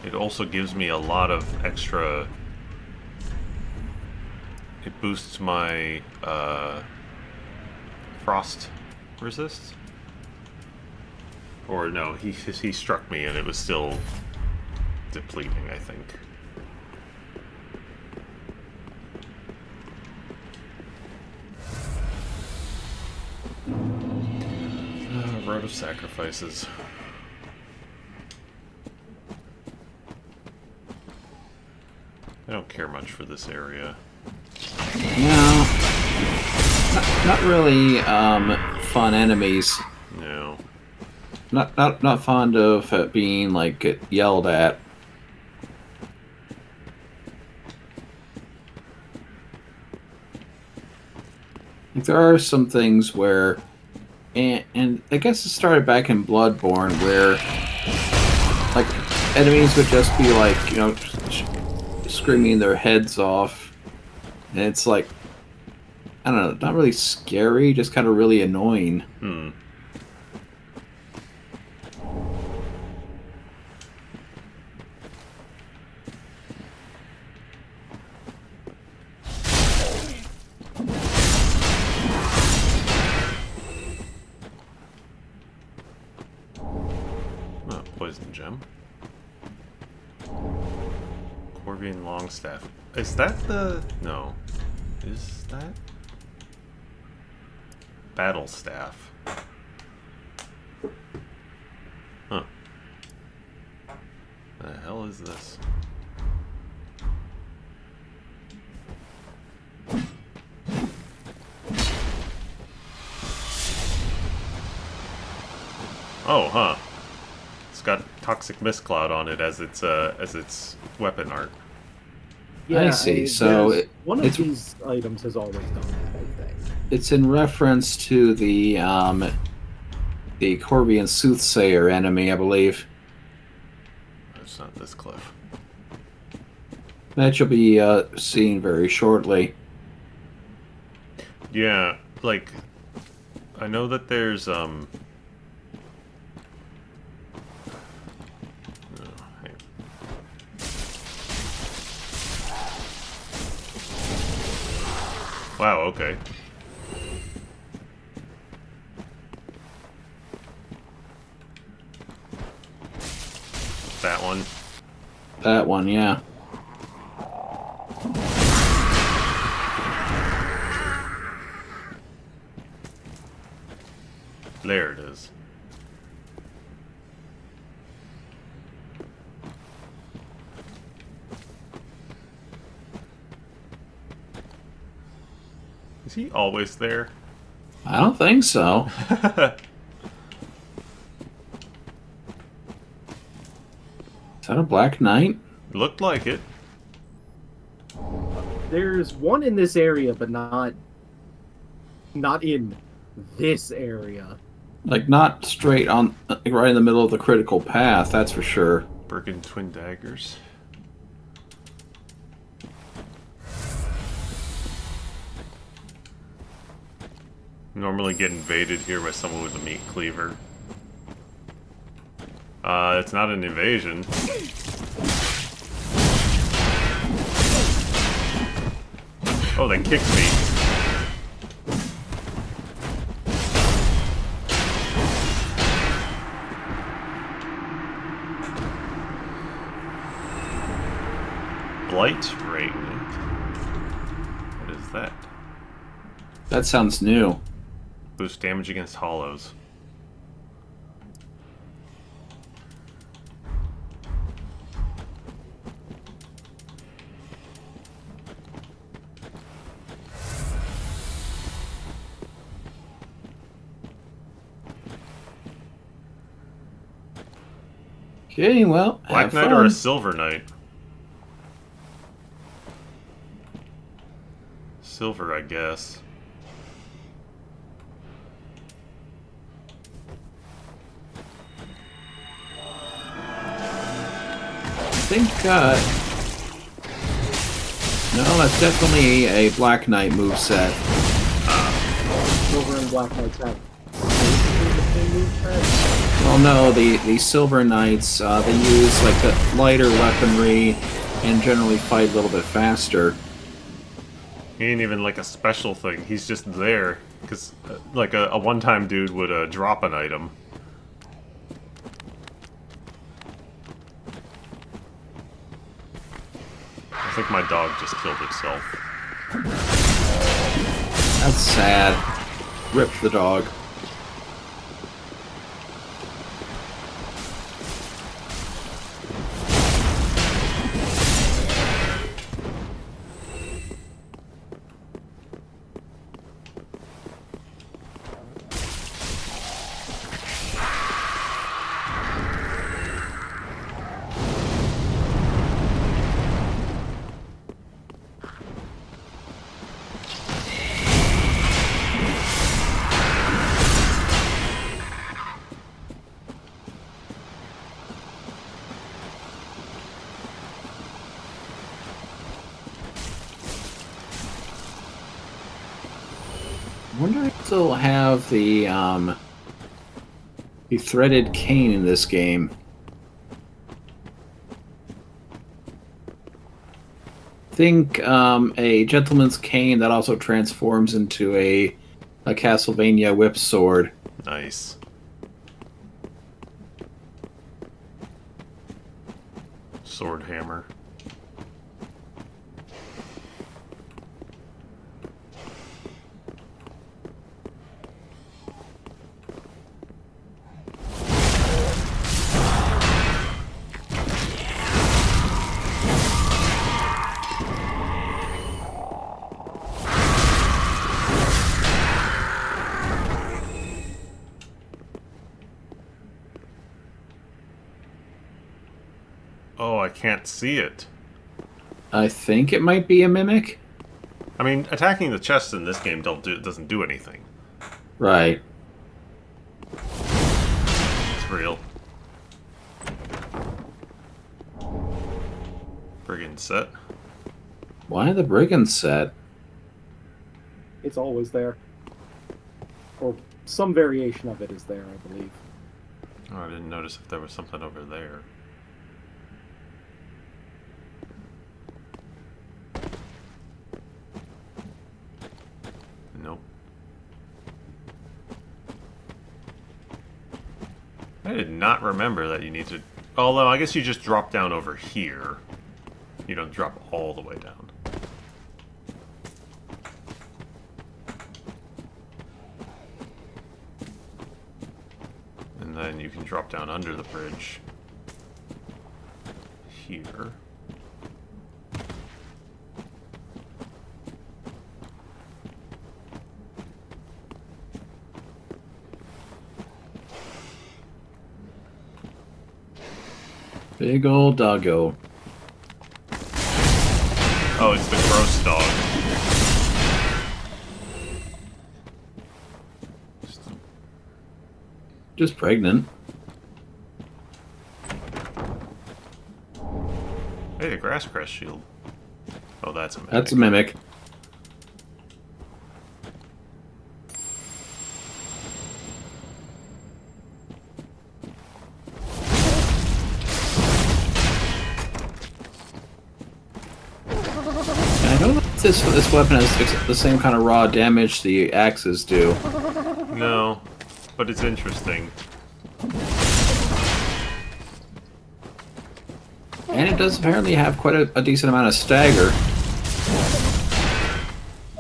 Speaker 1: It also gives me a lot of extra. It boosts my frost resist. Or no, he struck me and it was still depleting, I think. Road of Sacrifices. I don't care much for this area.
Speaker 5: No, not really fun enemies.
Speaker 1: No.
Speaker 5: Not fond of being like yelled at. Like, there are some things where, and I guess it started back in Bloodborne, where like enemies would just be like, you know, screaming their heads off, and it's like, I don't know, not really scary, just kind of really annoying.
Speaker 1: Oh, poison gem. Corvian Longstaff. Is that the... No. Is that... Battle Staff. Huh. The hell is this? Oh, huh. It's got Toxic Mist Cloud on it as its weapon art.
Speaker 2: Yeah,
Speaker 5: I see. So
Speaker 2: one of these items has always done that, I think.
Speaker 5: it's in reference to the Corvian Soothsayer enemy, I believe.
Speaker 1: It's not this cliff.
Speaker 5: That you'll be seeing very shortly.
Speaker 1: Yeah, like, I know that there's, oh, hey. Wow, okay. That one.
Speaker 5: That one, yeah.
Speaker 1: There it is. Is he always there?
Speaker 5: I don't think so. Is that a Black Knight?
Speaker 1: Looked like it.
Speaker 2: There's one in this area, but not in this area.
Speaker 5: Like, not straight on, like, right in the middle of the critical path, that's for sure.
Speaker 1: Birkin Twin Daggers. Normally get invaded here by someone with a meat cleaver. It's not an invasion. Oh, they kicked me. Blight Ring. What is that?
Speaker 5: That sounds new.
Speaker 1: Boost damage against hollows.
Speaker 5: Okay, well,
Speaker 1: Black
Speaker 5: have
Speaker 1: Knight
Speaker 5: fun.
Speaker 1: or a Silver Knight? Silver, I guess.
Speaker 5: I think, no, that's definitely a Black Knight moveset.
Speaker 2: Silver and Black Knights have basically the same moveset.
Speaker 5: Well, no, the Silver Knights, they use, like, the lighter weaponry and generally fight a little bit faster.
Speaker 1: He ain't even like a special thing. He's just there. Because, like, a one-time dude would drop an item. I think my dog just killed itself.
Speaker 5: That's sad. Rip the dog. also have the threaded cane in this game. Think a gentleman's cane that also transforms into a Castlevania whip sword.
Speaker 1: Nice. Sword hammer. Oh, I can't see it.
Speaker 5: I think it might be a mimic.
Speaker 1: I mean, attacking the chest in this game doesn't do anything.
Speaker 5: Right.
Speaker 1: It's real. Brigand set.
Speaker 5: Why the brigand set?
Speaker 2: It's always there. Or some variation of it is there, I believe.
Speaker 1: Oh, I didn't notice if there was something over there. Nope. I did not remember that you need to... Although, I guess you just drop down over here. You don't drop all the way down. And then you can drop down under the bridge. Here.
Speaker 5: Big old doggo.
Speaker 1: Oh, it's the gross dog.
Speaker 5: Just pregnant.
Speaker 1: Hey, the grass crest shield. Oh, that's a mimic.
Speaker 5: That's a mimic. I don't know if this weapon has the same kind of raw damage the axes do.
Speaker 1: No, but it's interesting.
Speaker 5: And it does apparently have quite a decent amount of stagger.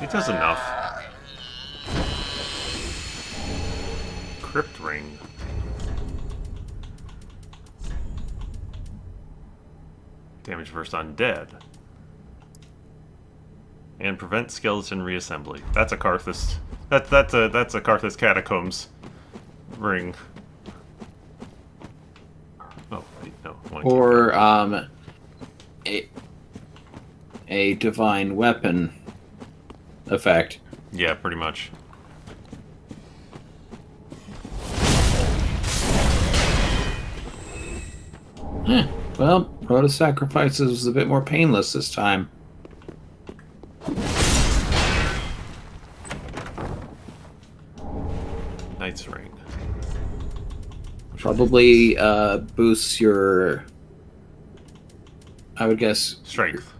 Speaker 1: It does enough. Crypt ring. Damage versus undead. And prevent skeleton reassembly. That's a Karthus. That's a Karthus catacombs ring. Oh wait, no.
Speaker 5: Or a divine weapon effect.
Speaker 1: Yeah, pretty much.
Speaker 5: Well, Road of Sacrifices was a bit more painless this time.
Speaker 1: Knight's ring.
Speaker 5: Probably boosts your, I would guess,
Speaker 1: Strength.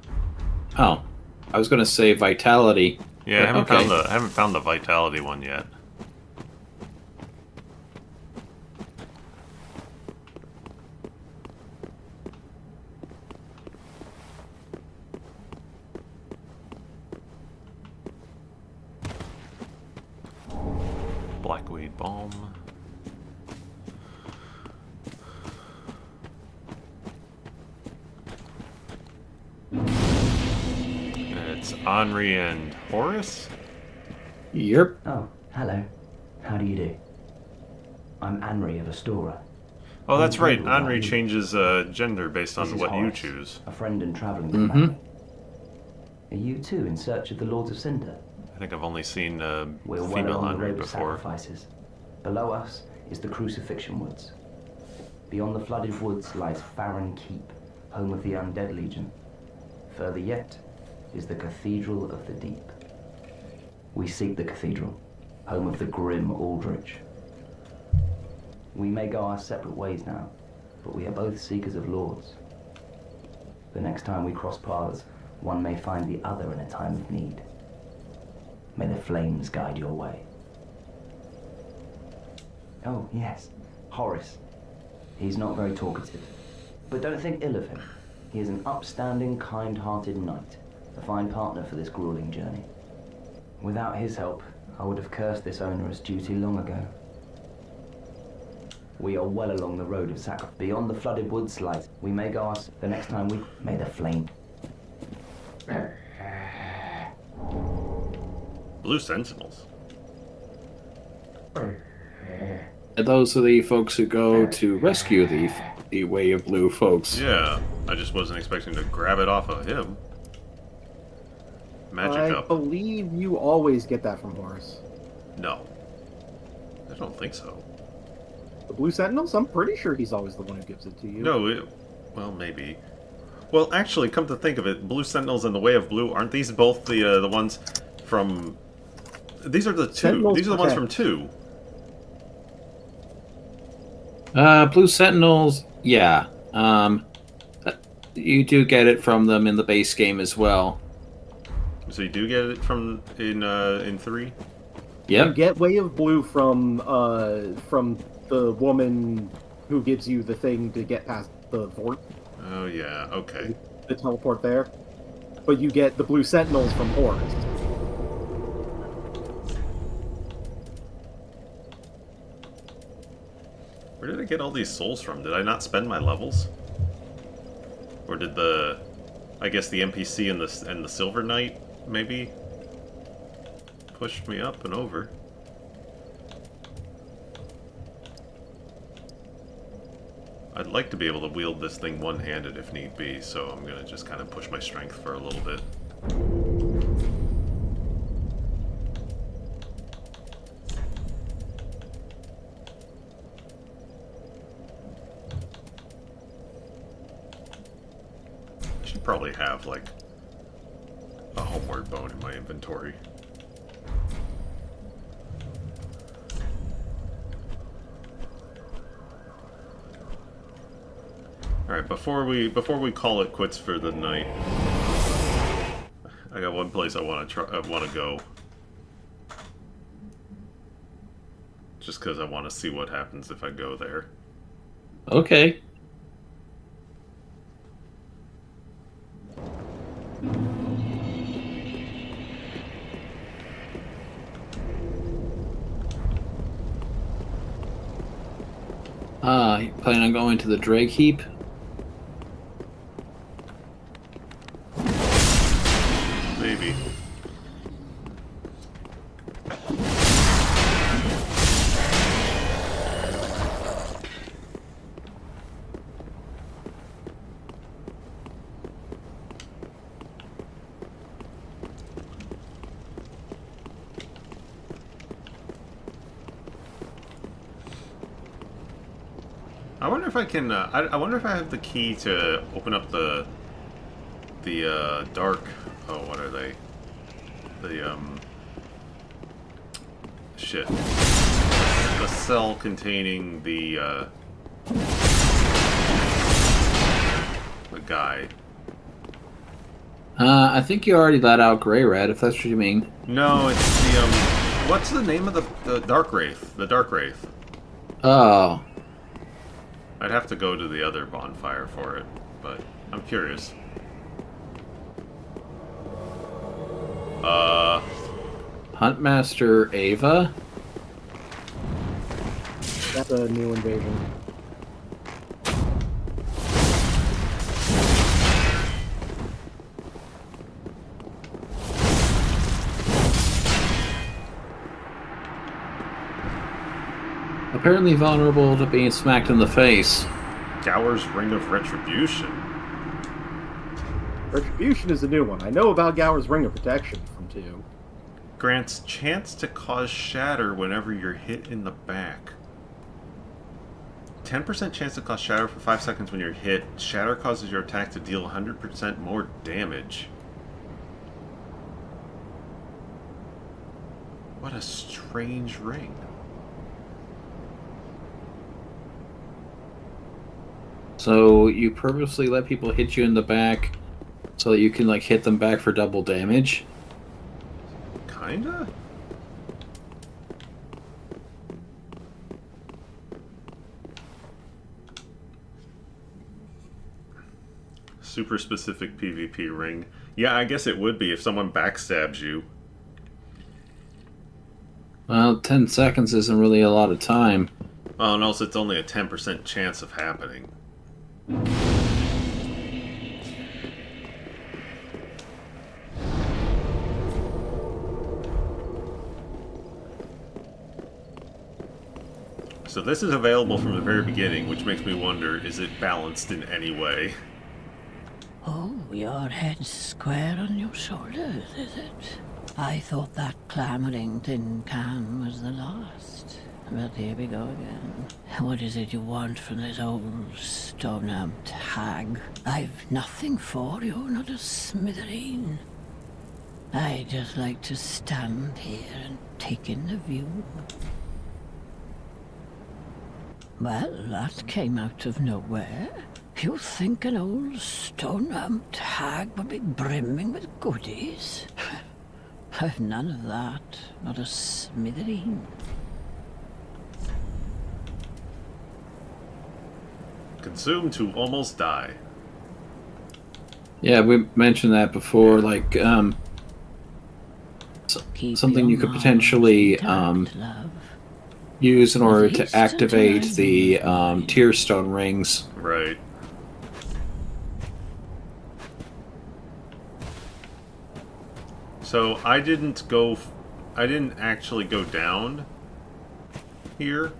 Speaker 5: Oh, I was gonna say vitality.
Speaker 1: Yeah, I
Speaker 5: but
Speaker 1: haven't found the vitality one yet. Blackweed balm. It's Henri and Horace?
Speaker 5: Yep.
Speaker 3: Oh, hello. How do you do? I'm Henri of Astora.
Speaker 1: Oh, that's
Speaker 3: I'm
Speaker 1: right.
Speaker 3: told about
Speaker 1: Henri
Speaker 3: you.
Speaker 1: changes gender based
Speaker 3: This
Speaker 1: on
Speaker 3: is
Speaker 1: what you
Speaker 3: Horace,
Speaker 1: choose.
Speaker 3: a friend and traveling companion. Are you too in search of the Lords of Cinder?
Speaker 1: I think I've only seen
Speaker 3: We're well
Speaker 1: female
Speaker 3: along the
Speaker 1: Henri
Speaker 3: road of
Speaker 1: before.
Speaker 3: sacrifices. Below us is the Crucifixion Woods. Beyond the flooded woods lies Farron Keep, home of the Undead Legion. Further yet is the Cathedral of the Deep. We seek the cathedral,
Speaker 10: home of the grim Aldrich. We may go our separate ways now, but we are both seekers of lords. The next time we cross paths, one may find the other in a time of need. May the flames guide your way. Oh, yes, Horace. He's not very talkative, but don't think ill of him. He is an upstanding, kind-hearted knight, a fine partner for this grueling journey. Without his help, I would have cursed this onerous duty long ago. We are well along the road of sacrifice. Beyond the flooded woods lies. We may go us the next time we may the flame.
Speaker 1: Blue Sentinels.
Speaker 5: And those are the folks who go to rescue the Way of Blue folks.
Speaker 1: Yeah, I just wasn't expecting to grab it off of him. Magic
Speaker 2: I
Speaker 1: up.
Speaker 2: believe you always get that from Horace.
Speaker 1: No. I don't think so.
Speaker 2: The Blue Sentinels? I'm pretty sure he's always the one who gives it to you.
Speaker 1: No, well, maybe. Well, actually, come to think of it, Blue Sentinels and the Way of Blue, aren't these both the ones from... These are the two.
Speaker 2: Sentinels
Speaker 1: These are the ones from
Speaker 2: protect.
Speaker 1: 2.
Speaker 5: Blue Sentinels, yeah. You do get it from them in the base game as well.
Speaker 1: So you do get it from in 3?
Speaker 2: You
Speaker 5: Yep.
Speaker 2: get Way of Blue from the woman who gives you the thing to get past the fort,
Speaker 1: Oh yeah, okay.
Speaker 2: the teleport there. But you get the Blue Sentinels from Horace.
Speaker 1: Where did I get all these souls from? Did I not spend my levels? Or did I guess the NPC and the Silver Knight maybe pushed me up and over? I'd like to be able to wield this thing one-handed if need be, so I'm gonna just kind of push my strength for a little bit. I should probably have, like, a homeward bone in my inventory. Alright, before we call it quits for the night, I got one place I want to go. Just because I want to see what happens if I go there.
Speaker 5: Okay. You planning on going to the Drake Heap?
Speaker 1: Maybe. I wonder if I can. I wonder if I have the key to open up the dark. Oh, what are they? The shit. The cell containing the guy.
Speaker 5: I think you already let out Grey Red, if that's what you mean.
Speaker 1: No, it's the what's the name of the Dark Wraith? The Dark Wraith.
Speaker 5: Oh.
Speaker 1: I'd have to go to the other bonfire for it, but I'm curious.
Speaker 5: Huntmaster Ava?
Speaker 2: That's a new invasion.
Speaker 5: Apparently vulnerable to being smacked in the face.
Speaker 1: Gower's Ring of Retribution.
Speaker 2: Retribution is a new one. I know about Gower's Ring of Protection from 2.
Speaker 1: Grants chance to cause shatter whenever you're hit in the back. 10% chance to cause shatter for 5 seconds when you're hit. Shatter causes your attack to deal 100% more damage. What a strange ring.
Speaker 5: So you purposely let people hit you in the back so that you can like hit them back for double damage?
Speaker 1: Kinda? Super specific PvP ring. Yeah, I guess it would be if someone backstabs you.
Speaker 5: Well, 10 seconds isn't really a lot of time.
Speaker 1: Well, and also it's only a 10% chance of happening. So this is available from the very beginning, which makes me wonder, is it balanced in any way?
Speaker 11: Oh, your head's square on your shoulders, is it? I thought that clamoring tin can was the last. But here we go again. What is it you want from this old stone-amped hag? I've nothing for you, not a smithereen. I just like to stand here and take in the view. Well, that came out of nowhere. You think an old stone-amped hag would be brimming with goodies? I've none of that, not a smithereen.
Speaker 1: Consumed to almost die.
Speaker 5: Yeah, we mentioned that before, like,
Speaker 11: Keep
Speaker 5: something
Speaker 11: your
Speaker 5: you could
Speaker 11: mind
Speaker 5: potentially
Speaker 11: intact, love.
Speaker 5: use in order
Speaker 11: At least
Speaker 5: to activate
Speaker 11: until
Speaker 5: the
Speaker 11: I
Speaker 5: tear stone rings.
Speaker 1: Right. So I didn't actually go down here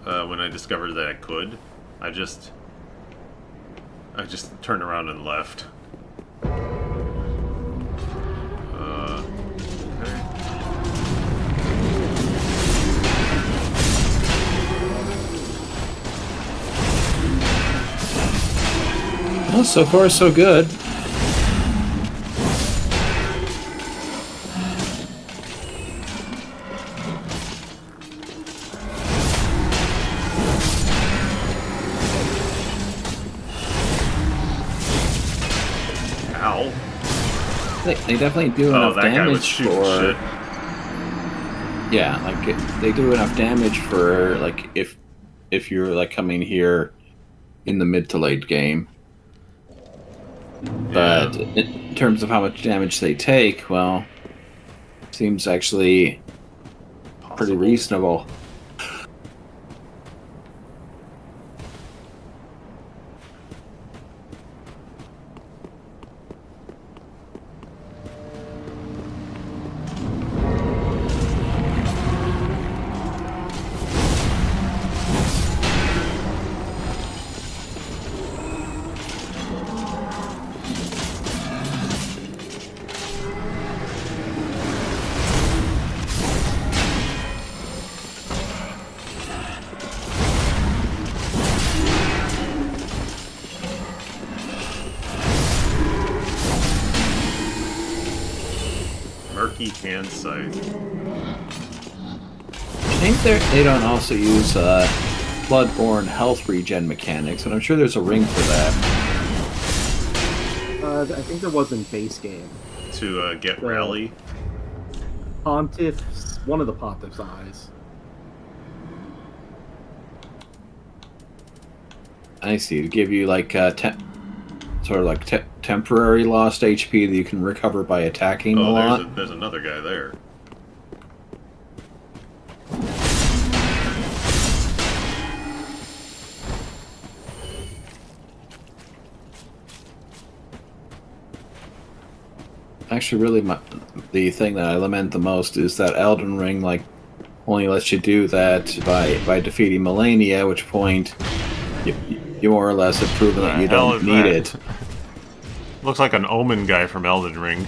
Speaker 1: when I discovered that I could. I just turned around and left. Okay.
Speaker 5: Well, so far so good.
Speaker 1: Ow.
Speaker 5: They definitely do enough
Speaker 1: that guy was
Speaker 5: damage
Speaker 1: shooting
Speaker 5: for.
Speaker 1: shit.
Speaker 5: Yeah, like they do enough damage for like if you're like coming here in the mid to late game. But in terms of how much damage they take, well, seems actually pretty reasonable.
Speaker 1: Murky hand sight.
Speaker 5: I think they don't also use Bloodborne health regen mechanics, but I'm sure there's a ring for that.
Speaker 2: I think there was in base game.
Speaker 1: To get rally.
Speaker 2: Pontiff's, one of the Pontiff's eyes.
Speaker 5: I see. To give you like sort of like temporary lost HP that you can recover by attacking a lot.
Speaker 1: There's another guy there.
Speaker 5: Actually, really, the thing that I lament the most is that Elden Ring like only lets you do that by defeating Melania, at which point you more or less have proven that you don't need it.
Speaker 1: Looks like an Omen guy from Elden Ring.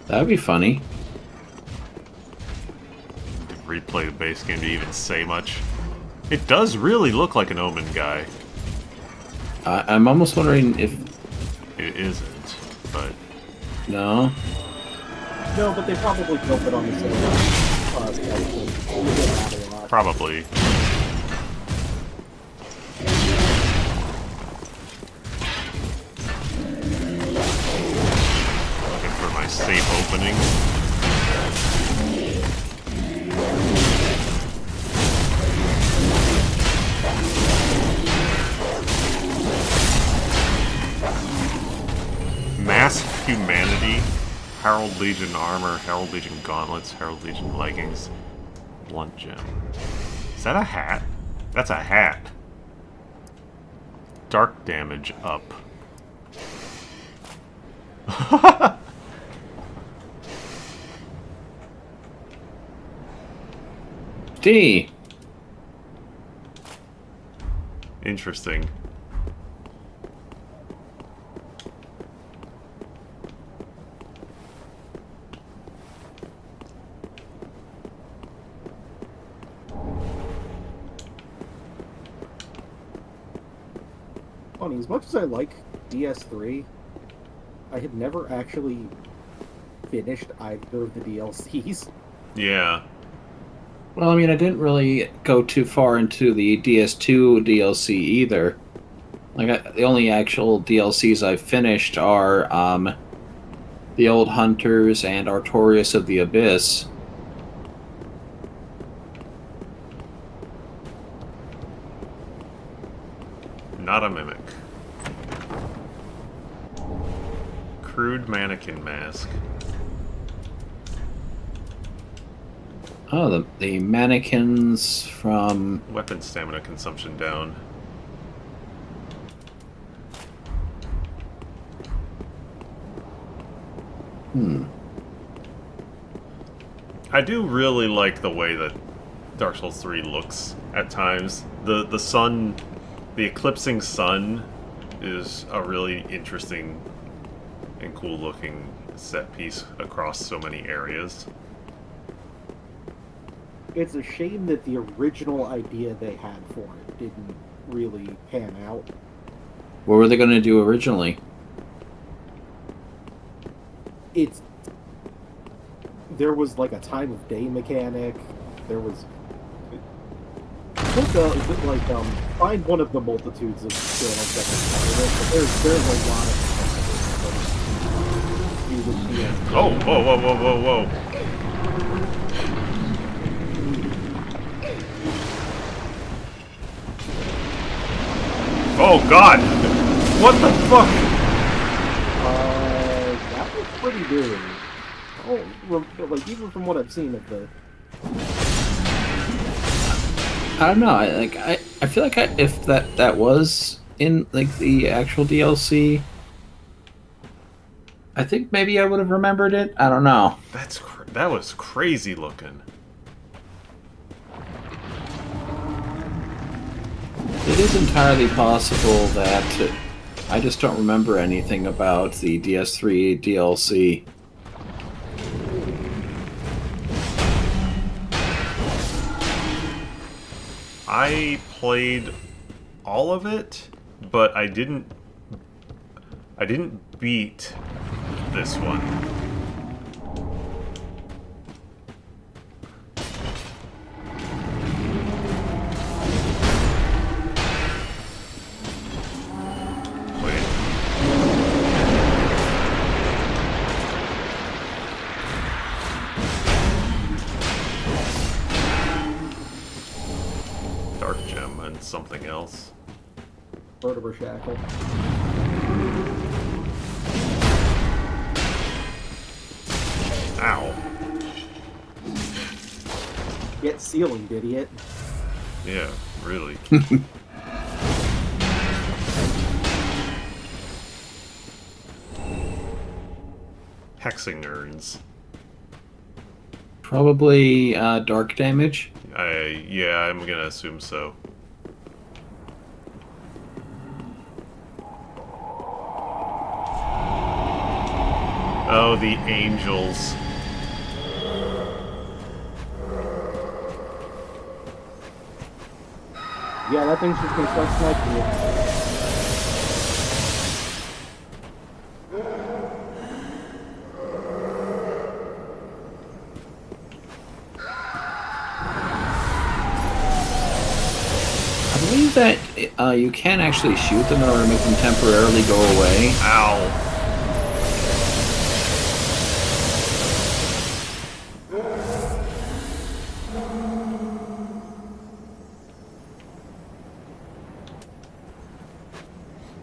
Speaker 5: That'd be funny.
Speaker 1: Replay the base game to even say much. It does really look like an Omen guy.
Speaker 5: I'm almost wondering if
Speaker 1: it isn't, but
Speaker 5: no.
Speaker 2: No, but they probably built it on the same skeleton. We did that a lot.
Speaker 1: Probably. Looking for my safe opening. Masked Humanity, Herald Legion armor, Herald Legion gauntlets, Herald Legion leggings, blunt gem. Is that a hat? That's a hat. Dark damage up.
Speaker 5: D.
Speaker 1: Interesting.
Speaker 2: Funny, as much as I like DS3, I had never actually finished either of the DLCs.
Speaker 1: Yeah.
Speaker 5: Well, I mean, I didn't really go too far into the DS2 DLC either. Like, the only actual DLCs I've finished are The Old Hunters and Artorias of the Abyss.
Speaker 1: Not a mimic. Crude mannequin mask.
Speaker 5: Oh, the mannequins from...
Speaker 1: Weapon stamina consumption down. I do really like the way that Dark Souls 3 looks at times. The sun, the eclipsing sun is a really interesting and cool looking set piece across so many areas.
Speaker 2: It's a shame that the original idea they had for it didn't really pan out.
Speaker 5: What were they going to do originally?
Speaker 2: There was like a time of day mechanic. There was find one of the multitudes of channels that can but there's a lot of stuff you would be able
Speaker 1: Oh, whoa, whoa, whoa, whoa, whoa. Oh god! What the fuck?
Speaker 2: that was pretty good. Like even from what I've seen of the.
Speaker 5: I don't know. I feel like if that was in like the actual DLC, I think maybe I would have remembered it. I don't know.
Speaker 1: That was crazy looking.
Speaker 5: It is entirely possible that I just don't remember anything about the DS3 DLC.
Speaker 1: I played all of it, but I didn't beat this one. Something else.
Speaker 2: Vertebra shackle.
Speaker 1: Ow.
Speaker 2: Get ceiling, idiot.
Speaker 1: Yeah, really. Hexing urns.
Speaker 5: Probably dark damage.
Speaker 1: Yeah, I'm gonna assume so. Oh, the angels.
Speaker 2: Yeah, that thing's just gonna start sniping you.
Speaker 5: believe that you can actually shoot them in order to make them temporarily go away.
Speaker 1: Ow.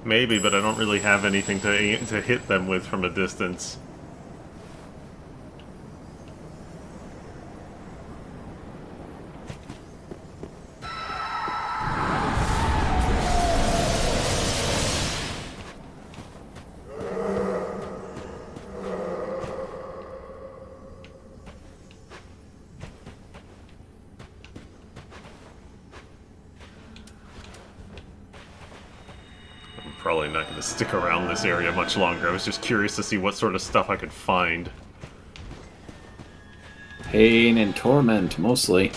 Speaker 1: Maybe, but I don't really have anything to hit them with from a distance. Probably not going to stick around this area much longer. I was just curious to see what sort of stuff I could find.
Speaker 5: Pain and torment, mostly.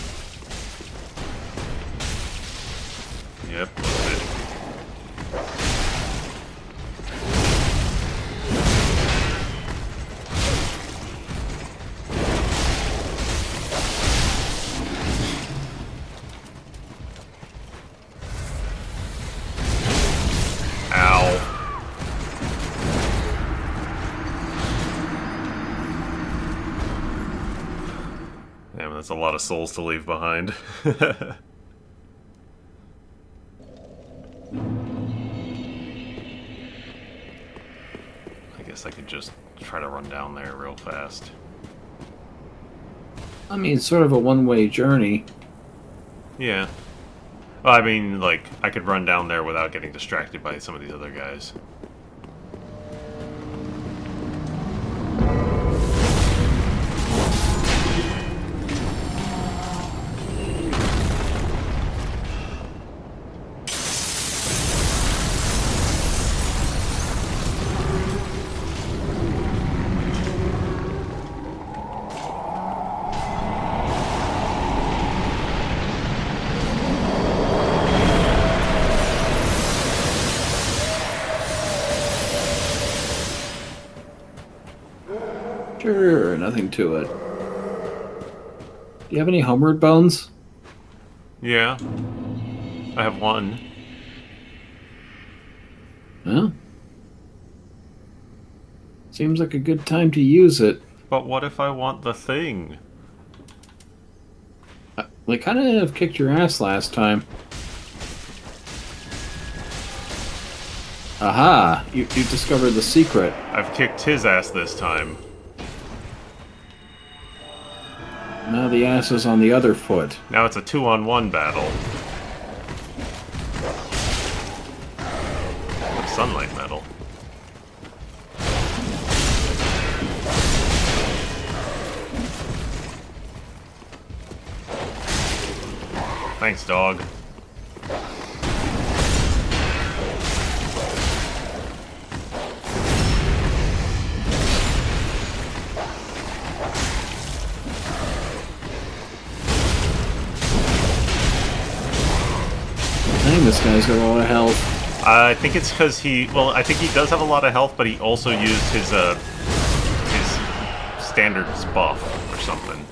Speaker 1: Yep. That's a lot of souls to leave behind. I guess I could just try to run down there real fast.
Speaker 5: I mean, it's sort of a one-way journey.
Speaker 1: Yeah. Well, I mean, like, I could run down there without getting distracted by some of these other guys.
Speaker 5: Sure, nothing to it. Do you have any homeward bones?
Speaker 1: Yeah. I have one.
Speaker 5: Well, seems like a good time to use it.
Speaker 1: But what if I want the thing?
Speaker 5: They kind of kicked your ass last time. Aha! You discovered the secret.
Speaker 1: I've kicked his ass this time.
Speaker 5: Now the ass is on the other foot.
Speaker 1: Now it's a 2-on-1 battle. With sunlight metal. Thanks, dog.
Speaker 5: Dang, this guy's got a lot of health.
Speaker 1: I think it's because he... Well, I think he does have a lot of health, but he also used his standard buff or something.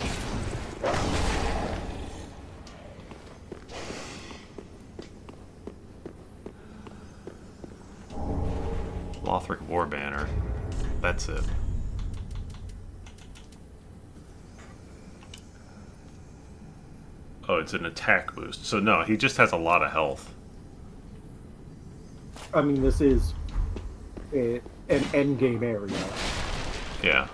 Speaker 1: Lothric War Banner. That's it. Oh, it's an attack boost. So no, he just has a lot of health.
Speaker 2: I mean, this is an endgame area.
Speaker 1: Yeah.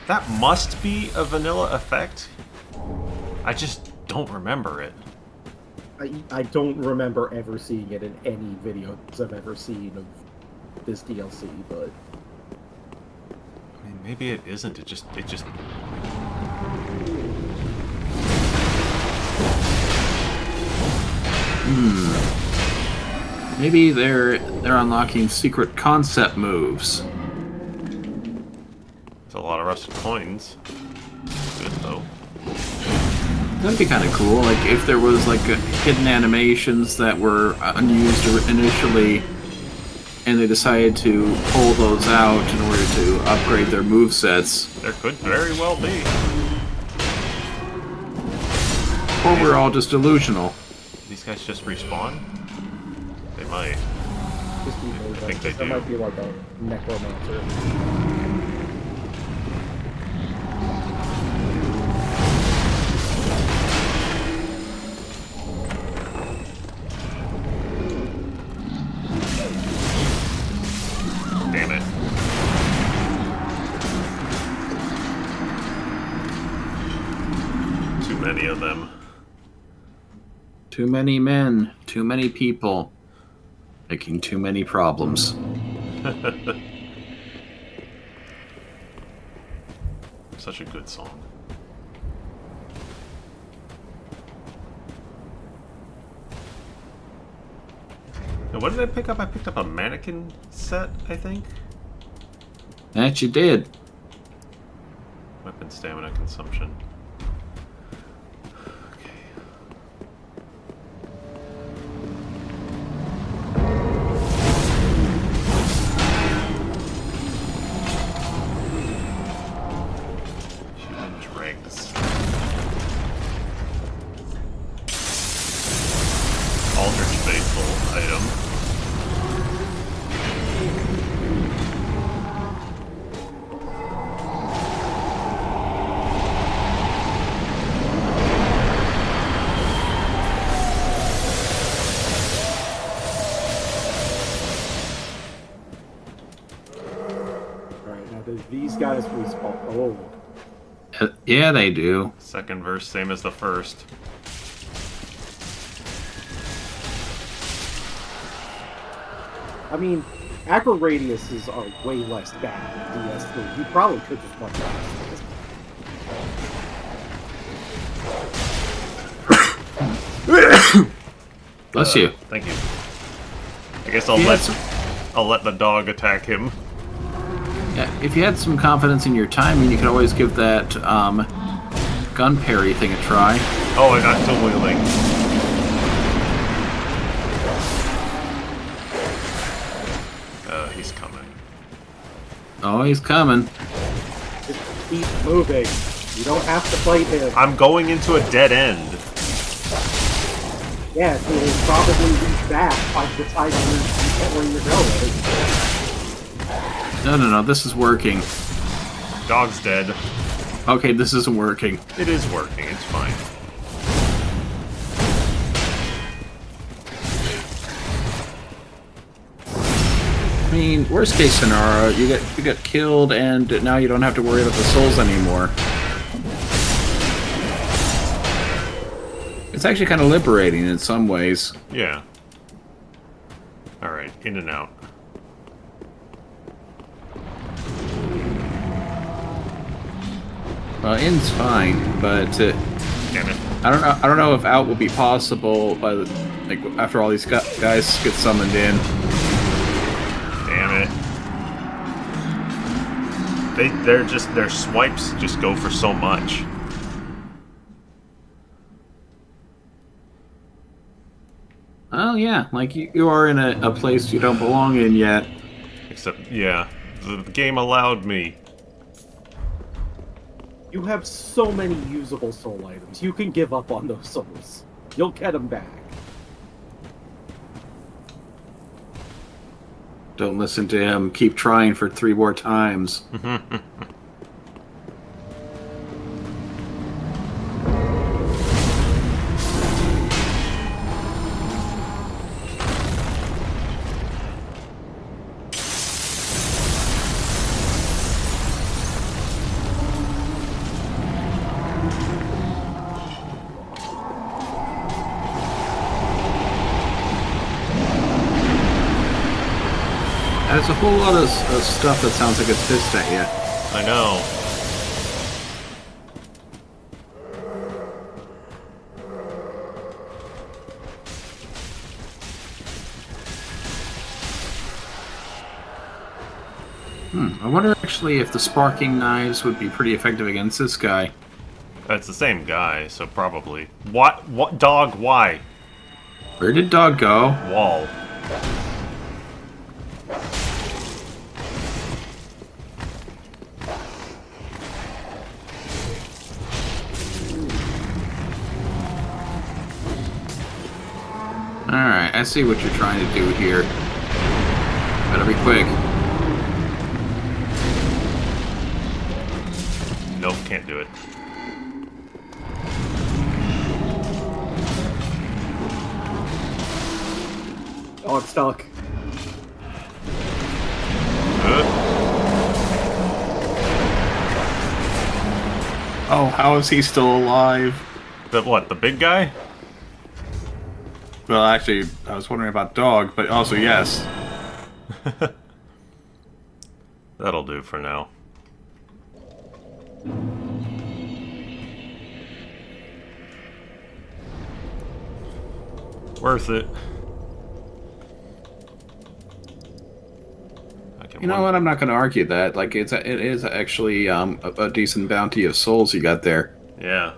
Speaker 1: That must be a vanilla effect. I just don't remember it.
Speaker 2: I don't remember ever seeing it in any videos I've ever seen of this DLC, but
Speaker 1: I mean, maybe it isn't. It just.
Speaker 5: Maybe they're unlocking secret concept moves.
Speaker 1: It's a lot of rusted coins. Good though.
Speaker 5: That'd be kind of cool. Like if there was like hidden animations that were unused initially, and they decided to pull those out in order to upgrade their movesets.
Speaker 1: There could very well be.
Speaker 5: Or we're all just delusional.
Speaker 1: These guys just respawn? They might.
Speaker 2: just be
Speaker 1: I think they
Speaker 2: there
Speaker 1: do.
Speaker 2: might be like a necromancer.
Speaker 1: Damn it. Too many of them.
Speaker 5: Too many men, too many people, making too many problems.
Speaker 1: Such a good song. Now, what did I pick up? I picked up a mannequin set, I think.
Speaker 5: That you did.
Speaker 1: Weapon stamina consumption. Okay. Human dregs. Aldrich Faithful item.
Speaker 2: Alright, now do these guys respawn? Oh,
Speaker 5: Yeah, they do.
Speaker 1: Second verse, same as the first.
Speaker 2: I mean, aggro radiuses are way less bad than DS3. You probably could just run past this.
Speaker 5: Bless you.
Speaker 1: Thank you. I guess I'll let the dog attack him.
Speaker 5: Yeah, if you had some confidence in your timing, you could always give that gun parry thing a try.
Speaker 1: Oh, I got dual wielding. He's coming.
Speaker 5: Oh, he's coming.
Speaker 2: Just keep moving. You don't have to fight him.
Speaker 1: I'm going into a dead end.
Speaker 2: Yeah, so we'll probably reach back by the time you get where you're going.
Speaker 5: No, this is working.
Speaker 1: Dog's dead.
Speaker 5: Okay, this isn't working.
Speaker 1: It is working. It's fine.
Speaker 5: I mean, worst case scenario, you get killed, and now you don't have to worry about the souls anymore. It's actually kind of liberating in some ways.
Speaker 1: Yeah. Alright, in and out.
Speaker 5: Well, in's fine, but
Speaker 1: Damn it.
Speaker 5: I don't know if out will be possible by the after all these guys get summoned in.
Speaker 1: Damn it. Their swipes just go for so much.
Speaker 5: Oh yeah, like you are in a place you don't belong in yet.
Speaker 1: Except, yeah, the game allowed me.
Speaker 2: You have so many usable soul items. You can give up on those souls. You'll get them back.
Speaker 5: Don't listen to him. Keep trying for 3 more times. There's a whole lot of stuff that sounds like it's pissed at you.
Speaker 1: I know.
Speaker 5: I wonder actually if the sparking knives would be pretty effective against this guy.
Speaker 1: That's the same guy, so probably. What dog? Why?
Speaker 5: Where did dog go?
Speaker 1: Wall.
Speaker 5: Alright, I see what you're trying to do here. Better be quick.
Speaker 1: Nope, can't do it.
Speaker 2: Oh, I'm stuck.
Speaker 5: Oh, how is he still alive?
Speaker 1: The what? The big guy?
Speaker 5: Well, actually, I was wondering about dog, but also yes.
Speaker 1: That'll do for now. Worth it.
Speaker 5: You know what? I'm not going to argue that. Like, it is actually a decent bounty of souls you got there.
Speaker 1: Yeah.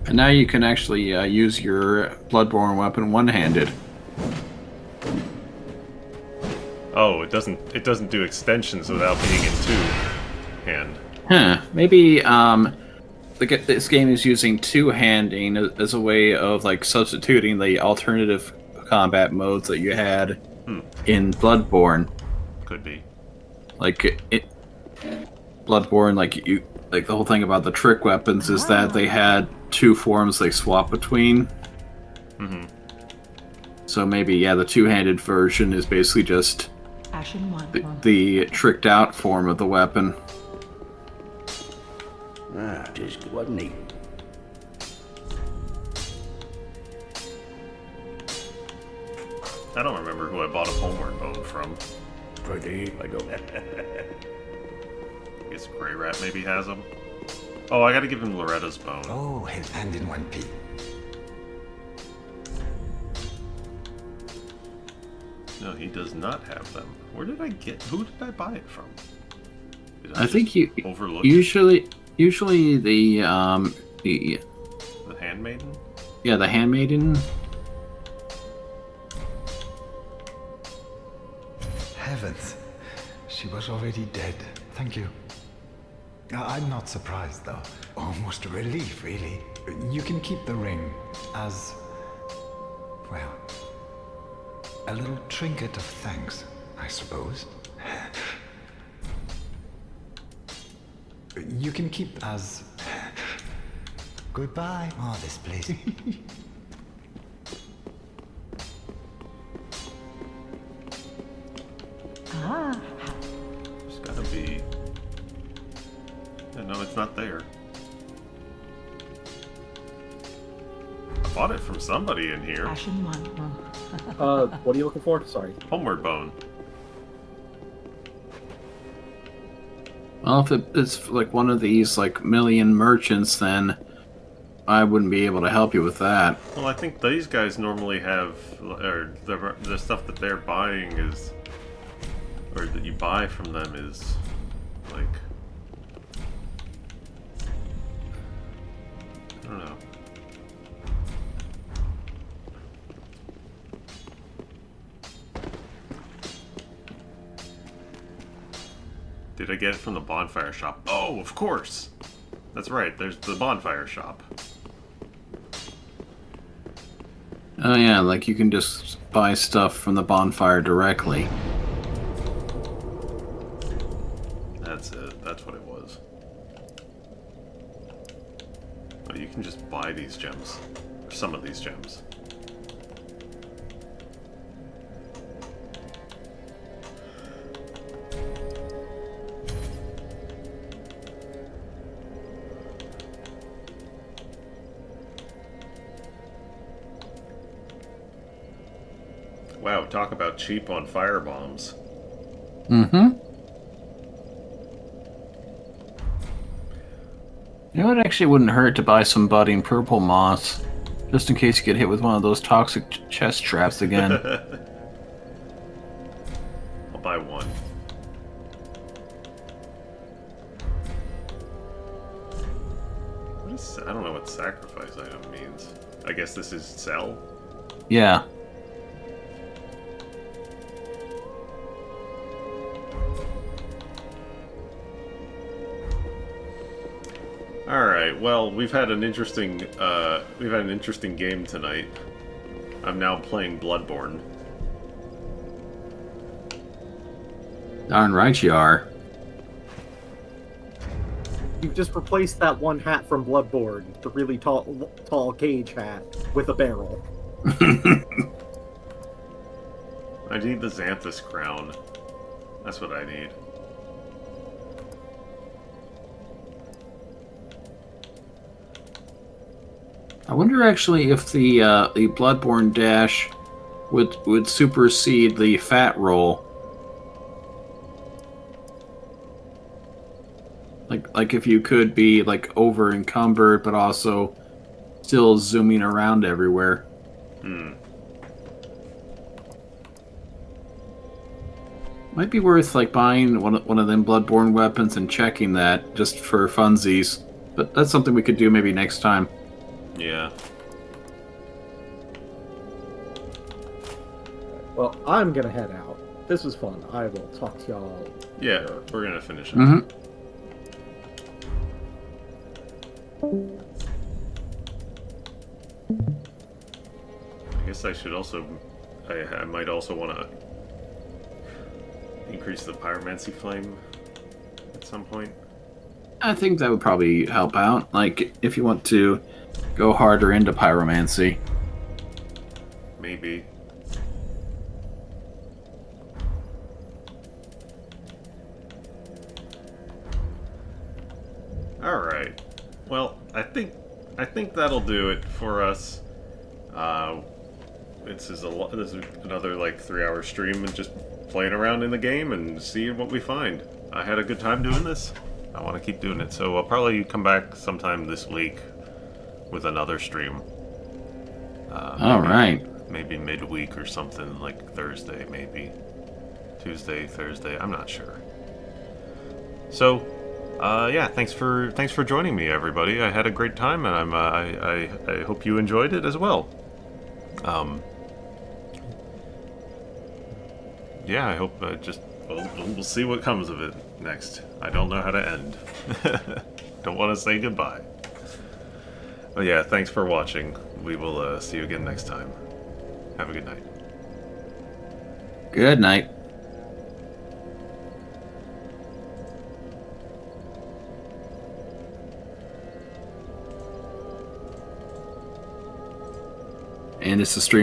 Speaker 5: And now you can actually use your Bloodborne weapon one-handed.
Speaker 1: Oh, it doesn't do extensions without being in two-hand.
Speaker 5: Huh. Maybe this game is using two-handing as a way of like substituting the alternative combat modes that you had in Bloodborne.
Speaker 1: Could be.
Speaker 5: Like Bloodborne, like the whole thing about the trick weapons is that they had two forms they swap between.
Speaker 1: Mm-hmm.
Speaker 5: So maybe, yeah, the two-handed version is basically just the tricked out form of the weapon.
Speaker 3: Ah, just good, wasn't he?
Speaker 1: I don't remember who I bought a homeward bone from.
Speaker 3: Pretty, I don't.
Speaker 1: I guess Grey Rat maybe has them. Oh, I gotta give him Loretta's bone.
Speaker 4: Oh, hand in one piece.
Speaker 1: No, he does not have them. Where did I get? Who did I buy it from? Did
Speaker 5: I think you
Speaker 1: overlook
Speaker 5: usually the
Speaker 1: handmaiden.
Speaker 5: Yeah, the handmaiden.
Speaker 4: Heavens. She was already dead. Thank you. I'm not surprised, though. Almost a relief, really. You can keep the ring as, well, a little trinket of thanks, I suppose. You can keep as... Goodbye. Oh, this place.
Speaker 1: There's gotta be... Yeah, no, it's not there. I bought it from somebody in here.
Speaker 2: What are you looking for? Sorry.
Speaker 1: Homeward bone.
Speaker 5: Well, if it's like one of these like million merchants, then I wouldn't be able to help you with that.
Speaker 1: Well, I think these guys normally have, or the stuff that they're buying is, or that you buy from them is, like, I don't know. Did I get it from the bonfire shop? Oh, of course! That's right, there's the bonfire shop.
Speaker 5: Oh yeah, like you can just buy stuff from the bonfire directly.
Speaker 1: That's it, that's what it was. Oh, you can just buy these gems. Or some of these gems. Wow, talk about cheap on firebombs.
Speaker 5: Mm-hmm. You know, it actually wouldn't hurt to buy some budding purple moss, just in case you get hit with one of those toxic chest traps again.
Speaker 1: I'll buy one. What is, I don't know what sacrifice item means. I guess this is sell?
Speaker 5: Yeah.
Speaker 1: Alright, well, we've had an interesting game tonight. I'm now playing Bloodborne.
Speaker 5: Darn right you are.
Speaker 2: You've just replaced that one hat from Bloodborne, the really tall cage hat, with a barrel.
Speaker 1: I need the Xanthus crown. That's what I need.
Speaker 5: I wonder actually if the Bloodborne dash would supersede the fat roll. Like if you could be like over encumbered but also still zooming around everywhere. Might be worth like buying one of them Bloodborne weapons and checking that just for funsies. But that's something we could do maybe next time.
Speaker 1: Yeah.
Speaker 2: Well, I'm gonna head out. This was fun. I will talk to y'all.
Speaker 1: Yeah,
Speaker 2: later.
Speaker 1: we're gonna finish it.
Speaker 5: Mm-hmm.
Speaker 1: I guess I should also... I might also want to increase the pyromancy flame at some point.
Speaker 5: I think that would probably help out. Like, if you want to go harder into pyromancy.
Speaker 1: Maybe. Alright. Well, I think that'll do it for us. This is another like 3-hour stream and just playing around in the game and seeing what we find. I had a good time doing this. I want to keep doing it, so I'll probably come back sometime this week with another stream.
Speaker 5: Alright.
Speaker 1: Maybe midweek or something, like Thursday, maybe. Tuesday, Thursday, I'm not sure. So, yeah, thanks for joining me, everybody. I had a great time, and I hope you enjoyed it as well. Yeah, I hope we'll see what comes of it next. I don't know how to end. Don't want to say goodbye. But yeah, thanks for watching. We will see you again next time. Have a good night.
Speaker 5: Good night. And it's a stream